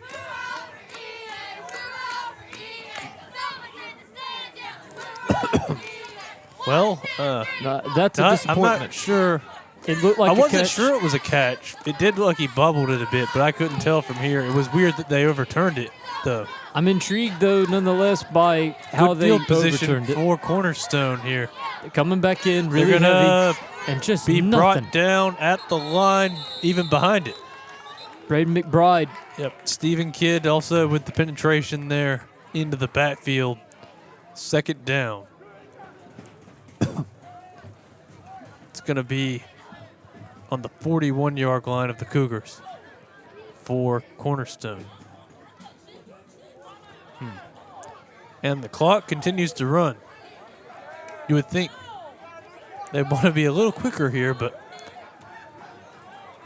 Speaker 5: Well,
Speaker 6: That's a
Speaker 5: I'm
Speaker 6: disappointment.
Speaker 5: not sure.
Speaker 6: It looked like
Speaker 5: I
Speaker 6: a
Speaker 5: wasn't
Speaker 6: catch.
Speaker 5: sure it was a catch. It did look like he bubbled it a bit, but I couldn't tell from here. It was weird that they overturned it, though.
Speaker 6: I'm intrigued, though, nonetheless, by how
Speaker 5: Good
Speaker 6: they
Speaker 5: field position
Speaker 6: overturned it.
Speaker 5: for Cornerstone here.
Speaker 6: Coming back in really
Speaker 5: They're gonna
Speaker 6: heavy and just
Speaker 5: be
Speaker 6: nothing.
Speaker 5: brought down at the line, even behind it.
Speaker 6: Braden McBride.
Speaker 5: Yep, Stephen Kidd also with the penetration there into the backfield. Second down. It's going to be on the 41-yard line of the Cougars for Cornerstone. And the clock continues to run. You would think they want to be a little quicker here, but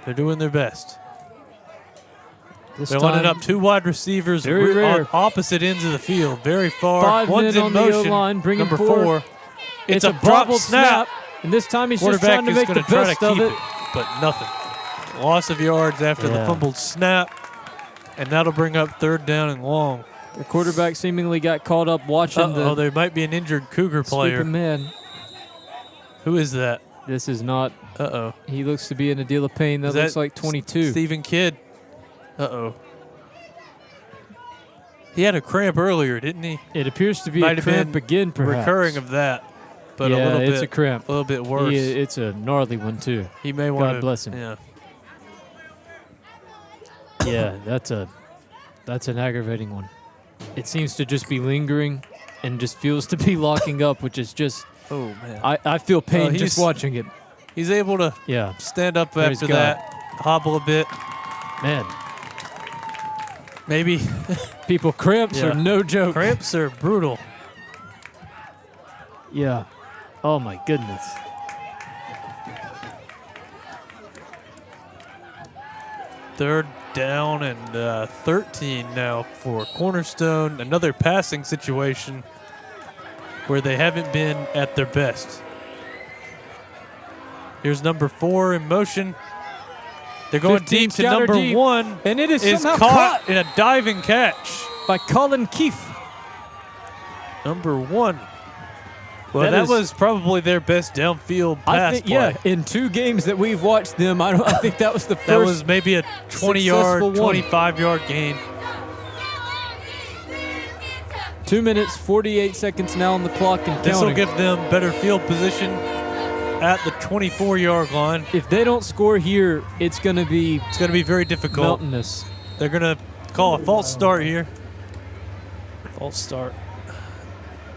Speaker 5: they're doing their best.
Speaker 6: This
Speaker 5: They're lining
Speaker 6: time,
Speaker 5: up two wide receivers
Speaker 6: Very
Speaker 5: on
Speaker 6: rare.
Speaker 5: opposite ends of the field, very far.
Speaker 6: 5
Speaker 5: One's
Speaker 6: men
Speaker 5: in
Speaker 6: on the
Speaker 5: motion.
Speaker 6: O-line, bringing
Speaker 5: Number
Speaker 6: forward.
Speaker 5: 4. It's a drop
Speaker 6: bobbled
Speaker 5: snap.
Speaker 6: And this time he's just
Speaker 5: Quarterback
Speaker 6: trying to
Speaker 5: is
Speaker 6: make
Speaker 5: going
Speaker 6: the
Speaker 5: to try to
Speaker 6: best of
Speaker 5: keep
Speaker 6: it.
Speaker 5: it, but nothing. Loss of yards after the
Speaker 6: Yeah.
Speaker 5: fumbled snap, and that'll bring up third down and long.
Speaker 6: The quarterback seemingly got caught up watching
Speaker 5: Oh, there might be an injured Cougar player.
Speaker 6: sweeping man.
Speaker 5: Who is that?
Speaker 6: This is not.
Speaker 5: Uh-oh.
Speaker 6: He looks to be in a deal of pain. That
Speaker 5: Is
Speaker 6: looks like 22.
Speaker 5: Stephen Kidd. Uh-oh. He had a cramp earlier, didn't he?
Speaker 6: It appears to be
Speaker 5: Might
Speaker 6: a
Speaker 5: have
Speaker 6: cramp
Speaker 5: been
Speaker 6: again, perhaps.
Speaker 5: Recurring of that, but
Speaker 6: yeah,
Speaker 5: a little
Speaker 6: it's
Speaker 5: bit,
Speaker 6: a cramp.
Speaker 5: a little bit worse.
Speaker 6: It's a gnarly one too.
Speaker 5: He may want to.
Speaker 6: God bless him.
Speaker 5: Yeah.
Speaker 6: Yeah, that's an aggravating one. It seems to just be lingering, and just feels to be locking up, which is just.
Speaker 5: Oh man.
Speaker 6: I feel pain
Speaker 5: he's-
Speaker 6: just watching it.
Speaker 5: He's able to
Speaker 6: Yeah,
Speaker 5: stand up
Speaker 6: Praise
Speaker 5: after
Speaker 6: God.
Speaker 5: that, hobble a bit,
Speaker 6: man.
Speaker 5: maybe.
Speaker 6: People cramps
Speaker 5: Yeah.
Speaker 6: are no joke.
Speaker 5: Cramps are brutal.
Speaker 6: Yeah. Oh my goodness.
Speaker 5: Third down and 13 now for Cornerstone. Another passing situation where they haven't been at their best. Here's number 4 in motion. They're going
Speaker 6: 15
Speaker 5: deep to
Speaker 6: scatter
Speaker 5: number
Speaker 6: deep.
Speaker 5: 1.
Speaker 6: And it is somehow
Speaker 5: caught in a diving catch.
Speaker 6: by Colin Keefe.
Speaker 5: Number 1. Well,
Speaker 6: That
Speaker 5: that
Speaker 6: is-
Speaker 5: was probably their best downfield pass
Speaker 6: I think,
Speaker 5: play.
Speaker 6: yeah, in 2 games that we've watched them, I think that was the first.
Speaker 5: That was maybe a 20-yard,
Speaker 6: successful one.
Speaker 5: 25-yard gain.
Speaker 6: 2 minutes, 48 seconds now on the clock and
Speaker 5: This will
Speaker 6: counting.
Speaker 5: give them better field position at the 24-yard line.
Speaker 6: If they don't score here, it's going to be
Speaker 5: It's going to be very difficult.
Speaker 6: mountainous.
Speaker 5: They're going to call a false start here. False start.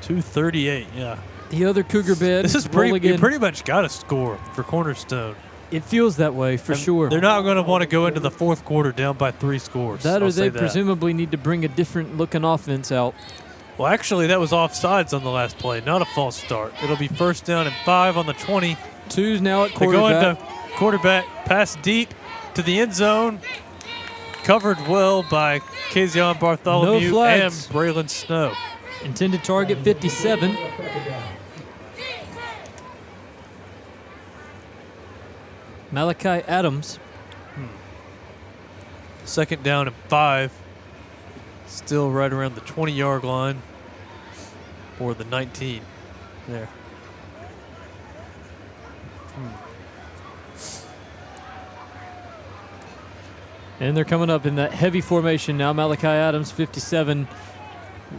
Speaker 5: 2:38, yeah.
Speaker 6: The other Cougar bed.
Speaker 5: This is you pretty much got to score for Cornerstone.
Speaker 6: It feels that way for sure.
Speaker 5: They're not going to want to go into the fourth quarter down by 3 scores.
Speaker 6: That or they
Speaker 5: that.
Speaker 6: presumably need to bring a different looking offense out.
Speaker 5: Well, actually, that was offsides on the last play, not a false start. It'll be first down and 5 on the 20.
Speaker 6: 2's now at
Speaker 5: They're going
Speaker 6: quarterback.
Speaker 5: to quarterback, pass deep to the end zone. Covered well by Kazion Bartholomew
Speaker 6: No
Speaker 5: and
Speaker 6: flags.
Speaker 5: Braylon Snow.
Speaker 6: Intended target 57. Malachi Adams.
Speaker 5: Second down and 5. Still right around the 20-yard line. Or the 19. There.
Speaker 6: And they're coming up in that heavy formation now. Malachi Adams, 57,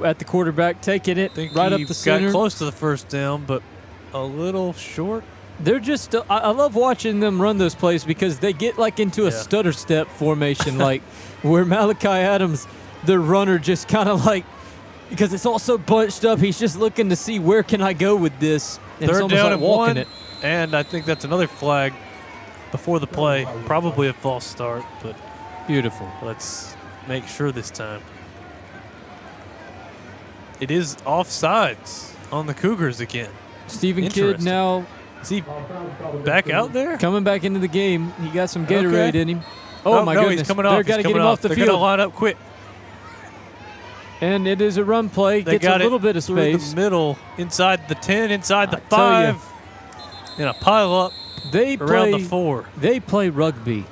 Speaker 6: at the quarterback, taking it
Speaker 5: Think
Speaker 6: right
Speaker 5: he
Speaker 6: up the center.
Speaker 5: got close to the first down, but a little short.
Speaker 6: They're just, I love watching them run those plays because they get like into a stutter step formation, like where Malachi Adams, the runner, just kind of like, because it's all so bunched up, he's just looking to see where can I go with this. And it's
Speaker 5: Third
Speaker 6: almost
Speaker 5: down
Speaker 6: like
Speaker 5: and
Speaker 6: walking
Speaker 5: 1,
Speaker 6: it.
Speaker 5: and I think that's another flag before the play. Probably a false start, but
Speaker 6: Beautiful.
Speaker 5: let's make sure this time. It is offsides on the Cougars again.
Speaker 6: Stephen Kidd
Speaker 5: Interesting.
Speaker 6: now
Speaker 5: Is he back out there?
Speaker 6: coming back into the game. He got some Gatorade
Speaker 5: Okay.
Speaker 6: in him. Oh, my
Speaker 5: no,
Speaker 6: goodness.
Speaker 5: he's coming
Speaker 6: They're
Speaker 5: off.
Speaker 6: got to
Speaker 5: He's
Speaker 6: get him
Speaker 5: coming
Speaker 6: off the
Speaker 5: They're going
Speaker 6: field.
Speaker 5: to line up quick.
Speaker 6: And it is a run play.
Speaker 5: They
Speaker 6: Gets
Speaker 5: got
Speaker 6: a little bit of
Speaker 5: through
Speaker 6: space.
Speaker 5: the middle, inside the 10, inside the
Speaker 6: I tell ya.
Speaker 5: 5, and a pile up
Speaker 6: They
Speaker 5: around
Speaker 6: play
Speaker 5: the 4.
Speaker 6: They play rugby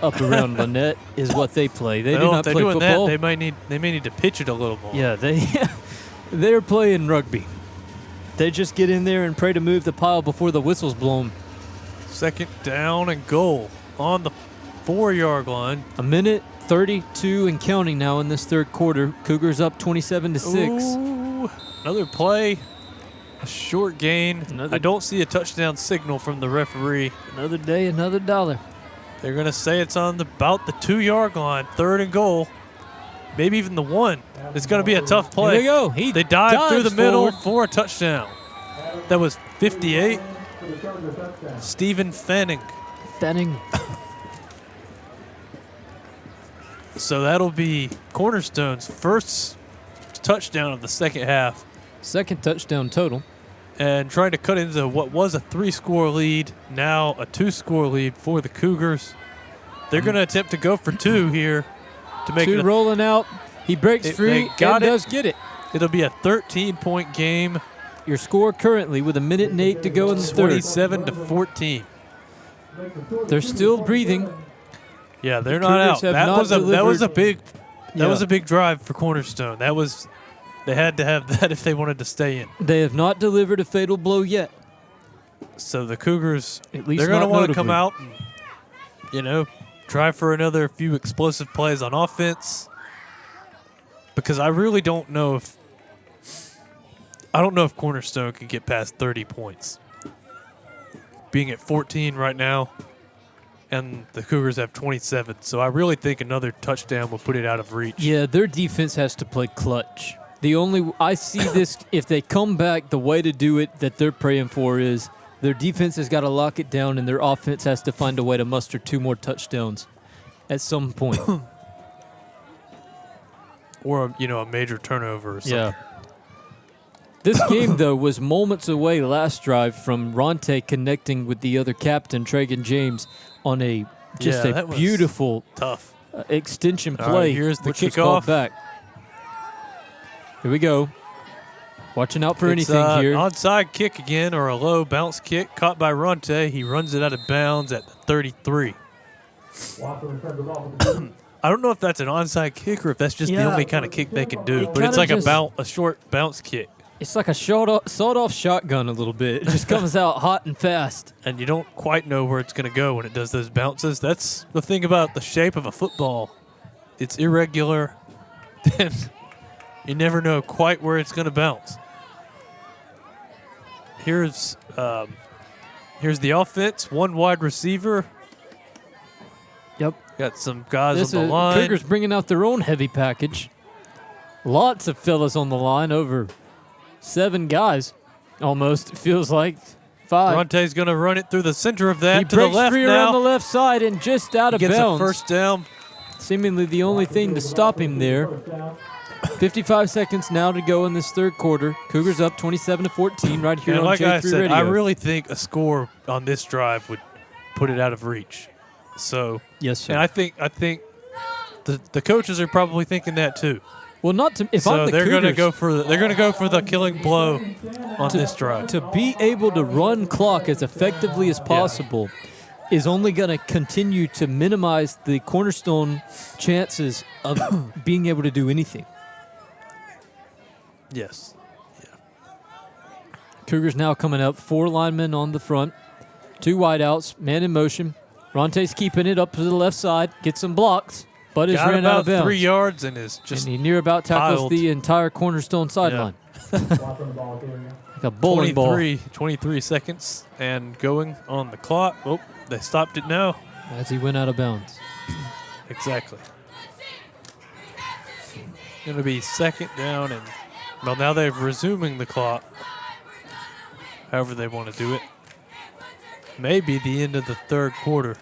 Speaker 6: up around Lynette is what they play. They do
Speaker 5: Well,
Speaker 6: not
Speaker 5: if they're
Speaker 6: play
Speaker 5: doing
Speaker 6: football.
Speaker 5: that, they may need to pitch it a little more.
Speaker 6: Yeah, they're playing rugby. They just get in there and pray to move the pile before the whistle's blown.
Speaker 5: Second down and goal on the 4-yard line.
Speaker 6: A minute 32 and counting now in this third quarter. Cougars up 27-6.
Speaker 5: Ooh, another play, a short gain.
Speaker 6: Another-
Speaker 5: I don't see a touchdown signal from the referee.
Speaker 6: Another day, another dollar.
Speaker 5: They're going to say it's on about the 2-yard line, third and goal. Maybe even the 1. It's going to be a tough play.
Speaker 6: Here we go.
Speaker 5: They dive through the
Speaker 6: dives
Speaker 5: middle
Speaker 6: forward.
Speaker 5: for a touchdown. That was 58. Stephen Fanning.
Speaker 6: Fanning.
Speaker 5: So that'll be Cornerstone's first touchdown of the second half.
Speaker 6: Second touchdown total.
Speaker 5: And trying to cut into what was a 3-score lead, now a 2-score lead for the Cougars. They're going to attempt to go for 2 here to make
Speaker 6: Two
Speaker 5: it.
Speaker 6: rolling out. He breaks
Speaker 5: They
Speaker 6: free
Speaker 5: got
Speaker 6: and
Speaker 5: it.
Speaker 6: does get it.
Speaker 5: It'll be a 13-point game,
Speaker 6: Your score currently with 1:08 to go in the third.
Speaker 5: 27-14.
Speaker 6: They're still breathing.
Speaker 5: Yeah, they're
Speaker 6: The
Speaker 5: not out.
Speaker 6: Cougars have
Speaker 5: That
Speaker 6: not
Speaker 5: was a
Speaker 6: delivered.
Speaker 5: that was a big drive for Cornerstone. They had to have that if they wanted to stay in.
Speaker 6: They have not delivered a fatal blow yet.
Speaker 5: So the Cougars,
Speaker 6: At least
Speaker 5: they're going to
Speaker 6: not
Speaker 5: want to come
Speaker 6: notably.
Speaker 5: out and, try for another few explosive plays on offense. Because I really don't know if Cornerstone can get past 30 points. Being at 14 right now, and the Cougars have 27. So I really think another touchdown will put it out of reach.
Speaker 6: Yeah, their defense has to play clutch. I see this, if they come back, the way to do it that they're praying for is their defense has got to lock it down and their offense has to find a way to muster 2 more touchdowns at some point.
Speaker 5: Or, a major turnover or something.
Speaker 6: Yeah. This game, though, was moments away last drive from Ronte connecting with the other captain, Tragan James, on a
Speaker 5: that was
Speaker 6: beautiful
Speaker 5: Tough.
Speaker 6: extension
Speaker 5: All
Speaker 6: play.
Speaker 5: right, here's the
Speaker 6: which was called
Speaker 5: kickoff.
Speaker 6: back. Here we go. Watching out for
Speaker 5: It's,
Speaker 6: anything here.
Speaker 5: Onside kick again, or a low bounce kick caught by Ronte. He runs it out of bounds at the 33. I don't know if that's an onside kick or if that's just the
Speaker 6: Yeah.
Speaker 5: only kind of kick they can do.
Speaker 6: It
Speaker 5: But it's
Speaker 6: kinda
Speaker 5: like
Speaker 6: just-
Speaker 5: a short bounce kick.
Speaker 6: It's like a sawed-off shotgun a little bit. It just comes out hot and fast.
Speaker 5: And you don't quite know where it's going to go when it does those bounces. That's the thing about the shape of a football. It's irregular, and you never know quite where it's going to bounce. Here's the offense. One wide receiver.
Speaker 6: Yep.
Speaker 5: Got some guys
Speaker 6: This
Speaker 5: on the
Speaker 6: is
Speaker 5: line.
Speaker 6: Cougars bringing out their own heavy package. Lots of fellas on the line, over 7 guys. Almost feels like 5.
Speaker 5: Bronte's going to run it through the center of that
Speaker 6: He
Speaker 5: to the
Speaker 6: breaks
Speaker 5: left
Speaker 6: free
Speaker 5: now.
Speaker 6: around the left side and just out of
Speaker 5: Gets
Speaker 6: bounds.
Speaker 5: a first down.
Speaker 6: Seemingly the only thing to stop him there. 55 seconds now to go in this third quarter. Cougars up 27-14 right here
Speaker 5: And
Speaker 6: on
Speaker 5: like
Speaker 6: J3
Speaker 5: I said,
Speaker 6: Radio.
Speaker 5: I really think a score on this drive would put it out of reach. So,
Speaker 6: yes, sir.
Speaker 5: and I think the coaches are probably thinking that too.
Speaker 6: Well, not to. If
Speaker 5: So
Speaker 6: I'm the
Speaker 5: they're going to
Speaker 6: Cougars,
Speaker 5: go for the killing blow on this drive.
Speaker 6: to be able to run clock as effectively as possible is only going to continue to minimize the Cornerstone chances of being able to do anything.
Speaker 5: Yes.
Speaker 6: Cougars now coming up. 4 linemen on the front. 2 wideouts. Man in motion. Ronte's keeping it up to the left side. Gets some blocks, but is
Speaker 5: Got
Speaker 6: ran out of
Speaker 5: about
Speaker 6: bounds.
Speaker 5: 3 yards and is just
Speaker 6: And he near about tackles
Speaker 5: piled.
Speaker 6: the entire Cornerstone sideline. Like a bowling ball.
Speaker 5: 23 seconds and going on the clock. Oh, they stopped it now.
Speaker 6: As he went out of bounds.
Speaker 5: Exactly. Going to be second down and, well, now they're resuming the clock. However they want to do it. Maybe the end of the third quarter.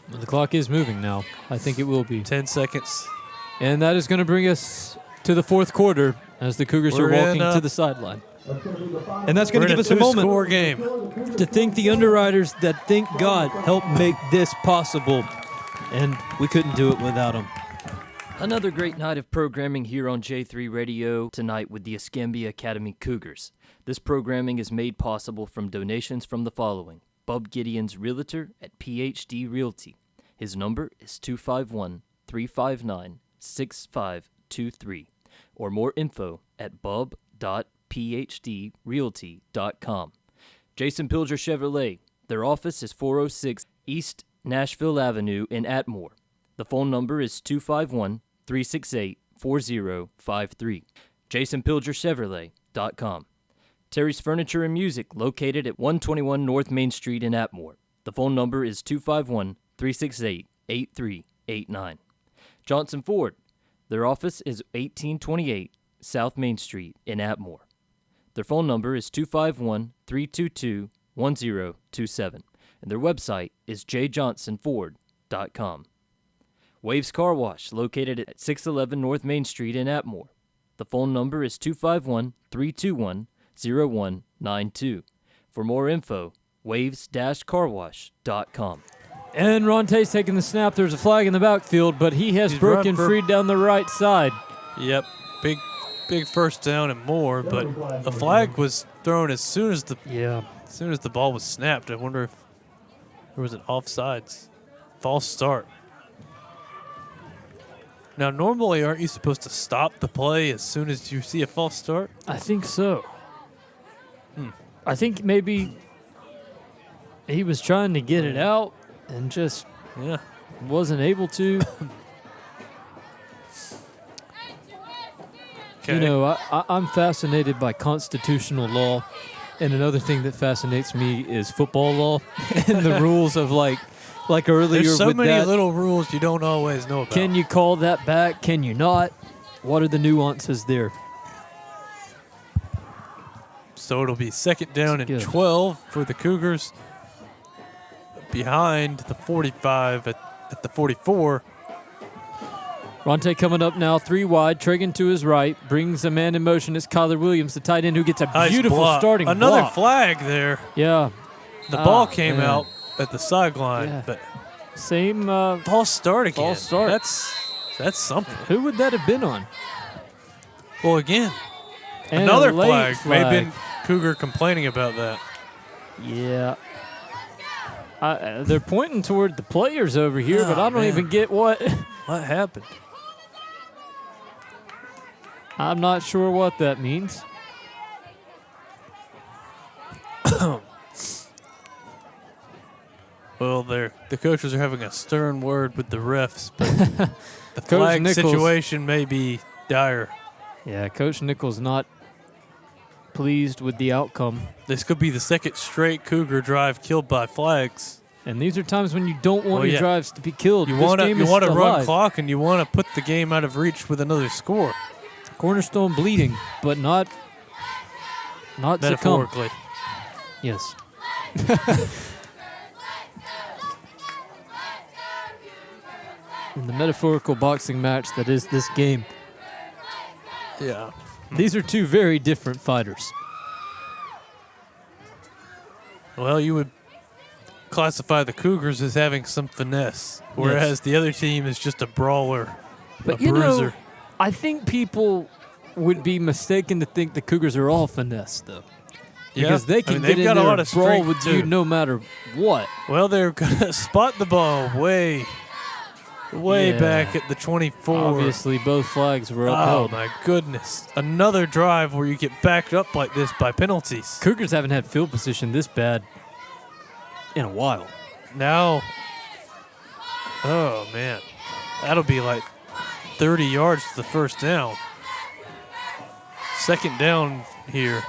Speaker 6: The clock is moving now. I think it will be.
Speaker 5: 10 seconds.
Speaker 6: And that is going to bring us to the fourth quarter as the Cougars
Speaker 5: We're
Speaker 6: are walking
Speaker 5: in,
Speaker 6: to the sideline.
Speaker 4: And that's going
Speaker 5: We're
Speaker 4: to
Speaker 5: in
Speaker 4: give us a moment
Speaker 5: two-score game.
Speaker 4: to thank the underwriters that, thank God, helped make this possible. And we couldn't do it without them.
Speaker 7: Another great night of programming here on J3 Radio tonight with the Escambia Academy Cougars. This programming is made possible from donations from the following. Bub Gideon's realtor at PhD Realty. His number is 251-359-6523. Or more info at bub.phdrealty.com. Jason Pilger Chevrolet. Their office is 406 East Nashville Avenue in Atmore. The phone number is 251-368-4053. JasonPilgerChevrolet.com. Terry's Furniture and Music, located at 121 North Main Street in Atmore. The phone number is 251-368-8389. Johnson Ford. Their office is 1828 South Main Street in Atmore. Their phone number is 251-322-1027. And their website is jjohnsonford.com. Waves Car Wash, located at 611 North Main Street in Atmore. The phone number is 251-321-0192. For more info, waves-carwash.com.
Speaker 6: And Ronte's taking the snap. There's a flag in the backfield, but he has
Speaker 5: He's
Speaker 6: broken
Speaker 5: run for-
Speaker 6: free down the right side.
Speaker 5: Yep. Big first down and more, but the flag was thrown as soon as the ball was snapped. I wonder if there was an offsides. False start. Now, normally, aren't you supposed to stop the play as soon as you see a false start?
Speaker 6: I think so. I think maybe he was trying to get it out and just wasn't able to.
Speaker 5: Okay.
Speaker 6: You know, I'm fascinated by constitutional law, and another thing that fascinates me is football law and the rules of like earlier
Speaker 5: There's so
Speaker 6: with
Speaker 5: many
Speaker 6: that.
Speaker 5: little rules you don't always know about.
Speaker 6: Can you call that back? Can you not? What are the nuances there?
Speaker 5: So it'll be second down
Speaker 6: That's
Speaker 5: and
Speaker 6: good.
Speaker 5: 12 for the Cougars. Behind the 45 at the 44.
Speaker 6: Ronte coming up now, 3 wide. Tragan to his right. Brings a man in motion. It's Kyler Williams, the tight end, who gets a
Speaker 5: Nice
Speaker 6: beautiful
Speaker 5: block.
Speaker 6: starting
Speaker 5: Another
Speaker 6: block.
Speaker 5: flag there.
Speaker 6: Yeah.
Speaker 5: The ball came
Speaker 6: man.
Speaker 5: out at the sideline,
Speaker 6: Yeah.
Speaker 5: but
Speaker 6: Same.
Speaker 5: false start again.
Speaker 6: False start.
Speaker 5: That's something.
Speaker 6: Who would that have been on?
Speaker 5: Well, again,
Speaker 6: And
Speaker 5: another
Speaker 6: a late
Speaker 5: flag. May have been Cougar complaining about that.
Speaker 6: Yeah. They're pointing toward the players over here, but I don't
Speaker 5: man.
Speaker 6: even get what.
Speaker 5: What happened?
Speaker 6: I'm not sure what that means.
Speaker 5: Well, the coaches are having a stern word with the refs, but the
Speaker 6: Coach
Speaker 5: flag
Speaker 6: Nichols-
Speaker 5: situation may be dire.
Speaker 6: Yeah, Coach Nichols not pleased with the outcome.
Speaker 5: This could be the second straight Cougar drive killed by flags.
Speaker 6: And these are times when you don't want
Speaker 5: Well,
Speaker 6: your
Speaker 5: yeah.
Speaker 6: drives to be killed.
Speaker 5: You
Speaker 6: This
Speaker 5: want
Speaker 6: game
Speaker 5: to
Speaker 6: is
Speaker 5: run
Speaker 6: alive.
Speaker 5: clock and you want to put the game out of reach with another score.
Speaker 6: Cornerstone bleeding, but not Not succumb.
Speaker 5: Metaphorically.
Speaker 6: Yes. In the metaphorical boxing match that is this game,
Speaker 5: Yeah.
Speaker 6: these are two very different fighters.
Speaker 5: Well, you would classify the Cougars as having some finesse, whereas the other team is just a brawler,
Speaker 6: But
Speaker 5: a
Speaker 6: you
Speaker 5: bruiser.
Speaker 6: know, I think people would be mistaken to think the Cougars are all finesse, though. Because they can
Speaker 5: they've
Speaker 6: get in
Speaker 5: got
Speaker 6: there
Speaker 5: a lot
Speaker 6: and
Speaker 5: of
Speaker 6: brawl
Speaker 5: strength
Speaker 6: with
Speaker 5: too.
Speaker 6: you no matter what.
Speaker 5: Well, they're gonna spot the ball way
Speaker 6: Yeah.
Speaker 5: back at the 24.
Speaker 6: Obviously, both flags were
Speaker 5: Oh
Speaker 6: upheld.
Speaker 5: my goodness! Another drive where you get backed up like this by penalties.
Speaker 6: Cougars haven't had field position this bad in a while.
Speaker 5: Now, oh man, that'll be like 30 yards to the first down. Second down here,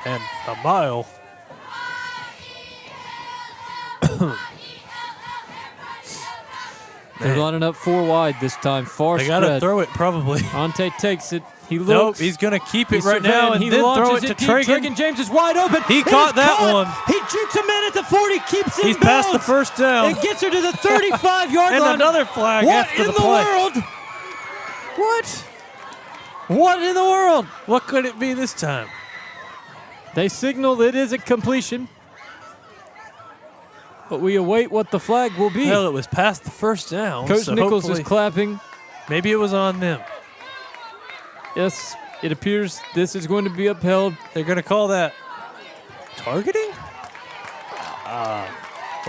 Speaker 5: and a mile.
Speaker 6: They're
Speaker 5: Man.
Speaker 6: lining up 4 wide this time. Far
Speaker 5: They gotta
Speaker 6: spread.
Speaker 5: throw it probably.
Speaker 6: Ante takes it. He
Speaker 5: Nope,
Speaker 6: looks.
Speaker 5: he's gonna keep it
Speaker 6: He's
Speaker 5: right now
Speaker 6: surveying.
Speaker 5: and
Speaker 6: He
Speaker 5: then throw
Speaker 6: launches
Speaker 5: it to
Speaker 6: deep.
Speaker 5: Tragan.
Speaker 6: James is wide open.
Speaker 5: He caught that one.
Speaker 6: He jukes a man at the 40, keeps it
Speaker 5: He's
Speaker 6: in
Speaker 5: past the
Speaker 6: bounds.
Speaker 5: first down.
Speaker 6: It gets her to the 35-yard
Speaker 5: And
Speaker 6: line.
Speaker 5: another flag
Speaker 6: What
Speaker 5: after
Speaker 6: in
Speaker 5: the
Speaker 6: the
Speaker 5: play.
Speaker 6: world? What? What in the world?
Speaker 5: What could it be this time?
Speaker 6: They signal it is a completion. But we await what the flag will be.
Speaker 5: Well, it was past the first down.
Speaker 6: Coach
Speaker 5: so
Speaker 6: Nichols is
Speaker 5: hopefully-
Speaker 6: clapping.
Speaker 5: Maybe it was on them.
Speaker 6: Yes, it appears this is going to be upheld.
Speaker 5: They're going to call that targeting?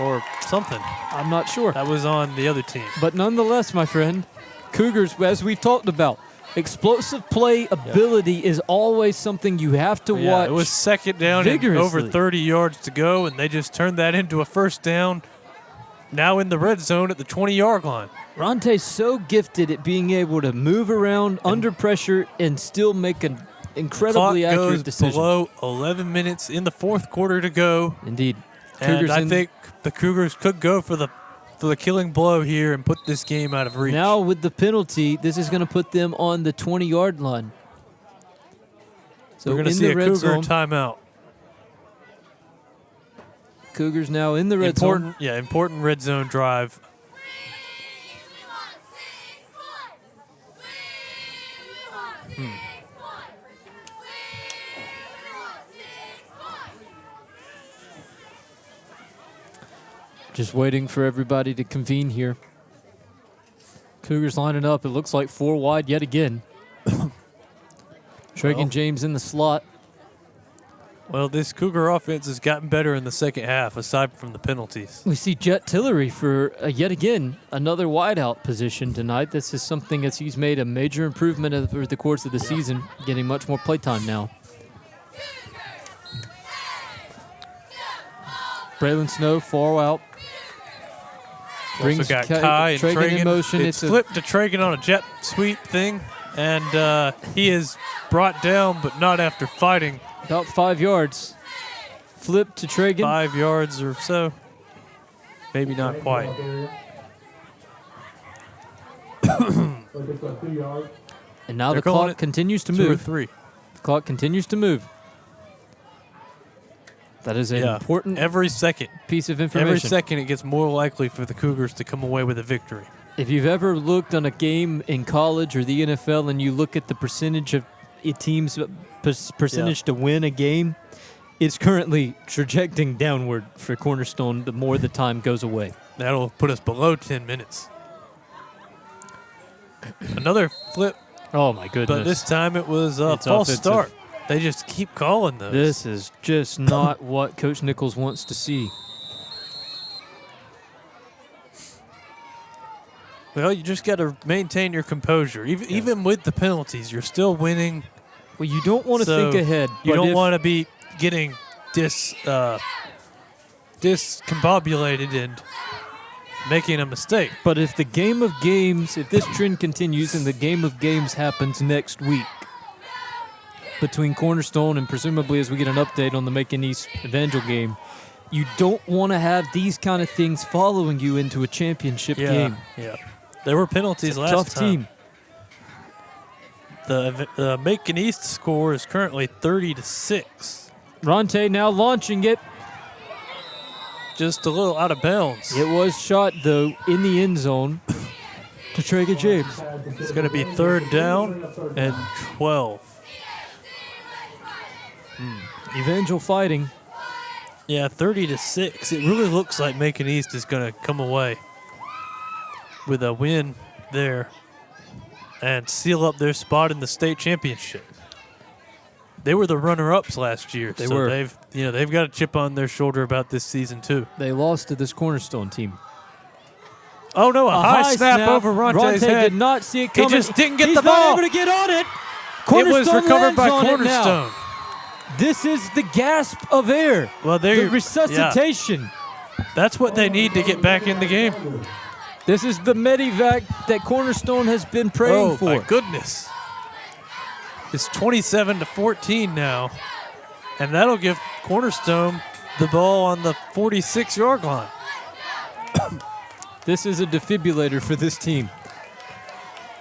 Speaker 5: Or something.
Speaker 6: I'm not sure.
Speaker 5: That was on the other team.
Speaker 6: But nonetheless, my friend, Cougars, as we've talked about, explosive play ability is always something you have to
Speaker 5: Yeah,
Speaker 6: watch.
Speaker 5: it was second down and over
Speaker 6: vigorously.
Speaker 5: 30 yards to go, and they just turned that into a first down. Now in the red zone at the 20-yard line.
Speaker 6: Ronte's so gifted at being able to move around under pressure and still make an incredibly
Speaker 5: Clock
Speaker 6: accurate
Speaker 5: goes
Speaker 6: decision.
Speaker 5: below 11 minutes in the fourth quarter to go.
Speaker 6: Indeed.
Speaker 5: And I
Speaker 6: in-
Speaker 5: think the Cougars could go for the killing blow here and put this game out of reach.
Speaker 6: Now with the penalty, this is going to put them on the 20-yard line. So
Speaker 5: we're going to
Speaker 6: in
Speaker 5: see
Speaker 6: the
Speaker 5: a
Speaker 6: red
Speaker 5: Cougar
Speaker 6: zone,
Speaker 5: timeout.
Speaker 6: Cougars now in the red
Speaker 5: Important,
Speaker 6: zone.
Speaker 5: yeah, important red zone drive.
Speaker 6: Just waiting for everybody to convene here. Cougars lining up. It looks like 4 wide yet again. Tragan
Speaker 5: Well.
Speaker 6: James in the slot.
Speaker 5: Well, this Cougar offense has gotten better in the second half, aside from the penalties.
Speaker 6: We see Jet Tillery for, yet again, another wideout position tonight. This is something that he's made a major improvement over the course of the season, getting much more playtime now. Braylon Snow, far out.
Speaker 5: Also got Kai and
Speaker 6: Tragan
Speaker 5: Tragan.
Speaker 6: in motion.
Speaker 5: It's
Speaker 6: a-
Speaker 5: flipped to Tragan on a jet sweep thing, and he is brought down, but not after fighting
Speaker 6: About 5 yards. Flip to Tragan.
Speaker 5: 5 yards or so. Maybe not quite.
Speaker 2: Like it's 2 yards.
Speaker 6: And now
Speaker 5: They're
Speaker 6: the
Speaker 5: calling
Speaker 6: clock
Speaker 5: it
Speaker 6: continues to
Speaker 5: 2 or
Speaker 6: move.
Speaker 5: 3.
Speaker 6: The clock continues to move. That is an
Speaker 5: Yeah.
Speaker 6: important
Speaker 5: Every second.
Speaker 6: piece of
Speaker 5: Every
Speaker 6: information.
Speaker 5: second, it gets more likely for the Cougars to come away with a victory.
Speaker 6: If you've ever looked on a game in college or the NFL and you look at the percentage of a team's percentage to win a game, it's currently trajecting downward for Cornerstone the more the time goes away.
Speaker 5: That'll put us below 10 minutes. Another flip,
Speaker 6: Oh, my goodness.
Speaker 5: but this time it was a
Speaker 6: It's
Speaker 5: false
Speaker 6: offensive.
Speaker 5: start. They just keep calling those.
Speaker 6: This is just not what Coach Nichols wants to see.
Speaker 5: Well, you just got to maintain your composure. Even with the penalties, you're still winning.
Speaker 6: Well, you don't want to
Speaker 5: So
Speaker 6: think ahead.
Speaker 5: You
Speaker 6: but
Speaker 5: don't
Speaker 6: if-
Speaker 5: want to be getting discombobulated and making a mistake.
Speaker 6: But if the game of games, if this trend continues and the game of games happens next week between Cornerstone and presumably as we get an update on the Macon East Evangel game, you don't want to have these kind of things following you into a championship game.
Speaker 5: Yeah. There were penalties
Speaker 6: It's a
Speaker 5: last
Speaker 6: tough
Speaker 5: time.
Speaker 6: team.
Speaker 5: The Macon East score is currently 30-6.
Speaker 6: Ronte now launching it.
Speaker 5: Just a little out of bounds.
Speaker 6: It was shot, though, in the end zone to Traeger James.
Speaker 5: It's going to be 3rd down and 12.
Speaker 6: Evangel fighting.
Speaker 5: Yeah, 30-6. It really looks like Macon East is going to come away with a win there and seal up their spot in the state championship. They were the runner-ups last year,
Speaker 6: They
Speaker 5: so
Speaker 6: were.
Speaker 5: they've got a chip on their shoulder about this season too.
Speaker 6: They lost to this Cornerstone team.
Speaker 5: Oh no, a high snap over Ronte's head.
Speaker 6: did not see it coming.
Speaker 5: just didn't get
Speaker 6: He's
Speaker 5: the ball.
Speaker 6: not able to get on it.
Speaker 5: It
Speaker 6: Cornerstone
Speaker 5: was recovered by
Speaker 6: lands on it now.
Speaker 5: Cornerstone.
Speaker 6: This is the gasp of air.
Speaker 5: Well,
Speaker 6: The resuscitation.
Speaker 5: That's what they need to get back in the game.
Speaker 6: This is the medevac that Cornerstone has been praying for.
Speaker 5: My goodness. It's 27-14 now, and that'll give Cornerstone the ball on the 46-yard line.
Speaker 6: This is a defibrillator for this team.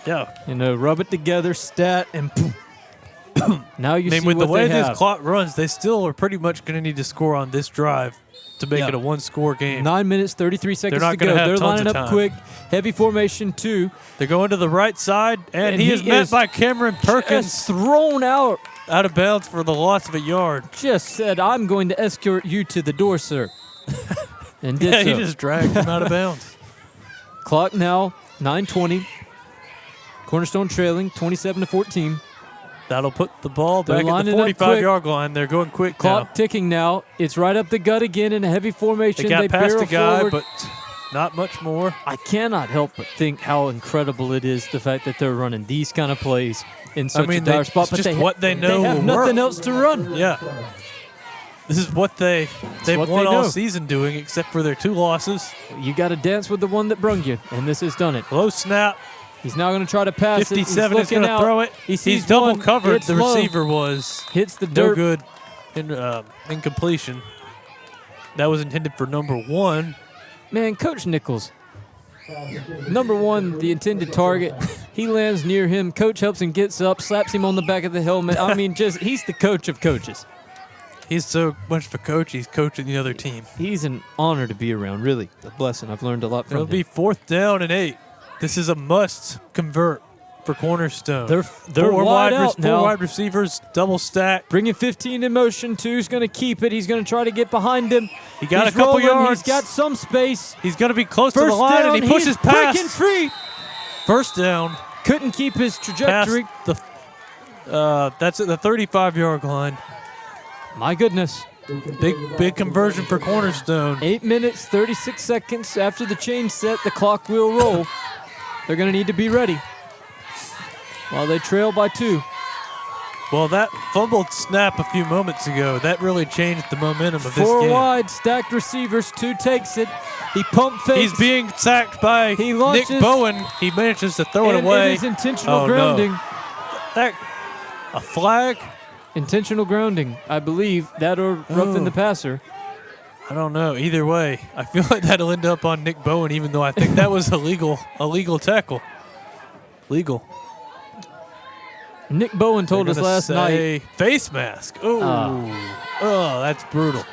Speaker 5: Yeah.
Speaker 6: Rub it together, stat, and boom. Now you see
Speaker 5: with
Speaker 6: what
Speaker 5: the way
Speaker 6: they have.
Speaker 5: this clock runs, they still are pretty much going to need to score on this drive to make it a one-score game.
Speaker 6: 9 minutes, 33 seconds
Speaker 5: not
Speaker 6: to go.
Speaker 5: gonna have
Speaker 6: They're
Speaker 5: tons
Speaker 6: lining
Speaker 5: of
Speaker 6: up
Speaker 5: time.
Speaker 6: quick. Heavy formation 2.
Speaker 5: They're going to the right side, and he is met by Cameron Perkins.
Speaker 6: Just thrown out.
Speaker 5: Out of bounds for the loss of a yard.
Speaker 6: Just said, I'm going to escort you to the door, sir. And did
Speaker 5: Yeah,
Speaker 6: so.
Speaker 5: he just dragged him out of bounds.
Speaker 6: Clock now, 9:20. Cornerstone trailing, 27-14.
Speaker 5: That'll put the ball
Speaker 6: They're
Speaker 5: back at the
Speaker 6: lining up
Speaker 5: 45-yard line. They're going quick
Speaker 6: Clock
Speaker 5: now.
Speaker 6: ticking now. It's right up the gut again in a heavy formation.
Speaker 5: They got past
Speaker 6: barrel
Speaker 5: the guy,
Speaker 6: forward.
Speaker 5: but not much more.
Speaker 6: I cannot help but think how incredible it is the fact that they're running these kind of plays in such a dire spot.
Speaker 5: It's
Speaker 6: But
Speaker 5: just what they know
Speaker 6: have
Speaker 5: will
Speaker 6: nothing
Speaker 5: work.
Speaker 6: else to run.
Speaker 5: Yeah. This is what they've
Speaker 6: what
Speaker 5: won
Speaker 6: they
Speaker 5: all
Speaker 6: know.
Speaker 5: season doing, except for their 2 losses.
Speaker 6: You got to dance with the one that brung you, and this has done it.
Speaker 5: Low snap.
Speaker 6: He's now going to try to pass
Speaker 5: 57
Speaker 6: it. He's
Speaker 5: is
Speaker 6: looking
Speaker 5: going to
Speaker 6: out.
Speaker 5: throw it.
Speaker 6: He sees
Speaker 5: He's double
Speaker 6: one.
Speaker 5: covered.
Speaker 6: It's
Speaker 5: The
Speaker 6: low.
Speaker 5: receiver was
Speaker 6: Hits the
Speaker 5: no
Speaker 6: dirt.
Speaker 5: good. Incompletion. That was intended for number 1.
Speaker 6: Man, Coach Nichols. Number 1, the intended target. He lands near him. Coach helps him, gets up, slaps him on the back of the helmet. I mean, he's the coach of coaches.
Speaker 5: He's so much of a coach, he's coaching the other team.
Speaker 6: He's an honor to be around, really. A blessing. I've learned a lot from
Speaker 5: It'll
Speaker 6: him.
Speaker 5: be 4th down and 8. This is a must convert for Cornerstone.
Speaker 6: They're
Speaker 5: four
Speaker 6: wide out
Speaker 5: four
Speaker 6: now.
Speaker 5: wide receivers, double stack.
Speaker 6: Bringing 15 in motion. 2's going to keep it. He's going to try to get behind him.
Speaker 5: He got
Speaker 6: He's
Speaker 5: a couple
Speaker 6: rolling.
Speaker 5: yards.
Speaker 6: He's got some space.
Speaker 5: He's going to be close to the
Speaker 6: First
Speaker 5: line,
Speaker 6: down.
Speaker 5: and he pushes
Speaker 6: He's
Speaker 5: past.
Speaker 6: breaking free.
Speaker 5: First down.
Speaker 6: Couldn't keep his
Speaker 5: Past
Speaker 6: trajectory.
Speaker 5: that's at the 35-yard line.
Speaker 6: My goodness.
Speaker 5: Big conversion for Cornerstone.
Speaker 6: 8 minutes, 36 seconds after the change set. The clock will roll. They're going to need to be ready while they trail by 2.
Speaker 5: Well, that fumbled snap a few moments ago, that really changed the momentum of this
Speaker 6: 4
Speaker 5: game.
Speaker 6: wide, stacked receivers. 2 takes it. He pump fakes.
Speaker 5: He's being sacked by
Speaker 6: He
Speaker 5: Nick
Speaker 6: launches.
Speaker 5: Bowen. He manages to throw it
Speaker 6: and
Speaker 5: away.
Speaker 6: it is intentional
Speaker 5: Oh, no.
Speaker 6: grounding.
Speaker 5: A flag?
Speaker 6: Intentional grounding, I believe. That or roughing the passer.
Speaker 5: I don't know. Either way, I feel like that'll end up on Nick Bowen, even though I think that was a legal tackle. Legal.
Speaker 6: Nick Bowen told
Speaker 5: They're
Speaker 6: us
Speaker 5: gonna
Speaker 6: last night.
Speaker 5: say face mask. Ooh. Oh, that's brutal.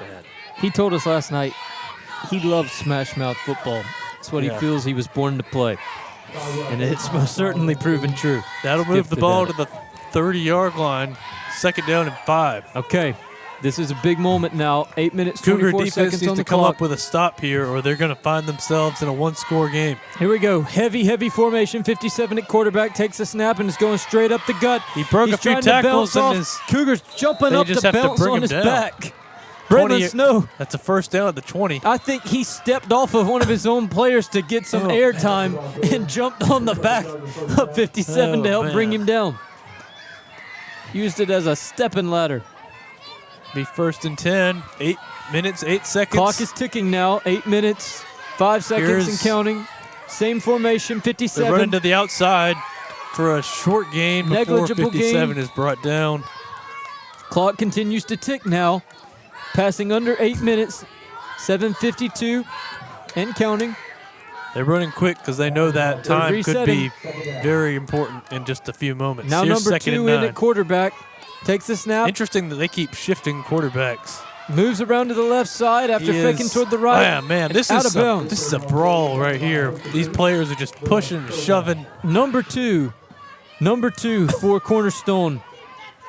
Speaker 6: He told us last night he loves smash mouth football. It's what he feels he was born to play. And it's most certainly proven true.
Speaker 5: That'll move the ball
Speaker 6: Gifted
Speaker 5: to the 30-yard line. 2nd down and 5.
Speaker 6: Okay. This is a big moment now. 8 minutes,
Speaker 5: Cougar
Speaker 6: 24
Speaker 5: defense
Speaker 6: seconds
Speaker 5: needs
Speaker 6: on
Speaker 5: to
Speaker 6: the
Speaker 5: come
Speaker 6: clock.
Speaker 5: up with a stop here, or they're going to find themselves in a one-score game.
Speaker 6: Here we go. Heavy formation. 57 at quarterback. Takes a snap and is going straight up the gut.
Speaker 5: He broke
Speaker 6: He's
Speaker 5: a few
Speaker 6: trying to
Speaker 5: tackles
Speaker 6: bounce
Speaker 5: and
Speaker 6: off. Cougars jumping
Speaker 5: they
Speaker 6: up
Speaker 5: just
Speaker 6: to
Speaker 5: have to
Speaker 6: bounce
Speaker 5: bring
Speaker 6: on
Speaker 5: him
Speaker 6: his
Speaker 5: down.
Speaker 6: back. Brendan Snow.
Speaker 5: That's a first down at the 20.
Speaker 6: I think he stepped off of one of his own players to get some airtime and jumped on the back of 57 to help bring him down. Used it as a stepping ladder.
Speaker 5: Be 1st and 10. 8 minutes, 8 seconds.
Speaker 6: Clock is ticking now. 8 minutes, 5 seconds and counting. Same formation, 57.
Speaker 5: They're running to the outside for a short gain before
Speaker 6: Negligible
Speaker 5: 57
Speaker 6: gain.
Speaker 5: is brought down.
Speaker 6: Clock continues to tick now. Passing under 8 minutes, 7:52 and counting.
Speaker 5: They're running quick because they know that
Speaker 6: They're
Speaker 5: time could be
Speaker 6: resetting.
Speaker 5: very important in just a few moments.
Speaker 6: Now
Speaker 5: Here's
Speaker 6: number
Speaker 5: 2nd
Speaker 6: 2
Speaker 5: and
Speaker 6: in
Speaker 5: 9.
Speaker 6: at quarterback. Takes the snap.
Speaker 5: Interesting that they keep shifting quarterbacks.
Speaker 6: Moves around to the left side after faking toward the right.
Speaker 5: Oh, yeah, man, this
Speaker 6: Out
Speaker 5: is
Speaker 6: of bounds.
Speaker 5: this is a brawl right here. These players are just pushing and shoving.
Speaker 6: Number two for Cornerstone,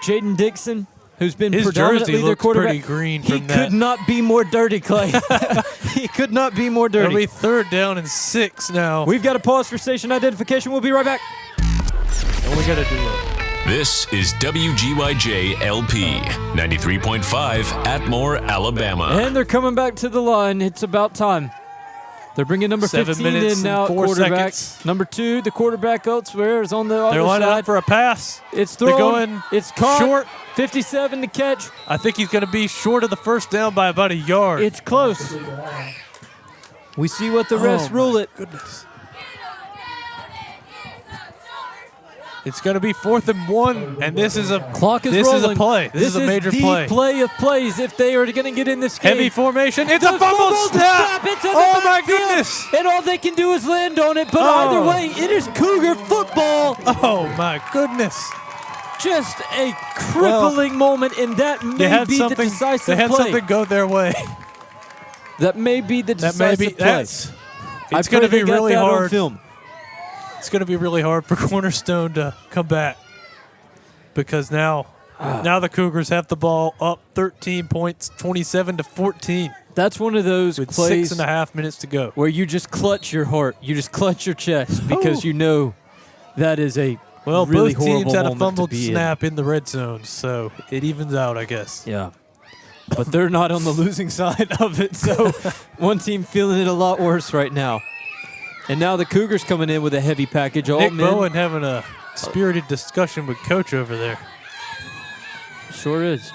Speaker 6: Jaden Dixon, who's been
Speaker 5: His
Speaker 6: predominantly
Speaker 5: jersey
Speaker 6: their
Speaker 5: looks
Speaker 6: quarterback.
Speaker 5: pretty green
Speaker 6: He
Speaker 5: from
Speaker 6: could
Speaker 5: that.
Speaker 6: not be more dirty, Clay. He could not be more
Speaker 5: It'll be
Speaker 6: dirty.
Speaker 5: 3rd down and 6 now.
Speaker 6: We've got to pause for station identification. We'll be right back.
Speaker 5: And we got to do it.
Speaker 1: This is WGYJ LP 93.5 Atmore, Alabama.
Speaker 6: And they're coming back to the line. It's about time. They're bringing number
Speaker 5: 7
Speaker 6: 15
Speaker 5: minutes
Speaker 6: in now,
Speaker 5: and 4
Speaker 6: quarterback.
Speaker 5: seconds.
Speaker 6: Number 2, the quarterback elsewhere, is on the other
Speaker 5: They're lining
Speaker 6: side.
Speaker 5: up for a pass.
Speaker 6: It's
Speaker 5: They're
Speaker 6: thrown.
Speaker 5: going
Speaker 6: It's caught.
Speaker 5: short.
Speaker 6: 57 to catch.
Speaker 5: I think he's going to be short of the first down by about a yard.
Speaker 6: It's close. We see what the refs rule it.
Speaker 5: Goodness. It's going to be 4th and 1, and this is a
Speaker 6: Clock is
Speaker 5: this
Speaker 6: rolling.
Speaker 5: is a play. This is a major
Speaker 6: the
Speaker 5: play.
Speaker 6: of plays if they are going to get in this game.
Speaker 5: Heavy formation. It's a
Speaker 6: The
Speaker 5: fumble
Speaker 6: fumble
Speaker 5: snap.
Speaker 6: It's in the
Speaker 5: Oh my
Speaker 6: backfield,
Speaker 5: goodness.
Speaker 6: And all they can do is land on it. But
Speaker 5: Oh.
Speaker 6: either way, it is Cougar football.
Speaker 5: Oh my goodness.
Speaker 6: Just a crippling moment, and that
Speaker 5: They
Speaker 6: may
Speaker 5: had
Speaker 6: be the
Speaker 5: something.
Speaker 6: decisive
Speaker 5: They had
Speaker 6: play.
Speaker 5: something go their way.
Speaker 6: That may be the
Speaker 5: That
Speaker 6: decisive
Speaker 5: may be.
Speaker 6: play.
Speaker 5: That's.
Speaker 6: I
Speaker 5: It's going to
Speaker 6: pray
Speaker 5: be
Speaker 6: they got
Speaker 5: really
Speaker 6: that on
Speaker 5: hard.
Speaker 6: film.
Speaker 5: It's going to be really hard for Cornerstone to come back because now the Cougars have the ball up 13 points, 27 to 14,
Speaker 6: That's one of those
Speaker 5: with
Speaker 6: plays
Speaker 5: 6.5 minutes to go.
Speaker 6: where you just clutch your heart. You just clutch your chest because you know that is a
Speaker 5: Well,
Speaker 6: really
Speaker 5: both teams
Speaker 6: horrible
Speaker 5: had a
Speaker 6: moment to
Speaker 5: fumbled
Speaker 6: be in.
Speaker 5: snap in the red zone, so it evens out, I guess.
Speaker 6: Yeah. But they're not on the losing side of it, so one team feeling it a lot worse right now. And now the Cougars coming in with a heavy package. All
Speaker 5: Nick
Speaker 6: men.
Speaker 5: Bowen having a spirited discussion with Coach over there.
Speaker 6: Sure is.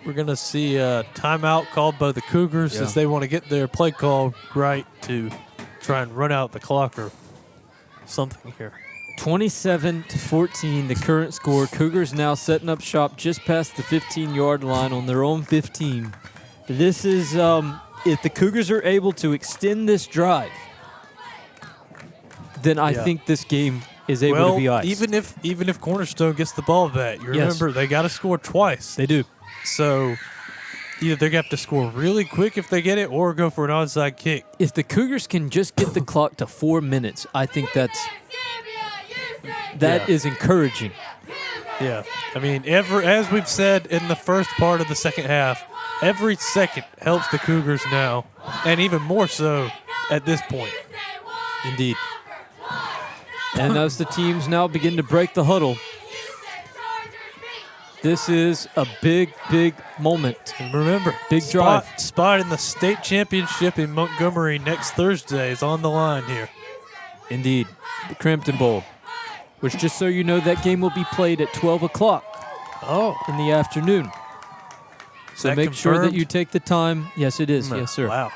Speaker 5: We're going to see a timeout called by the Cougars
Speaker 6: Yeah.
Speaker 5: as they want to get their play call right to try and run out the clock or something here.
Speaker 6: 27 to 14, the current score. Cougars now setting up shop just past the 15-yard line on their own 15. This is, if the Cougars are able to extend this drive, then I
Speaker 5: Yeah.
Speaker 6: think this game is able
Speaker 5: Well,
Speaker 6: to be iced.
Speaker 5: even if Cornerstone gets the ball back, you
Speaker 6: Yes.
Speaker 5: remember they got to score twice.
Speaker 6: They do.
Speaker 5: So either they're going to have to score really quick if they get it or go for an onside kick.
Speaker 6: If the Cougars can just get the clock to 4 minutes, I think that
Speaker 5: Yeah.
Speaker 6: is encouraging.
Speaker 5: Yeah. I mean, as we've said in the first part of the second half, every second helps the Cougars now, and even more so at this point.
Speaker 6: Indeed. And as the teams now begin to break the huddle, this is a big, big moment.
Speaker 5: And remember,
Speaker 6: Big drive.
Speaker 5: Spot in the state championship in Montgomery next Thursday is on the line here.
Speaker 6: Indeed. The Crampton Bowl, which, just so you know, that game will be played at 12 o'clock
Speaker 5: Oh.
Speaker 6: in the afternoon.
Speaker 5: Is
Speaker 6: So
Speaker 5: that
Speaker 6: make sure that
Speaker 5: confirmed?
Speaker 6: you take the time. Yes, it is. Yes, sir.
Speaker 5: Wow.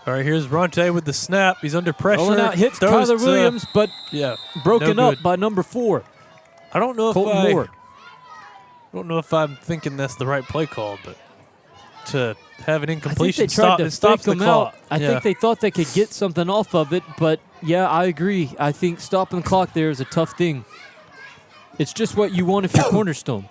Speaker 5: All right, here's Ronte with the snap. He's under pressure.
Speaker 6: Rolling out, hits
Speaker 5: Throws
Speaker 6: Kyler
Speaker 5: to-
Speaker 6: Williams, but
Speaker 5: Yeah.
Speaker 6: broken
Speaker 5: no
Speaker 6: up
Speaker 5: good.
Speaker 6: by number 4,
Speaker 5: I don't know if
Speaker 6: Colton
Speaker 5: I
Speaker 6: Moore.
Speaker 5: don't know if I'm thinking that's the right play call, but to have an
Speaker 6: I think
Speaker 5: incompletion
Speaker 6: they tried to
Speaker 5: it stops
Speaker 6: fake
Speaker 5: the
Speaker 6: them
Speaker 5: clock.
Speaker 6: out. I think they thought they could get something off of it, but yeah, I agree. I think stopping the clock there is a tough thing. It's just what you want if you're Cornerstone.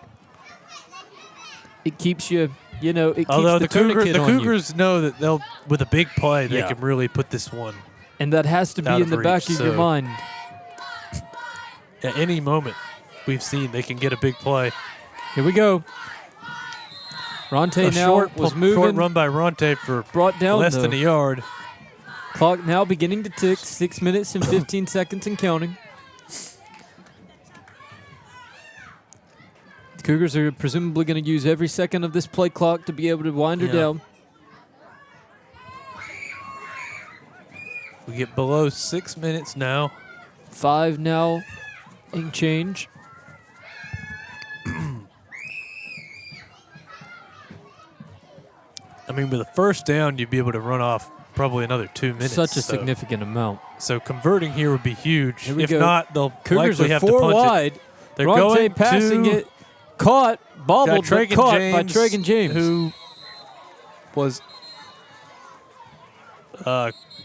Speaker 6: It keeps you, it keeps
Speaker 5: Although
Speaker 6: the
Speaker 5: the
Speaker 6: tourniquet on you.
Speaker 5: Cougars know that they'll with a big play they
Speaker 6: Yeah.
Speaker 5: can really put this one
Speaker 6: And that has to be
Speaker 5: out
Speaker 6: in
Speaker 5: of
Speaker 6: the back
Speaker 5: reach,
Speaker 6: of your
Speaker 5: so-
Speaker 6: mind.
Speaker 5: at any moment. We've seen they can get a big play.
Speaker 6: Here we go. Ronte
Speaker 5: A
Speaker 6: now
Speaker 5: short
Speaker 6: was
Speaker 5: short
Speaker 6: moving,
Speaker 5: run by Ronte for
Speaker 6: brought down
Speaker 5: less
Speaker 6: though.
Speaker 5: than a yard.
Speaker 6: Clock now beginning to tick, 6 minutes and 15 seconds and counting. The Cougars are presumably going to use every second of this play clock to be able to wind her
Speaker 5: Yeah.
Speaker 6: down.
Speaker 5: We get below 6 minutes now.
Speaker 6: 5 now and change.
Speaker 5: I mean, with a first down, you'd be able to run off probably another 2 minutes.
Speaker 6: Such a
Speaker 5: so-
Speaker 6: significant amount.
Speaker 5: So converting here would be huge.
Speaker 6: Here we
Speaker 5: If
Speaker 6: go.
Speaker 5: not, they'll
Speaker 6: Cougars
Speaker 5: likely
Speaker 6: are
Speaker 5: have to
Speaker 6: 4
Speaker 5: punt it.
Speaker 6: wide.
Speaker 5: They're
Speaker 6: Ronte
Speaker 5: going
Speaker 6: passing
Speaker 5: to
Speaker 6: it. Caught, bobbled, but
Speaker 5: Tragan
Speaker 6: caught
Speaker 5: James,
Speaker 6: by Tragan James.
Speaker 5: who was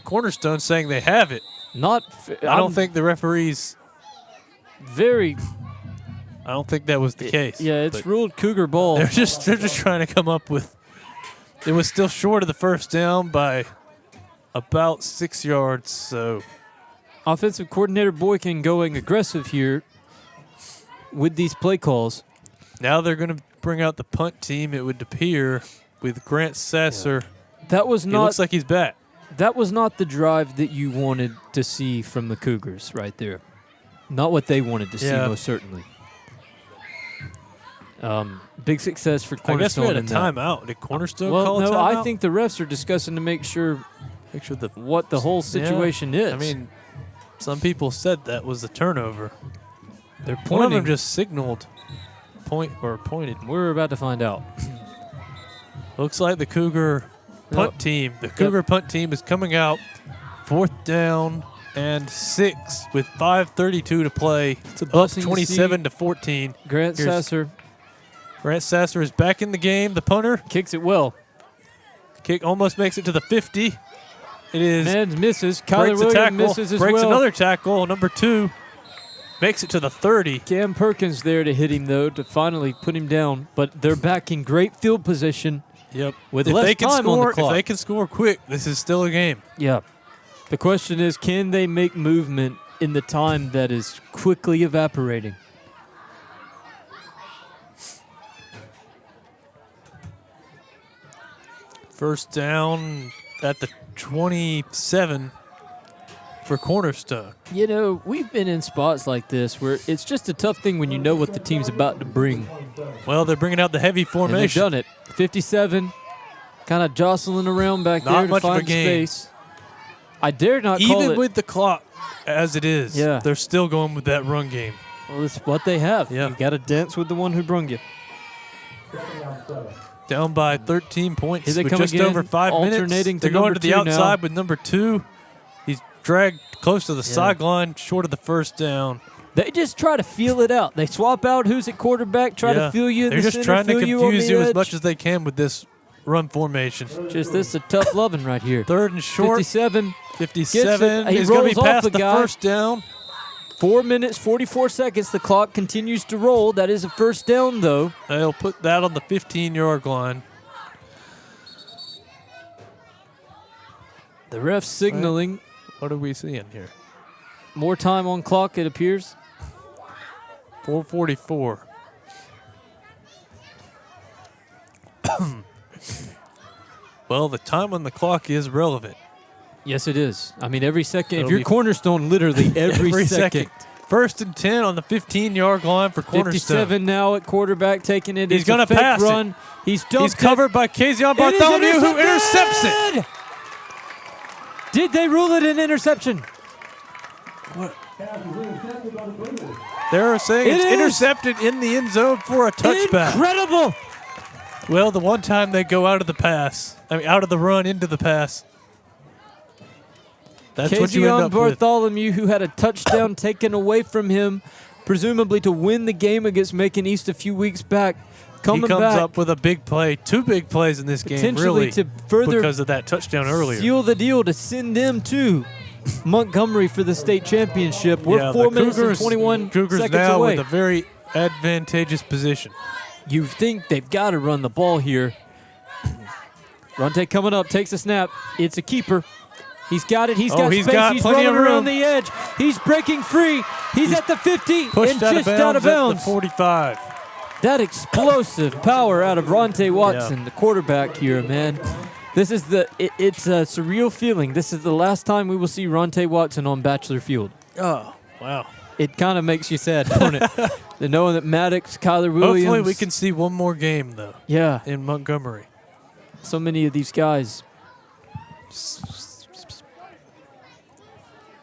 Speaker 5: Cornerstone saying they have it. I don't think the referees.
Speaker 6: Very.
Speaker 5: I don't think that was the case.
Speaker 6: Yeah, it's
Speaker 5: but
Speaker 6: ruled Cougar ball.
Speaker 5: they're just trying to come up with. It was still short of the first down by about 6 yards. So,
Speaker 6: Offensive coordinator Boykin going aggressive here with these play calls.
Speaker 5: now they're going to bring out the punt team. It would appear with Grant Sasser.
Speaker 6: That was
Speaker 5: He
Speaker 6: not.
Speaker 5: looks like he's back.
Speaker 6: That was not the drive that you wanted to see from the Cougars right there. Not what they wanted to see,
Speaker 5: Yeah.
Speaker 6: most certainly. Big success for
Speaker 5: I guess
Speaker 6: Cornerstone.
Speaker 5: we had a
Speaker 6: in that.
Speaker 5: timeout. Did Cornerstone
Speaker 6: Well,
Speaker 5: call a
Speaker 6: no,
Speaker 5: timeout?
Speaker 6: I think the refs are discussing to make sure
Speaker 5: the
Speaker 6: what the whole situation is.
Speaker 5: I mean, some people said that was a turnover.
Speaker 6: they're
Speaker 5: One of
Speaker 6: pointing.
Speaker 5: them just signaled, pointed.
Speaker 6: We're about to find out.
Speaker 5: Looks like the Cougar punt team. The Cougar punt team is coming out. 4th down and 6 with 5:32 to play.
Speaker 6: It's a
Speaker 5: Up
Speaker 6: blessing to
Speaker 5: 27 to 14.
Speaker 6: Grant
Speaker 5: Here's-
Speaker 6: Sasser
Speaker 5: Grant Sasser is back in the game. The punter
Speaker 6: kicks it well.
Speaker 5: kick almost makes it to the 50. It is
Speaker 6: Man misses. Kyler
Speaker 5: breaks a
Speaker 6: Williams
Speaker 5: tackle.
Speaker 6: misses as
Speaker 5: Breaks
Speaker 6: well.
Speaker 5: another tackle. Number 2 makes it to the 30.
Speaker 6: Cam Perkins there to hit him, though, to finally put him down. But they're back in great field position.
Speaker 5: Yep.
Speaker 6: With
Speaker 5: if
Speaker 6: less
Speaker 5: they can
Speaker 6: time on the
Speaker 5: score,
Speaker 6: clock.
Speaker 5: if they can score quick, this is still a game.
Speaker 6: Yeah. The question is, can they make movement in the time that is quickly evaporating?
Speaker 5: First down at the 27 for Cornerstone.
Speaker 6: You know, we've been in spots like this where it's just a tough thing when you know what the team's about to bring.
Speaker 5: Well, they're bringing out the heavy
Speaker 6: And they've
Speaker 5: formation.
Speaker 6: done it. 57, kind of jostling around back
Speaker 5: Not
Speaker 6: there to
Speaker 5: much of a
Speaker 6: find
Speaker 5: game.
Speaker 6: space. I dare not call
Speaker 5: Even
Speaker 6: it.
Speaker 5: with the clock as it is,
Speaker 6: Yeah.
Speaker 5: they're still going with that run game.
Speaker 6: Well, it's what they have.
Speaker 5: Yeah.
Speaker 6: You got to dance with the one who brung you.
Speaker 5: Down by 13 points
Speaker 6: Here they
Speaker 5: with
Speaker 6: come
Speaker 5: just
Speaker 6: again,
Speaker 5: over 5 minutes.
Speaker 6: alternating to
Speaker 5: They're going
Speaker 6: number
Speaker 5: to the
Speaker 6: 2 now.
Speaker 5: outside with number 2. He's dragged close to the sideline, short of the first down.
Speaker 6: They just try to feel it out. They swap out who's at quarterback, try to feel you in
Speaker 5: They're
Speaker 6: the
Speaker 5: just
Speaker 6: center,
Speaker 5: trying to
Speaker 6: feel you on
Speaker 5: confuse
Speaker 6: the
Speaker 5: you as
Speaker 6: edge.
Speaker 5: much as they can with this run formation.
Speaker 6: Just this is a tough loving right here.
Speaker 5: 3rd and short.
Speaker 6: 57.
Speaker 5: 57
Speaker 6: He
Speaker 5: is going to
Speaker 6: rolls
Speaker 5: be
Speaker 6: off
Speaker 5: past
Speaker 6: the
Speaker 5: the
Speaker 6: guy.
Speaker 5: first down.
Speaker 6: 4 minutes, 44 seconds. The clock continues to roll. That is a first down, though.
Speaker 5: They'll put that on the 15-yard line.
Speaker 6: The ref's signaling
Speaker 5: What are we seeing here?
Speaker 6: more time on clock, it appears.
Speaker 5: 4:44. Well, the time on the clock is relevant.
Speaker 6: Yes, it is. I mean, every second.
Speaker 5: It'll
Speaker 6: If you're
Speaker 5: be-
Speaker 6: Cornerstone, literally every second.
Speaker 5: 1st and 10 on the 15-yard line for Cornerstone.
Speaker 6: 57 now at quarterback, taking it.
Speaker 5: He's
Speaker 6: It's a
Speaker 5: gonna
Speaker 6: fake
Speaker 5: pass it.
Speaker 6: run. He's dumped
Speaker 5: He's covered by Kazion
Speaker 6: It is
Speaker 5: Bartholomew, who intercepts it.
Speaker 6: intercepted! Did they rule it an interception?
Speaker 5: They're saying
Speaker 6: It
Speaker 5: it's
Speaker 6: is.
Speaker 5: intercepted in the end zone for a touchback.
Speaker 6: Incredible!
Speaker 5: Well, the one time they go out of the pass, out of the run into the pass. That's what you end
Speaker 6: Kazion
Speaker 5: up with.
Speaker 6: Bartholomew, who had a touchdown taken away from him, presumably to win the game against Macon East a few weeks back.
Speaker 5: He
Speaker 6: Coming
Speaker 5: comes
Speaker 6: back,
Speaker 5: up with a big play, 2 big plays in this game,
Speaker 6: potentially
Speaker 5: really,
Speaker 6: to further
Speaker 5: because of that touchdown earlier.
Speaker 6: seal the deal to send them to Montgomery for the state championship. We're
Speaker 5: Yeah,
Speaker 6: 4
Speaker 5: the
Speaker 6: minutes and
Speaker 5: Cougars-
Speaker 6: 21
Speaker 5: Cougars
Speaker 6: seconds
Speaker 5: now
Speaker 6: away.
Speaker 5: with a very advantageous position.
Speaker 6: You think they've got to run the ball here. Ronte coming up, takes a snap. It's a keeper. He's got it. He's got
Speaker 5: he's
Speaker 6: space.
Speaker 5: got
Speaker 6: He's
Speaker 5: plenty
Speaker 6: running
Speaker 5: of room.
Speaker 6: around the edge. He's breaking free. He's at the 50
Speaker 5: Pushed
Speaker 6: and
Speaker 5: out
Speaker 6: just
Speaker 5: of bounds
Speaker 6: out of bounds.
Speaker 5: at the 45.
Speaker 6: That explosive power out of Ronte Watson, the quarterback here, man. This is it's a surreal feeling. This is the last time we will see Ronte Watson on Bachelor Field.
Speaker 5: Oh, wow.
Speaker 6: It kind of makes you sad, don't it? The knowing that Maddox, Kyler Williams.
Speaker 5: Hopefully we can see one more game, though,
Speaker 6: Yeah,
Speaker 5: in Montgomery.
Speaker 6: so many of these guys.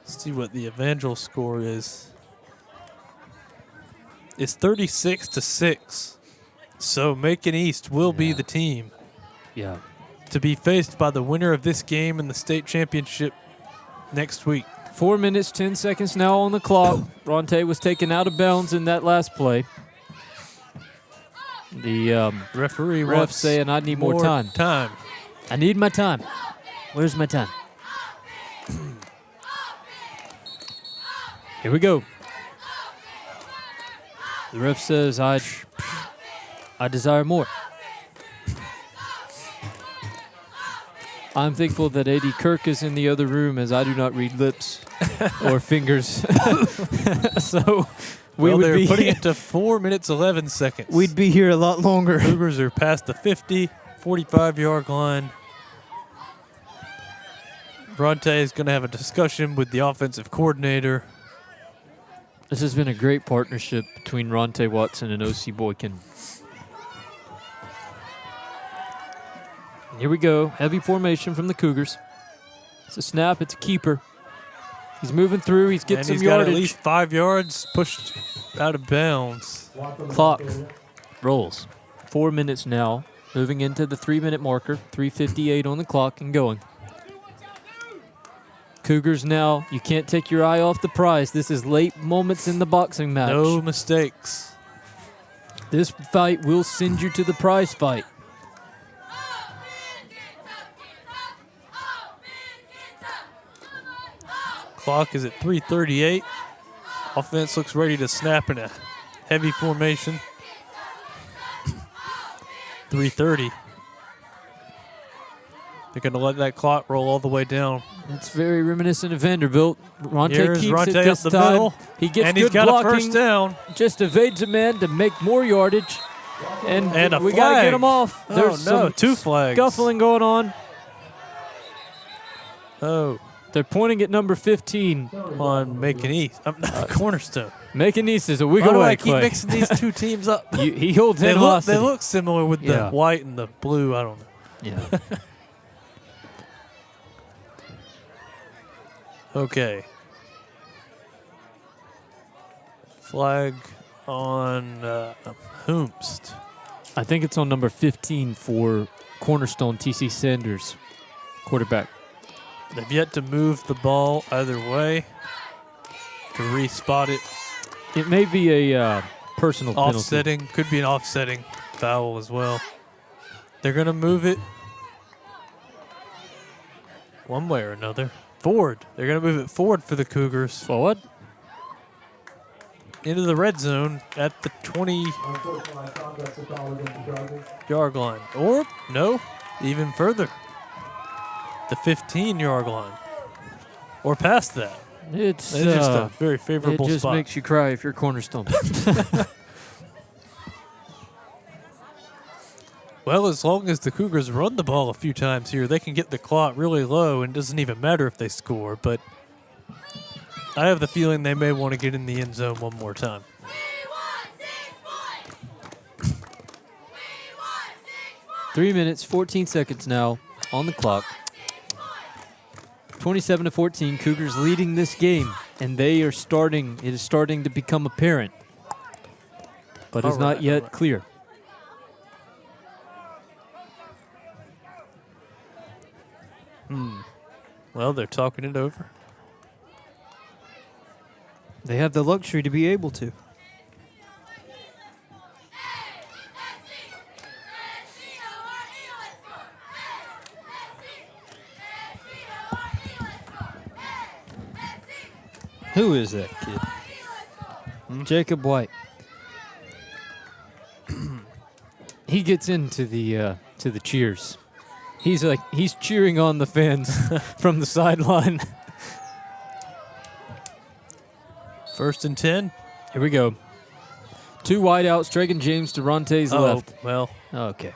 Speaker 5: Let's see what the Evangel score is. It's 36-6. So Macon East will be the team
Speaker 6: Yeah.
Speaker 5: to be faced by the winner of this game in the state championship next week.
Speaker 6: 4 minutes, 10 seconds now on the clock. Ronte was taken out of bounds in that last play. The
Speaker 5: Referee
Speaker 6: ref
Speaker 5: wants
Speaker 6: saying, I need more time.
Speaker 5: Time.
Speaker 6: I need my time. Where's my time? Here we go. The ref says, I desire more. I'm thankful that A.D. Kirk is in the other room, as I do not read lips or fingers. So
Speaker 5: they're putting it to 4 minutes, 11 seconds.
Speaker 4: We'd be here a lot longer.
Speaker 5: Cougars are past the 50, 45-yard line. Bronte is going to have a discussion with the offensive coordinator.
Speaker 6: This has been a great partnership between Ronte Watson and O.C. Boykin. Here we go. Heavy formation from the Cougars. It's a snap. It's a keeper. He's moving through. He's getting some
Speaker 5: he's
Speaker 6: yardage.
Speaker 5: got at least 5 yards pushed out of bounds.
Speaker 6: Clock rolls. 4 minutes now. Moving into the 3-minute marker. 3:58 on the clock and going. Cougars now, you can't take your eye off the prize. This is late moments in the boxing match.
Speaker 5: No mistakes.
Speaker 6: This fight will send you to the prize fight.
Speaker 5: Clock is at 3:38. Offense looks ready to snap in a heavy formation. 3:30. They're going to let that clock roll all the way down.
Speaker 6: It's very reminiscent of Vanderbilt. Ronte
Speaker 5: Here's
Speaker 6: keeps
Speaker 5: Ronte
Speaker 6: it this
Speaker 5: up the
Speaker 6: time.
Speaker 5: middle,
Speaker 6: He gets
Speaker 5: and
Speaker 6: good
Speaker 5: he's got
Speaker 6: blocking.
Speaker 5: a first down.
Speaker 6: Just evades a man to make more yardage. And
Speaker 5: a
Speaker 6: we got to get
Speaker 5: flag.
Speaker 6: him off.
Speaker 5: Oh,
Speaker 6: There's
Speaker 5: no,
Speaker 6: some
Speaker 5: 2 flags.
Speaker 6: scuffling going on.
Speaker 5: Oh,
Speaker 6: They're pointing at number 15.
Speaker 5: on Macon East. Cornerstone.
Speaker 6: Macon East is a week
Speaker 5: Why do
Speaker 6: away,
Speaker 5: I keep
Speaker 6: Clay.
Speaker 5: mixing these two teams up?
Speaker 6: He holds
Speaker 5: They
Speaker 6: animosity.
Speaker 5: look similar with the
Speaker 6: Yeah.
Speaker 5: white and the blue. I don't know.
Speaker 6: Yeah.
Speaker 5: Okay. Flag on Hoomst.
Speaker 6: I think it's on number 15 for Cornerstone, T.C. Sanders, quarterback.
Speaker 5: They've yet to move the ball either way to re-spot it.
Speaker 6: It may be a personal penalty.
Speaker 5: Offsetting. Could be an offsetting foul as well. They're going to move it one way or another. Forward. They're going to move it forward for the Cougars.
Speaker 6: Forward.
Speaker 5: Into the red zone at the 20-yard line. Or, no, even further. The 15-yard line. Or past that.
Speaker 6: It's
Speaker 5: just a very favorable
Speaker 6: It just
Speaker 5: spot.
Speaker 6: makes you cry if you're Cornerstone.
Speaker 5: Well, as long as the Cougars run the ball a few times here, they can get the clock really low, and it doesn't even matter if they score. But I have the feeling they may want to get in the end zone one more time.
Speaker 6: 3 minutes, 14 seconds now on the clock. 27-14, Cougars leading this game, and they are starting. It is starting to become apparent, but is not yet clear.
Speaker 5: Well, they're talking it over.
Speaker 4: They have the luxury to be able to. Who is that kid?
Speaker 6: Jacob White. He gets into the cheers. He's cheering on the fans from the sideline.
Speaker 5: 1st and 10.
Speaker 6: Here we go. 2 wideouts, Dragon James to Ronte's left.
Speaker 5: Well,
Speaker 6: Okay.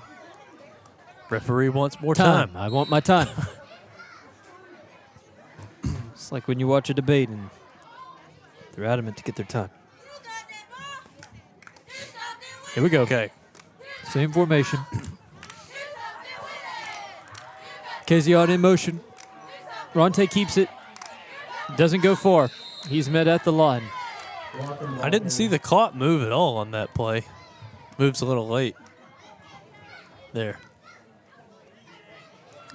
Speaker 5: referee wants more time.
Speaker 6: I want my time. It's like when you watch a debate and they're adamant to get their time. Here we go.
Speaker 5: Okay.
Speaker 6: Same formation. Kezion in motion. Ronte keeps it. Doesn't go far. He's met at the line.
Speaker 5: I didn't see the clock move at all on that play. Moves a little late. There.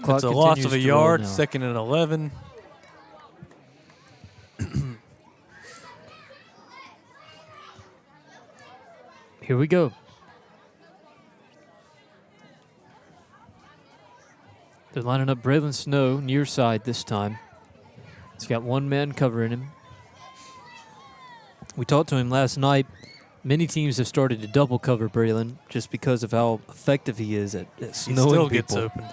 Speaker 6: Clock
Speaker 5: It's a loss of
Speaker 6: continues
Speaker 5: a
Speaker 6: to roll
Speaker 5: yard,
Speaker 6: now.
Speaker 5: 2nd and 11.
Speaker 6: Here we go. They're lining up Braylon Snow near side this time. He's got one man covering him. We talked to him last night. Many teams have started to double cover Braylon just because of how effective he is at
Speaker 5: He
Speaker 6: snowing
Speaker 5: still
Speaker 6: people.
Speaker 5: gets open.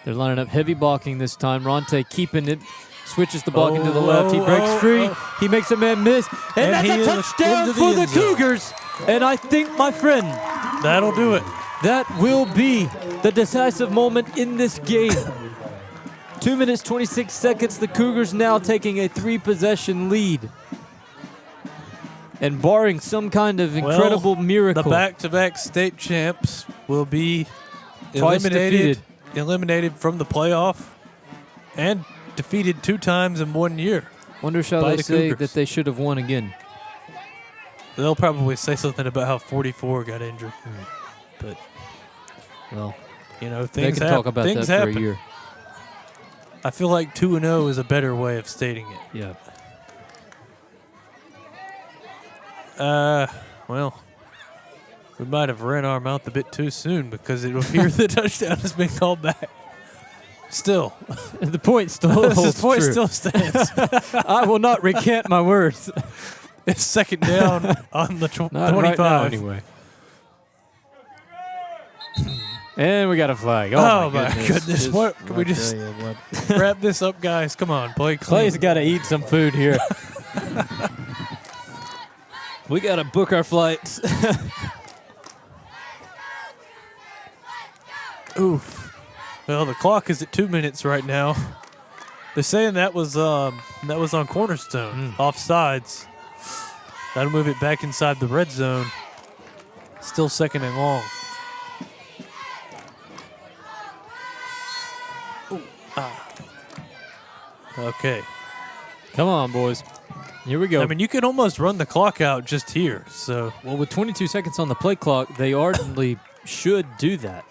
Speaker 6: They're lining up heavy blocking this time. Ronte keeping it, switches the blocking to the left. He breaks free. He makes a man miss. And
Speaker 5: And he
Speaker 6: that's a
Speaker 5: is
Speaker 6: touchdown
Speaker 5: into the
Speaker 6: for the
Speaker 5: end zone.
Speaker 6: Cougars. And I think, my friend,
Speaker 5: That'll do it.
Speaker 6: that will be the decisive moment in this game. 2 minutes, 26 seconds. The Cougars now taking a 3-possession lead. And barring some kind of incredible miracle.
Speaker 5: The back-to-back state champs will be
Speaker 6: Twice
Speaker 5: eliminated from the playoff and defeated 2 times in 1 year.
Speaker 6: Wonder shall
Speaker 5: by
Speaker 6: they
Speaker 5: the
Speaker 6: say
Speaker 5: Cougars.
Speaker 6: that they should have won again.
Speaker 5: They'll probably say something about how 44 got injured. But,
Speaker 6: Well,
Speaker 5: you know,
Speaker 6: they
Speaker 5: things
Speaker 6: can
Speaker 5: happen.
Speaker 6: talk about
Speaker 5: Things
Speaker 6: that
Speaker 5: happen.
Speaker 6: for a year.
Speaker 5: I feel like 2-0 is a better way of stating it.
Speaker 6: Yeah.
Speaker 5: Well, we might have ran our mouth a bit too soon because it appears the touchdown has been called back. Still,
Speaker 6: The point still holds
Speaker 5: the point
Speaker 6: true.
Speaker 5: still stands.
Speaker 6: I will not recant my words.
Speaker 5: It's second down on the
Speaker 6: Not
Speaker 5: 25.
Speaker 6: right now, anyway. And we got a flag.
Speaker 5: Oh, my goodness. What? Can we
Speaker 6: I
Speaker 5: just
Speaker 6: tell you what.
Speaker 5: wrap this up, guys? Come on, play clean.
Speaker 6: Clay's got to eat some food here. We got to book our flights.
Speaker 5: Oof. Well, the clock is at 2 minutes right now. They're saying that was on Cornerstone, offsides. That'll move it back inside the red zone. Still second and long. Ooh, Okay.
Speaker 6: Come on, boys. Here we go.
Speaker 5: I mean, you can almost run the clock out just here. So
Speaker 6: Well, with 22 seconds on the play clock, they ardently should do that.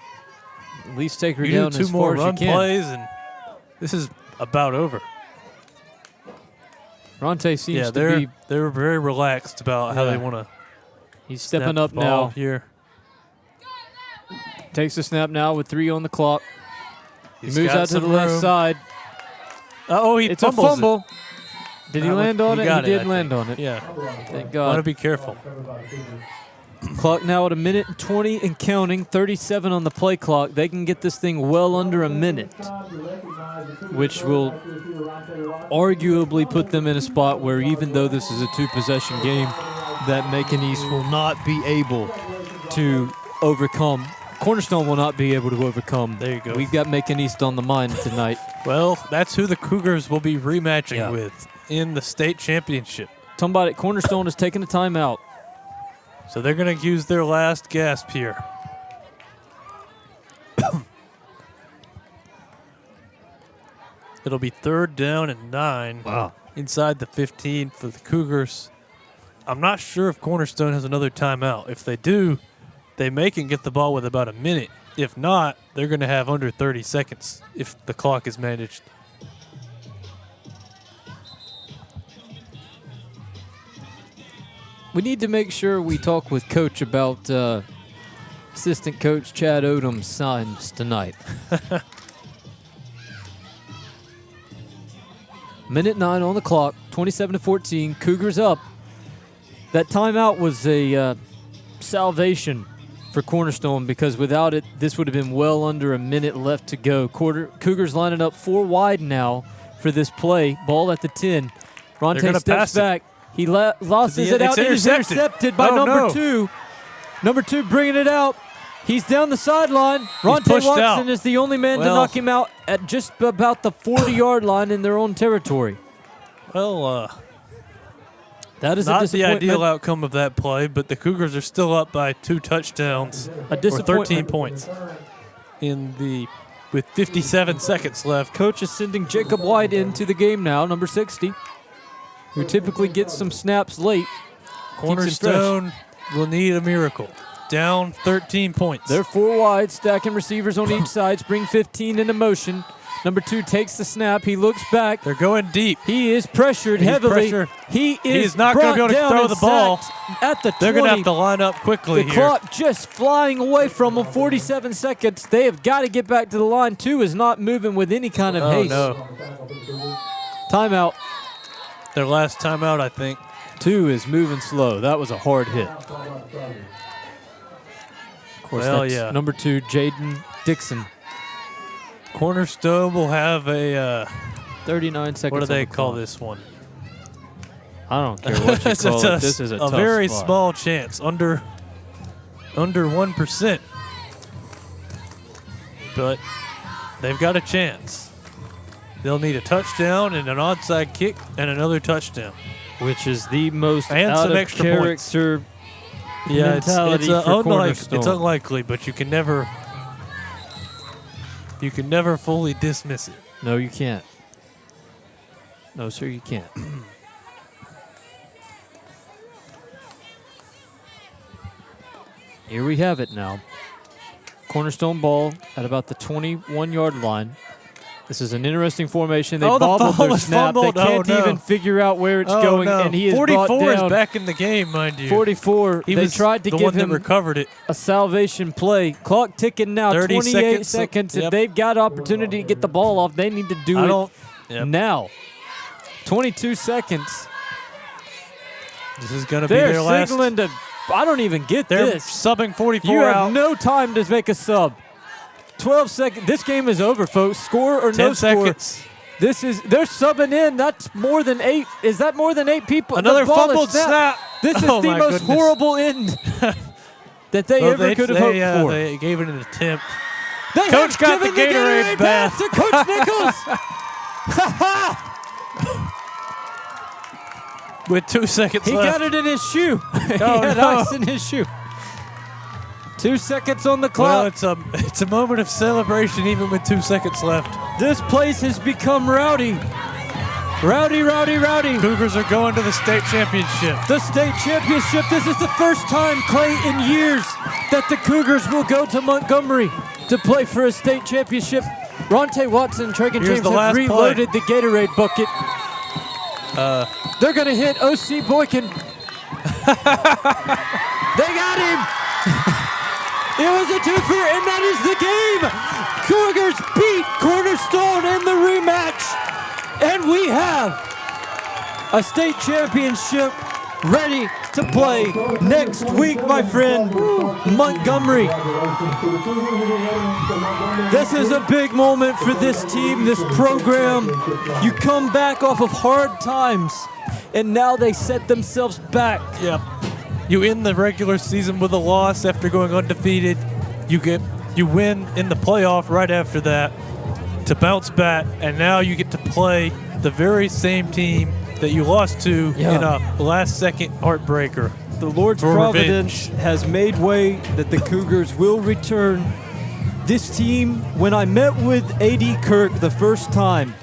Speaker 6: At least take her
Speaker 5: you
Speaker 6: down
Speaker 5: do 2
Speaker 6: as
Speaker 5: more
Speaker 6: far as
Speaker 5: run
Speaker 6: you can.
Speaker 5: plays, and this is about over.
Speaker 6: Ronte seems
Speaker 5: Yeah,
Speaker 6: to
Speaker 5: they're
Speaker 6: be.
Speaker 5: they're very relaxed about how
Speaker 6: Yeah.
Speaker 5: they want to.
Speaker 6: He's stepping up now.
Speaker 5: here.
Speaker 6: Takes the snap now with 3 on the clock.
Speaker 5: He's
Speaker 6: He moves
Speaker 5: got
Speaker 6: out to the
Speaker 5: some
Speaker 6: left
Speaker 5: room.
Speaker 6: side.
Speaker 5: Oh, he
Speaker 6: It's a
Speaker 5: fumbles it.
Speaker 6: fumble. Did he land on it? He
Speaker 5: got
Speaker 6: did
Speaker 5: I
Speaker 6: land
Speaker 5: think.
Speaker 6: on it.
Speaker 5: Yeah.
Speaker 6: Thank
Speaker 5: Want to
Speaker 6: God.
Speaker 5: be careful.
Speaker 6: Clock now at 1:20 and counting. 37 on the play clock. They can get this thing well under a minute, which will arguably put them in a spot where, even though this is a 2-possession game, that Macon East will not be able to overcome. Cornerstone will not be able to overcome.
Speaker 5: There you go.
Speaker 6: We've got Macon East on the mind tonight.
Speaker 5: Well, that's who the Cougars will be rematching
Speaker 6: Yeah.
Speaker 5: with in the state championship.
Speaker 6: Somebody at Cornerstone is taking a timeout.
Speaker 5: So they're going to use their last gasp here. It'll be 3rd down and 9.
Speaker 6: Wow.
Speaker 5: Inside the 15 for the Cougars. I'm not sure if Cornerstone has another timeout. If they do, they may can get the ball with about a minute. If not, they're going to have under 30 seconds if the clock is managed.
Speaker 6: We need to make sure we talk with Coach about assistant coach Chad Odom's signs tonight. Minute 9 on the clock, 27-14, Cougars up. That timeout was a salvation for Cornerstone because without it, this would have been well under a minute left to go. Cougars lining up 4 wide now for this play. Ball at the 10. Ronte
Speaker 5: gonna
Speaker 6: steps
Speaker 5: pass it.
Speaker 6: back. He loses
Speaker 5: To the
Speaker 6: it
Speaker 5: end.
Speaker 6: out.
Speaker 5: It's
Speaker 6: It is
Speaker 5: intercepted.
Speaker 6: intercepted by
Speaker 5: Oh,
Speaker 6: number
Speaker 5: no.
Speaker 6: 2. Number 2 bringing it out. He's down the sideline. Ronte
Speaker 5: pushed
Speaker 6: Watson
Speaker 5: out.
Speaker 6: is the only man to
Speaker 5: Well-
Speaker 6: knock him out at just about the 40-yard line in their own territory.
Speaker 5: Well,
Speaker 6: That is a
Speaker 5: not the
Speaker 6: disappointment.
Speaker 5: ideal outcome of that play, but the Cougars are still up by 2 touchdowns
Speaker 6: A
Speaker 5: or
Speaker 6: disappointment.
Speaker 5: 13 points with 57 seconds left.
Speaker 6: Coach is sending Jacob White into the game now, number 60, who typically gets some snaps late.
Speaker 5: Cornerstone will need a miracle. Down 13 points.
Speaker 6: They're 4 wide, stacking receivers on each side, spring 15 into motion. Number 2 takes the snap. He looks back.
Speaker 5: They're going deep.
Speaker 6: He is pressured
Speaker 5: He's
Speaker 6: heavily.
Speaker 5: pressured.
Speaker 6: He is
Speaker 5: not gonna
Speaker 6: brought
Speaker 5: be able to
Speaker 6: down
Speaker 5: throw
Speaker 6: and
Speaker 5: the ball.
Speaker 6: sacked at the 20.
Speaker 5: They're going to have to line up quickly
Speaker 6: The
Speaker 5: here.
Speaker 6: clock just flying away from them. 47 seconds. They have got to get back to the line. 2 is not moving with any kind of
Speaker 5: Oh,
Speaker 6: haste.
Speaker 5: no.
Speaker 6: Timeout.
Speaker 5: their last timeout, I think.
Speaker 6: 2 is moving slow. That was a hard hit. Of course,
Speaker 5: Well,
Speaker 6: that's
Speaker 5: yeah.
Speaker 6: number 2, Jaden Dixon.
Speaker 5: Cornerstone will have a
Speaker 6: 39 seconds.
Speaker 5: what do
Speaker 6: on
Speaker 5: they
Speaker 6: the
Speaker 5: call
Speaker 6: clock.
Speaker 5: this one?
Speaker 6: I don't care what you
Speaker 5: It's
Speaker 6: call it. This is a tough
Speaker 5: very
Speaker 6: spot.
Speaker 5: small chance, under 1%. But they've got a chance. They'll need a touchdown and an onside kick and another touchdown.
Speaker 6: Which is the most
Speaker 5: And
Speaker 6: out
Speaker 5: some
Speaker 6: of
Speaker 5: extra
Speaker 6: character
Speaker 5: Yeah,
Speaker 6: mentality for
Speaker 5: it's
Speaker 6: Cornerstone.
Speaker 5: unlikely, but you can never fully dismiss it.
Speaker 6: No, you can't. No, sir, you can't. Here we have it now. Cornerstone ball at about the 21-yard line. This is an interesting formation. They
Speaker 5: Oh, the
Speaker 6: bobbled
Speaker 5: ball
Speaker 6: their
Speaker 5: is
Speaker 6: snap.
Speaker 5: fumbled.
Speaker 6: They can't
Speaker 5: Oh, no.
Speaker 6: even figure out where it's
Speaker 5: Oh,
Speaker 6: going,
Speaker 5: no.
Speaker 6: and he is
Speaker 5: 44
Speaker 6: brought
Speaker 5: is
Speaker 6: down.
Speaker 5: back in the game, mind you.
Speaker 6: 44.
Speaker 5: He
Speaker 6: They
Speaker 5: was
Speaker 6: tried to
Speaker 5: the
Speaker 6: give
Speaker 5: one that
Speaker 6: him
Speaker 5: recovered it.
Speaker 6: a salvation play. Clock ticking now,
Speaker 5: 30
Speaker 6: 28
Speaker 5: seconds.
Speaker 6: seconds. If
Speaker 5: Yep.
Speaker 6: they've got opportunity to get the ball off, they need to do
Speaker 5: I
Speaker 6: it
Speaker 5: don't. Yep.
Speaker 6: now. 22 seconds.
Speaker 5: This is going to be
Speaker 6: They're
Speaker 5: their last.
Speaker 6: signaling to. I don't even get
Speaker 5: They're
Speaker 6: this.
Speaker 5: subbing 44
Speaker 6: You have
Speaker 5: out.
Speaker 6: no time to make a sub. 12 seconds. This game is over, folks. Score or
Speaker 5: 10
Speaker 6: no score.
Speaker 5: seconds.
Speaker 6: They're subbing in. That's more than 8. Is that more than 8 people? The
Speaker 5: Another
Speaker 6: ball is
Speaker 5: fumbled
Speaker 6: snapped.
Speaker 5: snap.
Speaker 6: This is
Speaker 5: Oh,
Speaker 6: the
Speaker 5: my
Speaker 6: most
Speaker 5: goodness.
Speaker 6: horrible end that they
Speaker 5: Well,
Speaker 6: ever could have hoped for.
Speaker 5: They gave it an attempt.
Speaker 6: They
Speaker 5: Coach
Speaker 6: have
Speaker 5: got the
Speaker 6: given
Speaker 5: Gatorade
Speaker 6: bath
Speaker 5: bath.
Speaker 6: to Coach Nichols.
Speaker 5: With 2 seconds
Speaker 6: He
Speaker 5: left.
Speaker 6: got it in his shoe. He
Speaker 5: Oh,
Speaker 6: had
Speaker 5: no.
Speaker 6: ice in his shoe. 2 seconds on the
Speaker 5: Well,
Speaker 6: clock.
Speaker 5: it's a moment of celebration even with 2 seconds left.
Speaker 6: This place has become rowdy. Rowdy, rowdy, rowdy.
Speaker 5: Cougars are going to the state championship.
Speaker 6: The state championship. This is the first time, Clay, in years that the Cougars will go to Montgomery to play for a state championship. Ronte Watson, Tragan
Speaker 5: Here's
Speaker 6: James
Speaker 5: the
Speaker 6: have
Speaker 5: last play.
Speaker 6: reloaded the Gatorade bucket. They're going to hit O.C. Boykin. They got him. It was a twofer, and that is the game. Cougars beat Cornerstone in the rematch. And we have a state championship ready to play next week, my friend. Montgomery. This is a big moment for this team, this program. You come back off of hard times, and now they set themselves back.
Speaker 5: Yep. You end the regular season with a loss after going undefeated. You win in the playoff right after that to bounce back, and now you get to play the very same team that you lost to in a last-second heartbreaker.
Speaker 6: The Lord's
Speaker 5: For
Speaker 6: providence has made way that the Cougars will return. This team, when I met with A.D. Kirk the first time,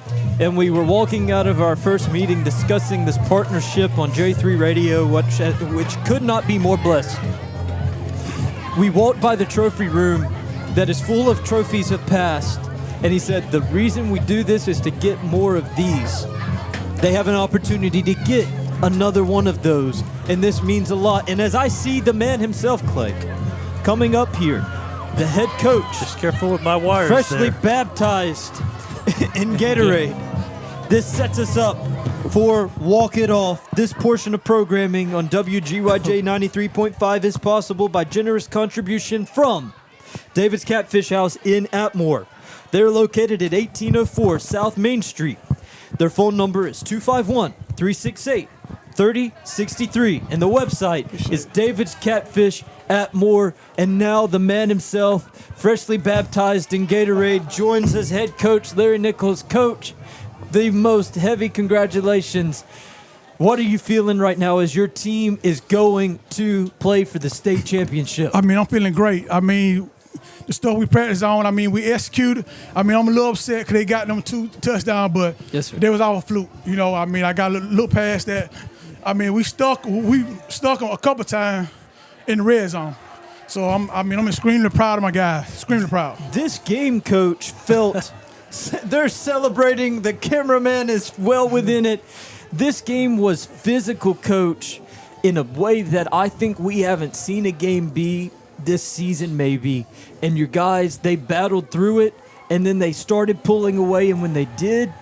Speaker 6: and we were walking out of our first meeting discussing this partnership on J3 Radio, which could not be more blessed. We walked by the trophy room that is full of trophies of past, and he said, the reason we do this is to get more of these. They have an opportunity to get another one of those, and this means a lot. And as I see the man himself, Clay, coming up here, the head coach,
Speaker 5: Just careful with my wires
Speaker 6: freshly
Speaker 5: there.
Speaker 6: baptized in Gatorade. This sets us up for Walk It Off. This portion of programming on WGYJ 93.5 is possible by generous contribution from David's Catfish House in Atmore. They're located at 1804 South Main Street. Their phone number is 251-368-3063. And the website is David's Catfish Atmore. And now the man himself, freshly baptized in Gatorade, joins as head coach Larry Nichols. Coach, the most heavy congratulations. What are you feeling right now as your team is going to play for the state championship?
Speaker 8: I mean, I'm feeling great. I mean, the stuff we practiced on, I mean, we executed. I mean, I'm a little upset because they got them 2 touchdowns, but
Speaker 6: Yes, sir.
Speaker 8: they was all a fluke. You know, I mean, I got to look past that. I mean, we stuck them a couple times in the red zone. So, I'm extremely proud of my guys, extremely proud.
Speaker 6: This game, Coach, felt they're celebrating. The cameraman is well within it. This game was physical, Coach, in a way that I think we haven't seen a game be this season maybe. And your guys, they battled through it, and then they started pulling away, and when they did,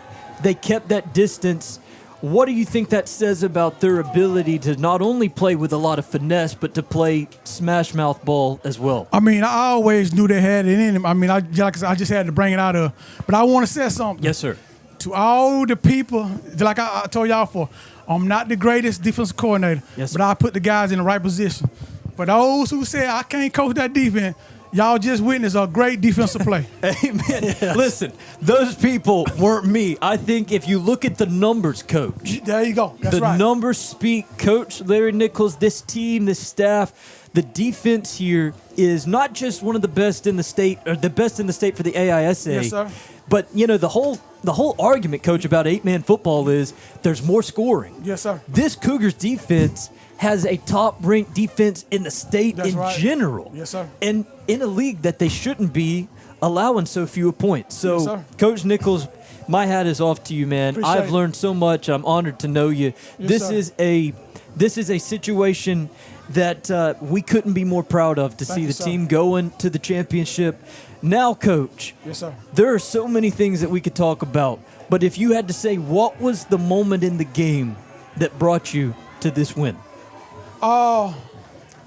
Speaker 6: they kept that distance.
Speaker 4: What do you think that says about their ability to not only play with a lot of finesse, but to play smash mouth ball as well?
Speaker 8: I mean, I always knew they had it in them. I mean, I just had to bring it out of. But I want to say something.
Speaker 4: Yes, sir.
Speaker 8: To all the people, like I told y'all before, I'm not the greatest defensive coordinator,
Speaker 4: Yes, sir.
Speaker 8: but I put the guys in the right position. For those who say I can't coach that defense, y'all just witnessed a great defensive play.
Speaker 4: Amen. Listen, those people weren't me. I think if you look at the numbers, Coach,
Speaker 8: There you go. That's
Speaker 4: the
Speaker 8: right.
Speaker 4: numbers speak. Coach Larry Nichols, this team, this staff, the defense here is not just one of the best in the state, or the best in the state for the AISA.
Speaker 8: Yes, sir.
Speaker 4: But you know the whole argument, Coach, about 8-man football is there's more scoring.
Speaker 8: Yes, sir.
Speaker 4: This Cougars defense has a top-ranked defense in the state
Speaker 8: That's
Speaker 4: in
Speaker 8: right.
Speaker 4: general.
Speaker 8: Yes, sir.
Speaker 4: And in a league that they shouldn't be allowing so few points. So,
Speaker 8: Yes, sir.
Speaker 4: Coach Nichols, my hat is off to you, man.
Speaker 8: Appreciate
Speaker 4: I've
Speaker 8: it.
Speaker 4: learned so much. I'm honored to know you.
Speaker 8: Yes, sir.
Speaker 4: This is a situation that we couldn't be more proud of to see
Speaker 8: you,
Speaker 4: the
Speaker 8: sir.
Speaker 4: team going to the championship. Now, Coach,
Speaker 8: Yes, sir.
Speaker 4: there are so many things that we could talk about. But if you had to say, what was the moment in the game that brought you to this win?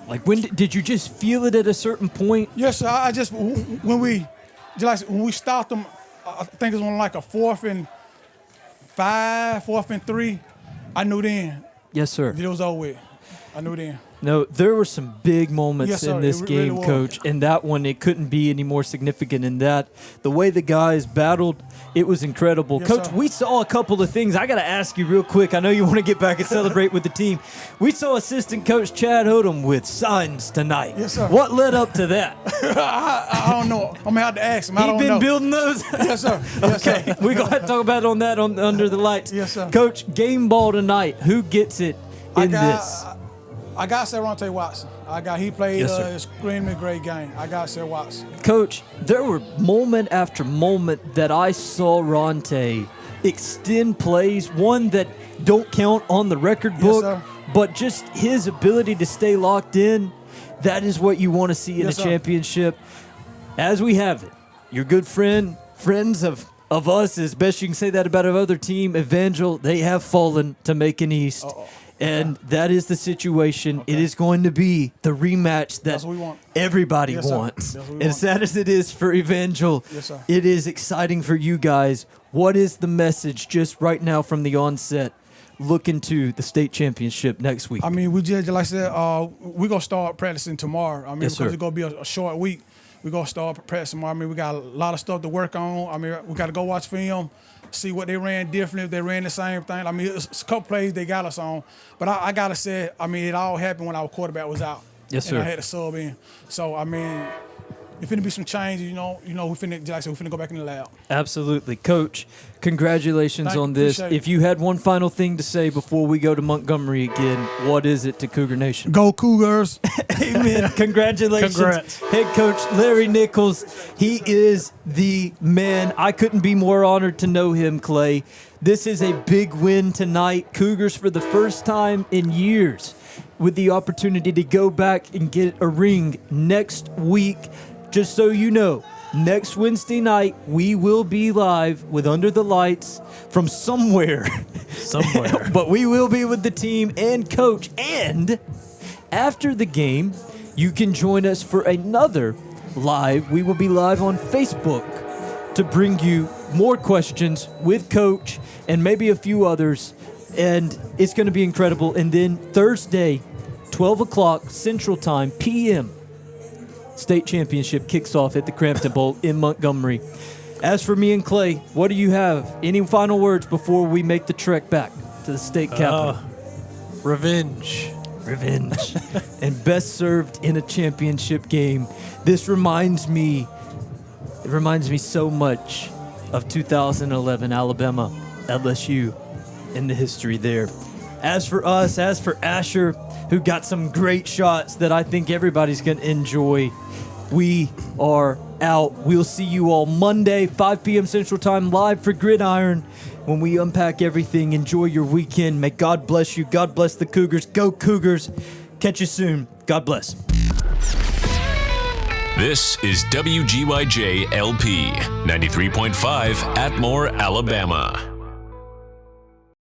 Speaker 4: Like, when did you just feel it at a certain point?
Speaker 8: Yes, sir. I just when we stopped them, I think it was on like a 4th and 5, 4th and 3. I knew then
Speaker 4: Yes, sir.
Speaker 8: it was over with. I knew then.
Speaker 4: No, there were some big moments
Speaker 8: Yes, sir.
Speaker 4: in this
Speaker 8: It really
Speaker 4: game,
Speaker 8: was.
Speaker 4: Coach. And that one, it couldn't be any more significant than that. The way the guys battled, it was incredible.
Speaker 8: Yes,
Speaker 4: Coach,
Speaker 8: sir.
Speaker 4: we saw a couple of things. I got to ask you real quick. I know you want to get back and celebrate with the team. We saw assistant coach Chad Odom with signs tonight.
Speaker 8: Yes, sir.
Speaker 4: What led up to that?
Speaker 8: I don't know. I'm gonna have to ask him. I
Speaker 4: He
Speaker 8: don't
Speaker 4: been
Speaker 8: know.
Speaker 4: building those?
Speaker 8: Yes, sir. Yes,
Speaker 4: Okay,
Speaker 8: sir.
Speaker 4: we're going to have to talk about on that under the lights.
Speaker 8: Yes, sir.
Speaker 4: Coach, game ball tonight. Who gets it in this?
Speaker 8: I got Ronte Watson. He played
Speaker 4: Yes, sir.
Speaker 8: an extremely great game. I got Sir Watson.
Speaker 4: Coach, there were moment after moment that I saw Ronte extend plays, one that don't count on the record book,
Speaker 8: sir.
Speaker 4: but just his ability to stay locked in, that is what you want to see in
Speaker 8: Yes,
Speaker 4: a
Speaker 8: sir.
Speaker 4: championship. As we have it, your good friends of us, as best you can say that about another team, Evangel, they have fallen to Macon East. And that is the situation. It is going to be the rematch that
Speaker 8: That's what we want.
Speaker 4: everybody
Speaker 8: Yes, sir.
Speaker 4: wants.
Speaker 8: That's what we
Speaker 4: And
Speaker 8: want.
Speaker 4: as sad as it is for Evangel,
Speaker 8: Yes, sir.
Speaker 4: it is exciting for you guys. What is the message just right now from the onset looking to the state championship next week?
Speaker 8: I mean, we just, like I said, we're going to start practicing tomorrow. I mean,
Speaker 4: Yes,
Speaker 8: because
Speaker 4: sir.
Speaker 8: it's going to be a short week. We're going to start practicing tomorrow. I mean, we got a lot of stuff to work on. I mean, we got to go watch film, see what they ran differently, if they ran the same thing. I mean, it's a couple plays they got us on. But I got to say, I mean, it all happened when our quarterback was out.
Speaker 4: Yes,
Speaker 8: and
Speaker 4: sir.
Speaker 8: I had to sub in. So, I mean, if finna be some changes, we finna, like I said, we finna go back in the lab.
Speaker 4: Absolutely. Coach, congratulations
Speaker 8: Thank you.
Speaker 4: on this.
Speaker 8: Appreciate it.
Speaker 4: If you had one final thing to say before we go to Montgomery again, what is it to Cougar Nation?
Speaker 8: Go Cougars.
Speaker 4: Amen. Congratulations.
Speaker 5: Congrats.
Speaker 4: Head coach Larry Nichols. He is the man. I couldn't be more honored to know him, Clay. This is a big win tonight. Cougars for the first time in years with the opportunity to go back and get a ring next week. Just so you know, next Wednesday night, we will be live with Under the Lights from somewhere.
Speaker 5: Somewhere.
Speaker 4: But we will be with the team and coach. And after the game, you can join us for another live. We will be live on Facebook to bring you more questions with coach and maybe a few others. And it's going to be incredible. And then Thursday, 12 o'clock Central Time, PM, state championship kicks off at the Crampton Bowl in Montgomery. As for me and Clay, what do you have? Any final words before we make the trek back to the state capital?
Speaker 5: Revenge.
Speaker 4: Revenge. And best served in a championship game. This reminds me so much of 2011 Alabama, LSU, and the history there. As for us, as for Asher, who got some great shots that I think everybody's going to enjoy, we are out. We'll see you all Monday, 5 p.m. Central Time, live for Gridiron. When we unpack everything, enjoy your weekend. May God bless you. God bless the Cougars. Go Cougars. Catch you soon. God bless.
Speaker 1: This is WGYJ LP 93.5 Atmore, Alabama.